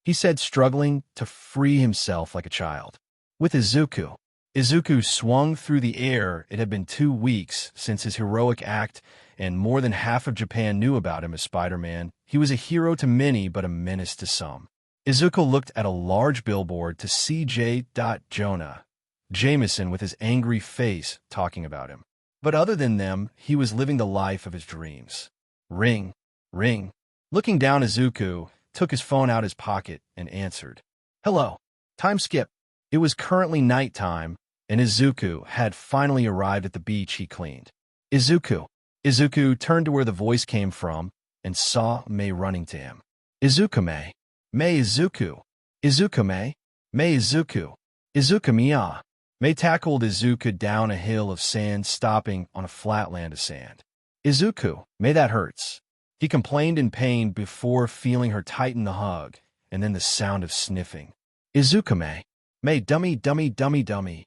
he said, struggling to free himself like a child. With Izuku. Izuku swung through the air. It had been 2 weeks since his heroic act, and more than half of Japan knew about him as Spider-Man. He was a hero to many, but a menace to some. Izuku looked at a large billboard to see J. Jonah Jameson with his angry face talking about him. But other than them, he was living the life of his dreams. Ring, ring. Looking down, Izuku took his phone out his pocket and answered. Hello. Time skip. It was currently nighttime, and Izuku had finally arrived at the beach he cleaned. Izuku. Izuku turned to where the voice came from and saw Mei running to him. Izuku Mei. Mei Izuku. Izuku Mei. Mei Izuku. Izuku Mia. Mei tackled Izuku down a hill of sand, stopping on a flat land of sand. Izuku. Mei, that hurts. He complained in pain before feeling her tighten the hug, and then the sound of sniffing. Izuku Mei. Mei, dummy, dummy, dummy, dummy.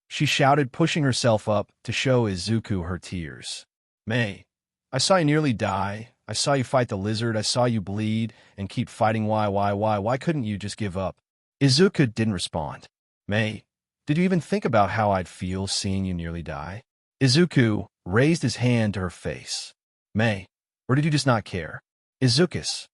She shouted, pushing herself up to show Izuku her tears. Mei, I saw you nearly die. I saw you fight the lizard. I saw you bleed and keep fighting. Why couldn't you just give up? Izuku didn't respond. Mei, did you even think about how I'd feel seeing you nearly die? Izuku raised his hand to her face. Mei, or did you just not care? Izuku's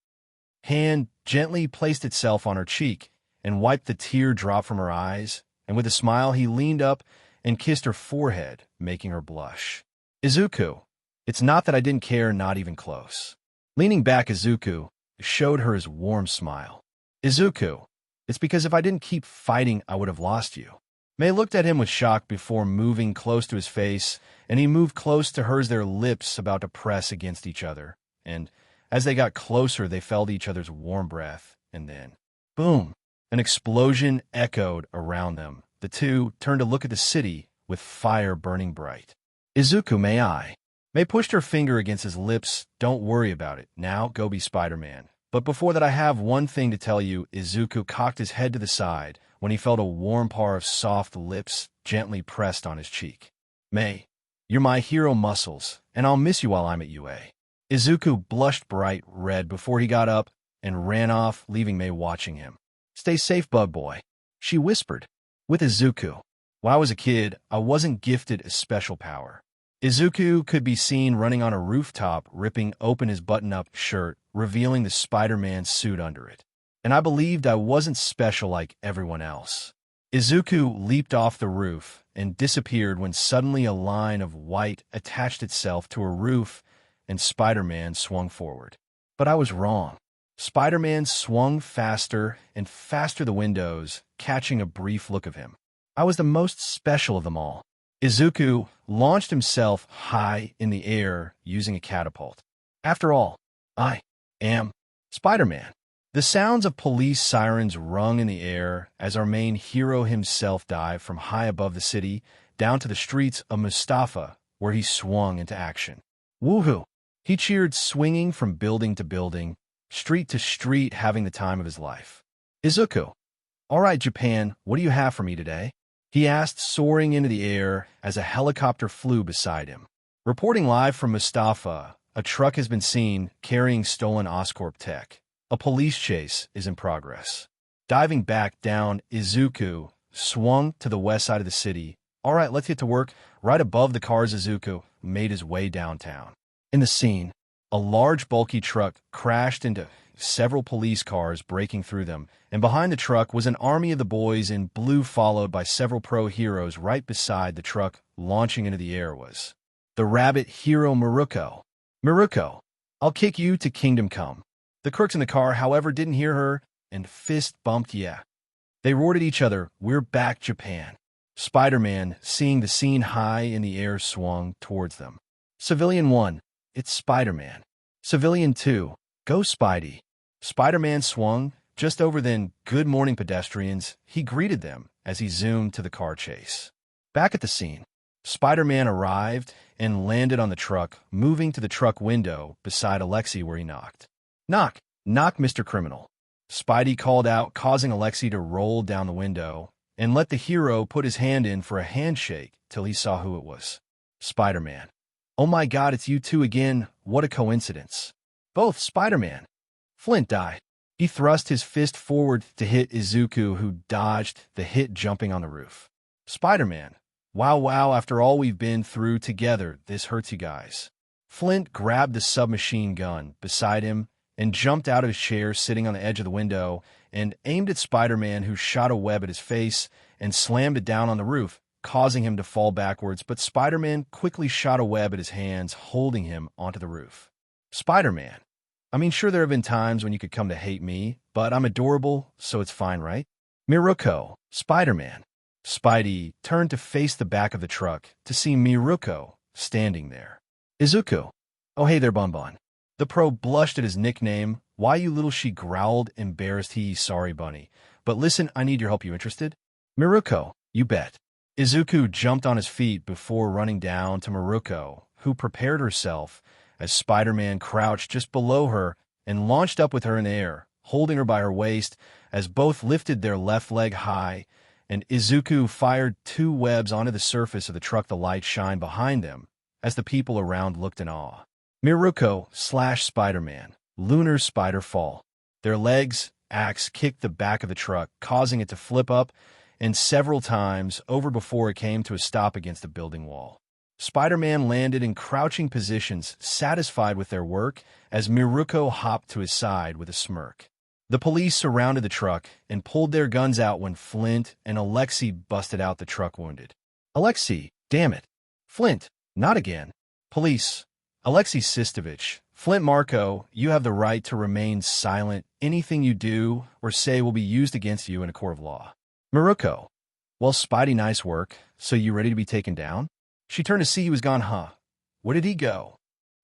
hand gently placed itself on her cheek and wiped the tear drop from her eyes, and with a smile he leaned up and kissed her forehead, making her blush. Izuku, it's not that I didn't care, not even close. Leaning back, Izuku showed her his warm smile. Izuku, it's because if I didn't keep fighting, I would have lost you. Mei looked at him with shock before moving close to his face, and he moved close to hers, their lips about to press against each other. And as they got closer, they felt each other's warm breath, and then, boom, an explosion echoed around them. The two turned to look at the city with fire burning bright. Izuku, may I? Mei pushed her finger against his lips. Don't worry about it. Now go be Spider-Man. But before that, I have one thing to tell you. Izuku cocked his head to the side when he felt a warm paw of soft lips gently pressed on his cheek. May, you're my hero muscles, and I'll miss you while I'm at UA. Izuku blushed bright red before he got up and ran off, leaving May watching him. Stay safe, bug boy, she whispered. With Izuku, when I was a kid, I wasn't gifted a special power. Izuku could be seen running on a rooftop, ripping open his button-up shirt, revealing the Spider-Man suit under it. And I believed I wasn't special like everyone else. Izuku leaped off the roof and disappeared when suddenly a line of white attached itself to a roof and Spider-Man swung forward. But I was wrong. Spider-Man swung faster and faster the windows, catching a brief look of him. I was the most special of them all. Izuku launched himself high in the air using a catapult. After all, I am Spider-Man. The sounds of police sirens rung in the air as our main hero himself dived from high above the city down to the streets of Mustafa, where he swung into action. Woohoo! He cheered, swinging from building to building, street to street, having the time of his life. Izuku, all right, Japan, what do you have for me today? He asked, soaring into the air as a helicopter flew beside him. Reporting live from Mustafa, a truck has been seen carrying stolen Oscorp tech. A police chase is in progress. Diving back down, Izuku swung to the west side of the city. All right, let's get to work. Right above the cars, Izuku made his way downtown. In the scene, a large bulky truck crashed into several police cars, breaking through them, and behind the truck was an army of the boys in blue, followed by several pro heroes. Right beside the truck, launching into the air, was the rabbit hero Miruko. Miruko, I'll kick you to kingdom come. The crooks in the car, however, didn't hear her and fist bumped. Yeah. They roared at each other. We're back, Japan. Spider-Man, seeing the scene high in the air, swung towards them. Civilian 1, it's Spider-Man. Civilian 2, go Spidey. Spider-Man swung just over. Then, good morning, pedestrians, he greeted them as he zoomed to the car chase. Back at the scene, Spider-Man arrived and landed on the truck, moving to the truck window beside Alexei, where he knocked. Knock, knock, Mr. Criminal. Spidey called out, causing Alexei to roll down the window and let the hero put his hand in for a handshake till he saw who it was. Spider-Man. Oh my God, it's you two again. What a coincidence. Both Spider-Man. Flint died. He thrust his fist forward to hit Izuku, who dodged the hit, jumping on the roof. Spider-Man. Wow, after all we've been through together, this hurts you guys. Flint grabbed the submachine gun beside him and jumped out of his chair, sitting on the edge of the window, and aimed at Spider-Man, who shot a web at his face and slammed it down on the roof, causing him to fall backwards. But Spider-Man quickly shot a web at his hands, holding him onto the roof. Spider-Man. I mean, sure, there have been times when you could come to hate me, but I'm adorable, so it's fine, right? Miruko. Spider-Man. Spidey turned to face the back of the truck to see Miruko standing there. Izuku. Oh, hey there, Bonbon. The pro blushed at his nickname. Why, you little, she growled, embarrassed. Sorry, Bunny. But listen, I need your help. You interested? Miruko, you bet. Izuku jumped on his feet before running down to Miruko, who prepared herself as Spider-Man crouched just below her and launched up with her in the air, holding her by her waist as both lifted their left leg high, and Izuku fired 2 webs onto the surface of the truck. The light shined behind them as the people around looked in awe. Miruko / Spider-Man, lunar spider fall. Their legs, axe, kicked the back of the truck, causing it to flip up and several times over before it came to a stop against a building wall. Spider-Man landed in crouching positions, satisfied with their work, as Miruko hopped to his side with a smirk. The police surrounded the truck and pulled their guns out when Flint and Alexei busted out the truck, wounded. Alexei, damn it. Flint, not again. Police. Alexei Sistovich. Flint Marco, you have the right to remain silent. Anything you do or say will be used against you in a court of law. Miruko. Well, Spidey, nice work. So you ready to be taken down? She turned to see he was gone. Huh? Where did he go?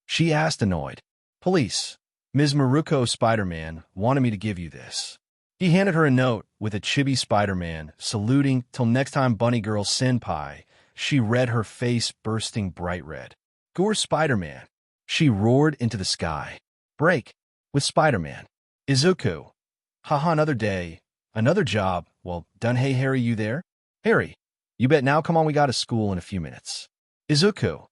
She asked, annoyed. Police. Ms. Miruko, Spider-Man wanted me to give you this. He handed her a note with a chibi Spider-Man, saluting. Till next time, Bunny Girl Senpai. She read, her face bursting bright red. Gore Spider-Man. She roared into the sky. Break with Spider-Man. Izuku. Haha, another day. Another job. Well done. Hey, Harry, you there? Harry. You bet now. Come on, we got to school in a few minutes. Izuku.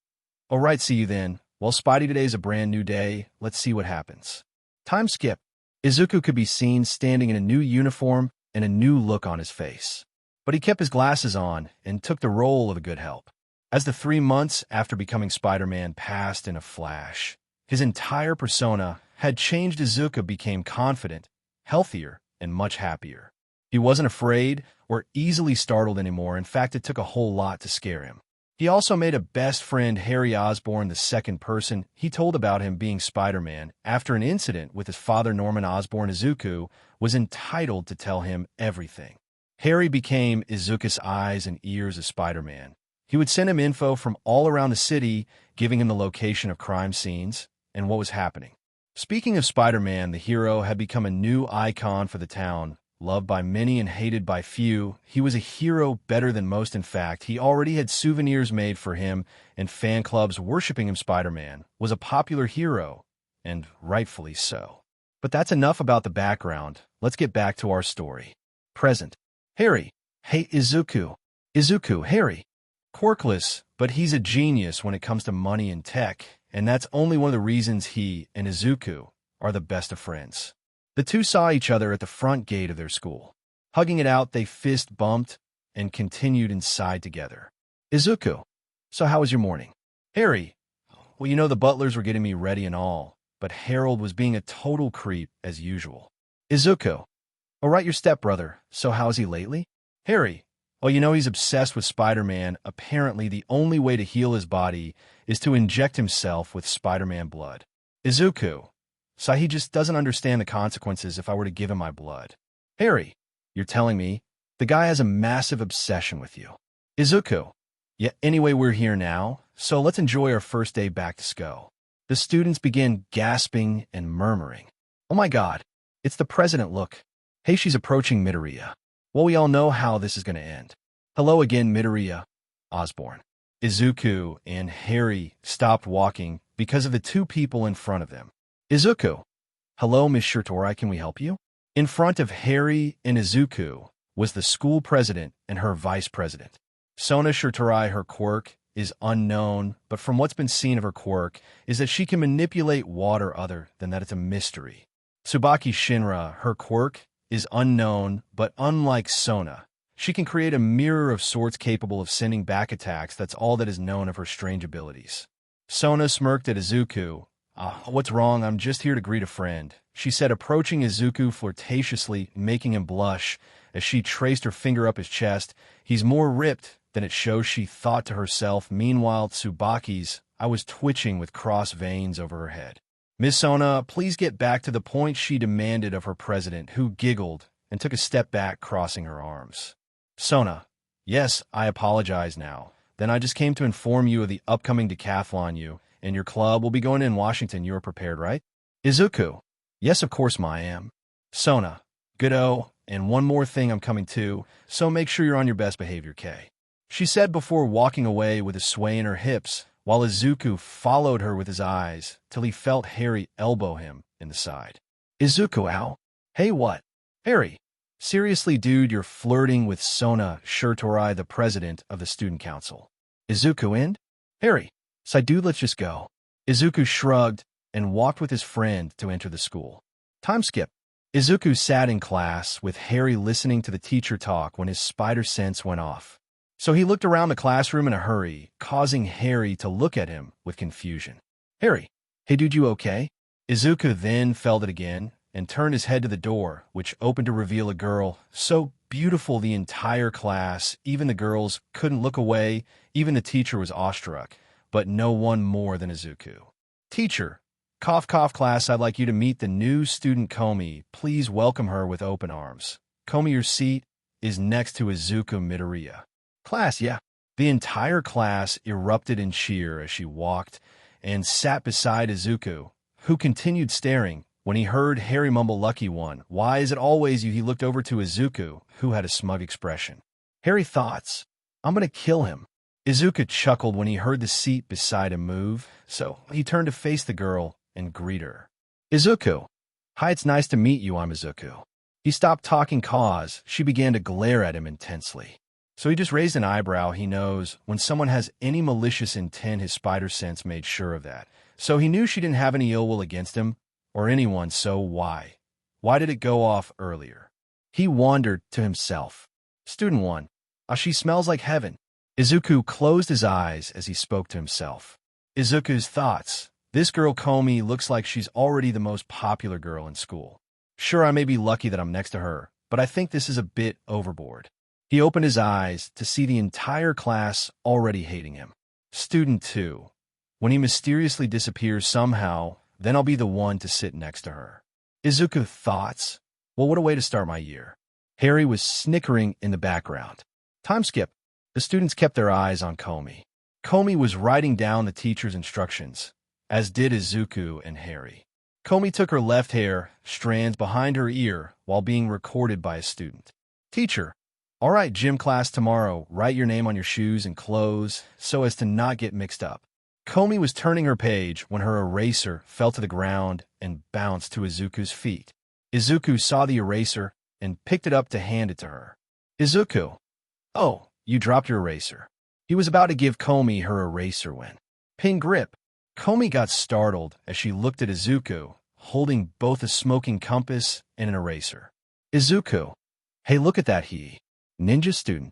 All right, see you then. Well, Spidey, today's a brand new day. Let's see what happens. Time skip. Izuku could be seen standing in a new uniform and a new look on his face. But he kept his glasses on and took the role of a good help. As the 3 months after becoming Spider-Man passed in a flash, his entire persona had changed. Izuku became confident, healthier, and much happier. He wasn't afraid or easily startled anymore. In fact, it took a whole lot to scare him. He also made a best friend, Harry Osborn, the second person he told about him being Spider-Man. After an incident with his father, Norman Osborn, Izuku was entitled to tell him everything. Harry became Izuku's eyes and ears as Spider-Man. He would send him info from all around the city, giving him the location of crime scenes and what was happening. Speaking of Spider-Man, the hero had become a new icon for the town. Loved by many and hated by few, he was a hero better than most. In fact, he already had souvenirs made for him, and fan clubs worshiping him. Spider-Man was a popular hero, and rightfully so. But that's enough about the background. Let's get back to our story. Present. Harry. Hey, Izuku. Izuku, Harry. Quirkless, but he's a genius when it comes to money and tech, and that's only one of the reasons he and Izuku are the best of friends. The two saw each other at the front gate of their school. Hugging it out, they fist bumped and continued inside together. Izuku. So how was your morning? Harry. Well, you know, the butlers were getting me ready and all, but Harold was being a total creep as usual. Izuku. All right, your stepbrother. So how's he lately? Harry. Well, you know, he's obsessed with Spider-Man. Apparently, the only way to heal his body is to inject himself with Spider-Man blood. Izuku. So he just doesn't understand the consequences if I were to give him my blood. Harry, you're telling me the guy has a massive obsession with you. Izuku. Yeah, anyway, we're here now, so let's enjoy our first day back to school. The students began gasping and murmuring. Oh my God, it's the president, look. Hey, she's approaching Midoriya. Well, we all know how this is going to end. Hello again, Midoriya. Osborn. Izuku and Harry stopped walking because of the two people in front of them. Izuku. Hello, Miss Shirtori, can we help you? In front of Harry and Izuku was the school president and her vice president. Sona Shirtori, her quirk is unknown, but from what's been seen of her quirk is that she can manipulate water. Other than that, it's a mystery. Tsubaki Shinra, her quirk is unknown, but unlike Sona, she can create a mirror of sorts capable of sending back attacks. That's all that is known of her strange abilities. Sona smirked at Izuku. What's wrong? I'm just here to greet a friend, she said, approaching Izuku flirtatiously, making him blush as she traced her finger up his chest. He's more ripped than it shows, she thought to herself. Meanwhile, Tsubaki's eye was twitching with crossed veins over her head. Miss Sona, please get back to the point, she demanded of her president, who giggled and took a step back, crossing her arms. Sona. Yes, I apologize now. Then I just came to inform you of the upcoming decathlon. You and your club will be going in Washington. You are prepared, right? Izuku. Yes, of course, I am. Sona. Good-o. And one more thing, I'm coming too, so make sure you're on your best behavior, Kay. She said before walking away with a sway in her hips, while Izuku followed her with his eyes till he felt Harry elbow him in the side. Izuku, ow. Hey, what? Harry. Seriously, dude, you're flirting with Sona Shirtori, the president of the student council. Izuku in? Harry. So, dude, let's just go. Izuku shrugged and walked with his friend to enter the school. Time skip. Izuku sat in class with Harry listening to the teacher talk when his spider sense went off. So he looked around the classroom in a hurry, causing Harry to look at him with confusion. Harry. Hey, dude, you okay? Izuku then felt it again and turned his head to the door, which opened to reveal a girl so beautiful the entire class, even the girls, couldn't look away. Even the teacher was awestruck, but no one more than Izuku. Teacher. Cough, cough, class, I'd like you to meet the new student Komi. Please welcome her with open arms. Komi, your seat is next to Izuku Midoriya. Class, yeah. The entire class erupted in cheer as she walked and sat beside Izuku, who continued staring when he heard Harry mumble, "Lucky one, why is it always you?" He looked over to Izuku, who had a smug expression. Harry thoughts, I'm gonna kill him. Izuku chuckled when he heard the seat beside him move, so he turned to face the girl and greet her. Izuku. Hi, it's nice to meet you, I'm Izuku. He stopped talking cause she began to glare at him intensely. So he just raised an eyebrow. He knows when someone has any malicious intent, his spider sense made sure of that. So he knew she didn't have any ill will against him or anyone, so why? Why did it go off earlier? He wondered to himself. Student 1. She smells like heaven. Izuku closed his eyes as he spoke to himself. Izuku's thoughts. This girl Komi looks like she's already the most popular girl in school. Sure, I may be lucky that I'm next to her, but I think this is a bit overboard. He opened his eyes to see the entire class already hating him. Student 2. When he mysteriously disappears somehow, then I'll be the one to sit next to her. Izuku thoughts. Well, what a way to start my year. Harry was snickering in the background. Time skip. The students kept their eyes on Komi. Komi was writing down the teacher's instructions, as did Izuku and Harry. Komi took her left hair strands behind her ear while being recorded by a student. Teacher. All right, gym class tomorrow. Write your name on your shoes and clothes so as to not get mixed up. Komi was turning her page when her eraser fell to the ground and bounced to Izuku's feet. Izuku saw the eraser and picked it up to hand it to her. Izuku. Oh, you dropped your eraser. He was about to give Komi her eraser when. Pin grip. Komi got startled as she looked at Izuku, holding both a smoking compass and an eraser. Izuku. Hey, look at that, he. Ninja student.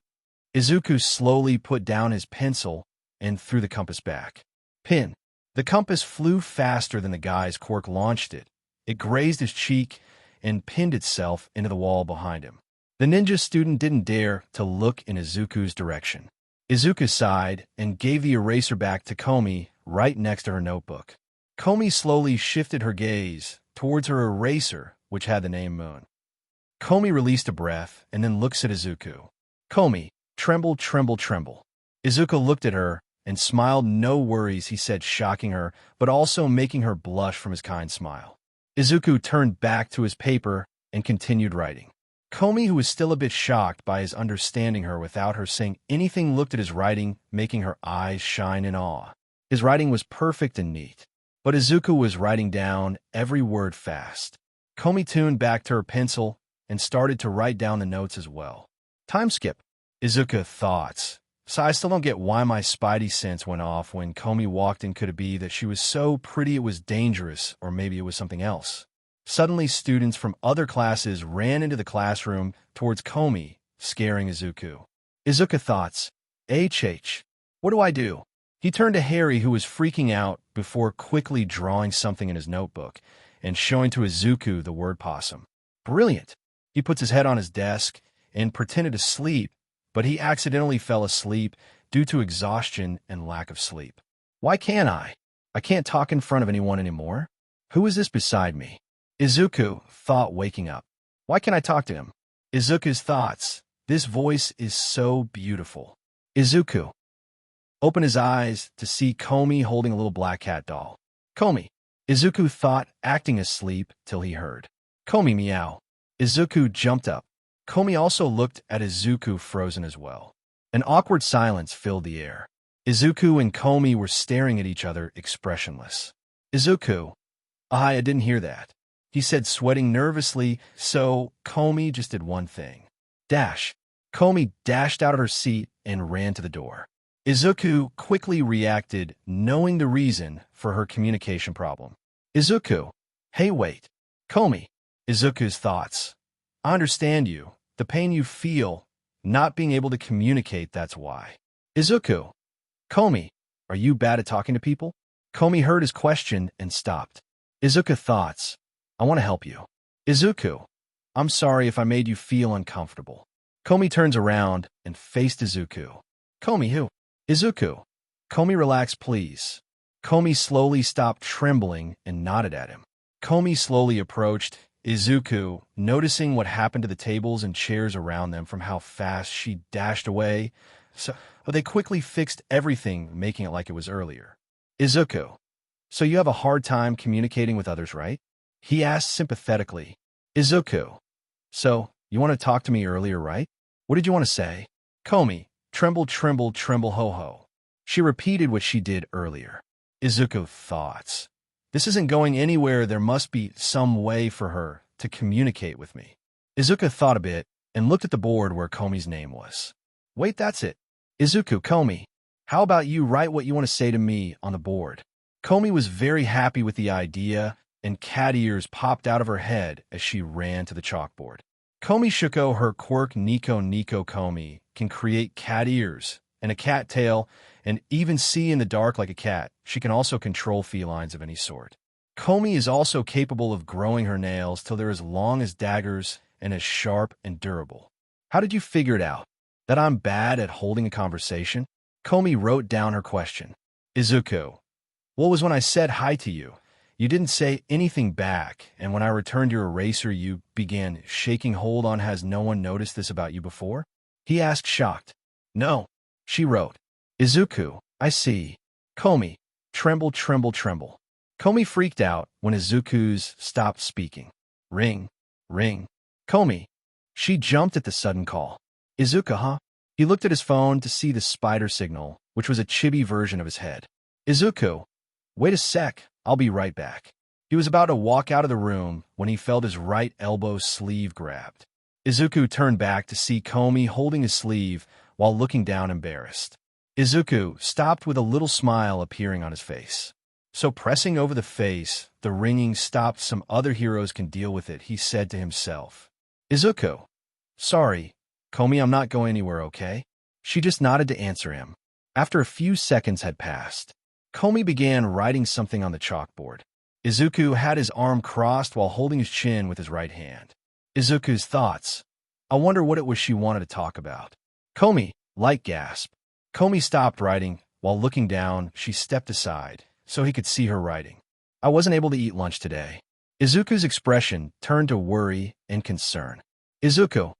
Izuku slowly put down his pencil and threw the compass back. Pin. The compass flew faster than the guy's quirk launched it. It grazed his cheek and pinned itself into the wall behind him. The ninja student didn't dare to look in Izuku's direction. Izuku sighed and gave the eraser back to Komi right next to her notebook. Komi slowly shifted her gaze towards her eraser, which had the name Moon. Komi released a breath and then looks at Izuku. Komi, tremble, tremble, tremble. Izuku looked at her and smiled. No worries, he said, shocking her, but also making her blush from his kind smile. Izuku turned back to his paper and continued writing. Komi, who was still a bit shocked by his understanding her without her saying anything, looked at his writing, making her eyes shine in awe. His writing was perfect and neat, but Izuku was writing down every word fast. Komi tuned back to her pencil and started to write down the notes as well. Time skip. Izuku thoughts. So I still don't get why my spidey sense went off when Komi walked in. Could it be that she was so pretty it was dangerous, or maybe it was something else? Suddenly, students from other classes ran into the classroom towards Komi, scaring Izuku. Izuku thoughts. HH. What do I do? He turned to Harry, who was freaking out, before quickly drawing something in his notebook and showing to Izuku the word possum. Brilliant. He puts his head on his desk and pretended to sleep, but he accidentally fell asleep due to exhaustion and lack of sleep. Why can't I? I can't talk in front of anyone anymore. Who is this beside me? Izuku thought, waking up. Why can't I talk to him? Izuku's thoughts. This voice is so beautiful. Izuku opened his eyes to see Komi holding a little black cat doll. Komi. Izuku thought, acting asleep till he heard. Komi meow. Izuku jumped up. Komi also looked at Izuku, frozen as well. An awkward silence filled the air. Izuku and Komi were staring at each other, expressionless. Izuku. I didn't hear that. He said, sweating nervously, so Komi just did one thing. Dash. Komi dashed out of her seat and ran to the door. Izuku quickly reacted, knowing the reason for her communication problem. Izuku. Hey, wait. Komi. Izuku's thoughts. I understand you. The pain you feel, not being able to communicate, that's why. Izuku. Komi. Are you bad at talking to people? Komi heard his question and stopped. Izuku thoughts. I want to help you. Izuku. I'm sorry if I made you feel uncomfortable. Komi turns around and faced Izuku. Komi, who? Izuku. Komi, relax, please. Komi slowly stopped trembling and nodded at him. Komi slowly approached Izuku, noticing what happened to the tables and chairs around them from how fast she dashed away. So they quickly fixed everything, making it like it was earlier. Izuku. So you have a hard time communicating with others, right? He asked sympathetically. Izuku. So, you want to talk to me earlier, right? What did you want to say? Komi. Tremble, tremble, tremble, ho ho. She repeated what she did earlier. Izuku thoughts. This isn't going anywhere. There must be some way for her to communicate with me. Izuku thought a bit and looked at the board where Komi's name was. Wait, that's it. Izuku, Komi. How about you write what you want to say to me on the board? Komi was very happy with the idea, and cat ears popped out of her head as she ran to the chalkboard. Komi Shuko, her quirk Nico Komi, can create cat ears and a cat tail and even see in the dark like a cat. She can also control felines of any sort. Komi is also capable of growing her nails till they're as long as daggers and as sharp and durable. How did you figure it out? That I'm bad at holding a conversation? Komi wrote down her question. Izuku. Well, it was when I said hi to you. You didn't say anything back, and when I returned your eraser, you began shaking. Hold on, has no one noticed this about you before? He asked, shocked. No, she wrote. Izuku, I see. Komi, tremble, tremble, tremble. Komi freaked out when Izuku's stopped speaking. Ring, ring. Komi. She jumped at the sudden call. Izuku, huh? He looked at his phone to see the spider signal, which was a chibi version of his head. Izuku. Wait a sec, I'll be right back. He was about to walk out of the room when he felt his right elbow sleeve grabbed. Izuku turned back to see Komi holding his sleeve while looking down embarrassed. Izuku stopped with a little smile appearing on his face. So pressing over the face, the ringing stopped. Some other heroes can deal with it, he said to himself. Izuku. Sorry, Komi, I'm not going anywhere, okay? She just nodded to answer him. After a few seconds had passed, Komi began writing something on the chalkboard. Izuku had his arm crossed while holding his chin with his right hand. Izuku's thoughts. I wonder what it was she wanted to talk about. Komi, light gasp. Komi stopped writing. While looking down, she stepped aside so he could see her writing. I wasn't able to eat lunch today. Izuku's expression turned to worry and concern. Izuku,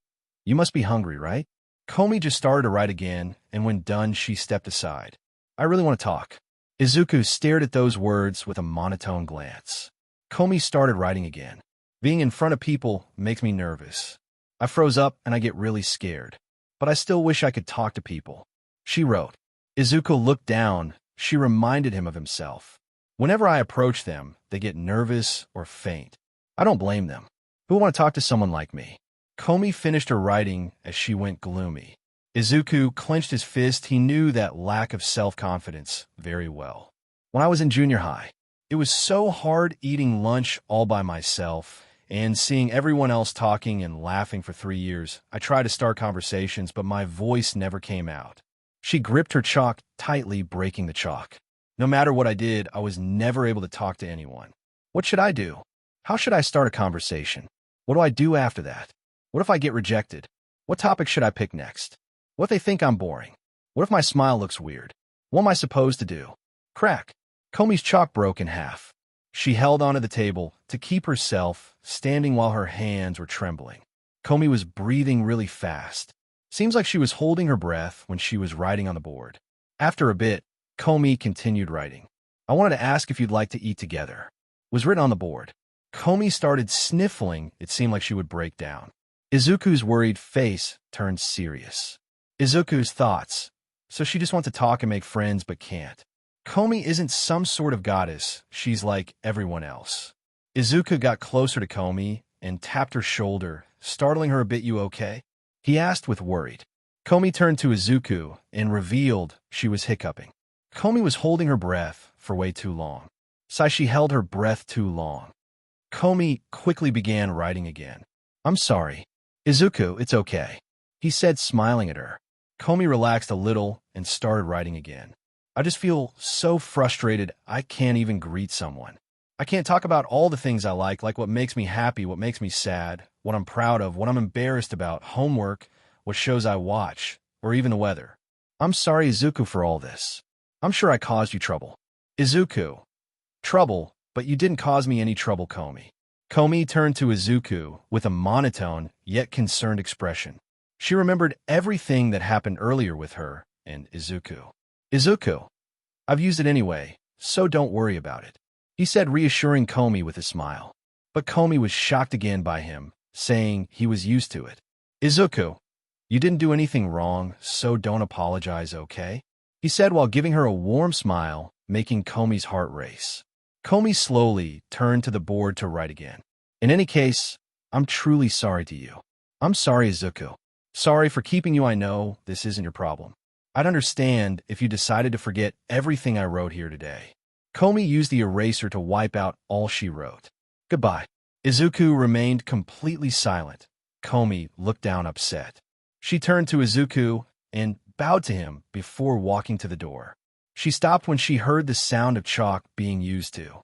you must be hungry, right? Komi just started to write again, and when done, she stepped aside. I really want to talk. Izuku stared at those words with a monotone glance. Komi started writing again. Being in front of people makes me nervous. I froze up and I get really scared. But I still wish I could talk to people. She wrote. Izuku looked down. She reminded him of himself. Whenever I approach them, they get nervous or faint. I don't blame them. Who would want to talk to someone like me? Komi finished her writing as she went gloomy. Izuku clenched his fist. He knew that lack of self-confidence very well. When I was in junior high, it was so hard eating lunch all by myself and seeing everyone else talking and laughing for 3 years. I tried to start conversations, but my voice never came out. She gripped her chalk tightly, breaking the chalk. No matter what I did, I was never able to talk to anyone. What should I do? How should I start a conversation? What do I do after that? What if I get rejected? What topic should I pick next? What if they think I'm boring? What if my smile looks weird? What am I supposed to do? Crack. Komi's chalk broke in half. She held onto the table to keep herself standing while her hands were trembling. Komi was breathing really fast. Seems like she was holding her breath when she was writing on the board. After a bit, Komi continued writing. I wanted to ask if you'd like to eat together. Was written on the board. Komi started sniffling. It seemed like she would break down. Izuku's worried face turned serious. Izuku's thoughts. So she just wants to talk and make friends but can't. Komi isn't some sort of goddess. She's like everyone else. Izuku got closer to Komi and tapped her shoulder, startling her a bit. You okay? He asked with worried. Komi turned to Izuku and revealed she was hiccuping. Komi was holding her breath for way too long. She held her breath too long. Komi quickly began writing again. I'm sorry. Izuku, it's okay. He said, smiling at her. Komi relaxed a little and started writing again. I just feel so frustrated I can't even greet someone. I can't talk about all the things I like what makes me happy, what makes me sad, what I'm proud of, what I'm embarrassed about, homework, what shows I watch, or even the weather. I'm sorry, Izuku, for all this. I'm sure I caused you trouble. Izuku. Trouble, but you didn't cause me any trouble, Komi. Komi turned to Izuku with a monotone yet concerned expression. She remembered everything that happened earlier with her and Izuku. Izuku. I've used it anyway, so don't worry about it. He said, reassuring Komi with a smile. But Komi was shocked again by him, saying he was used to it. Izuku. You didn't do anything wrong, so don't apologize, okay? He said while giving her a warm smile, making Komi's heart race. Komi slowly turned to the board to write again. In any case, I'm truly sorry to you. I'm sorry, Izuku. Sorry for keeping you. I know this isn't your problem. I'd understand if you decided to forget everything I wrote here today. Komi used the eraser to wipe out all she wrote. Goodbye. Izuku remained completely silent. Komi looked down upset. She turned to Izuku and bowed to him before walking to the door. She stopped when she heard the sound of chalk being used to.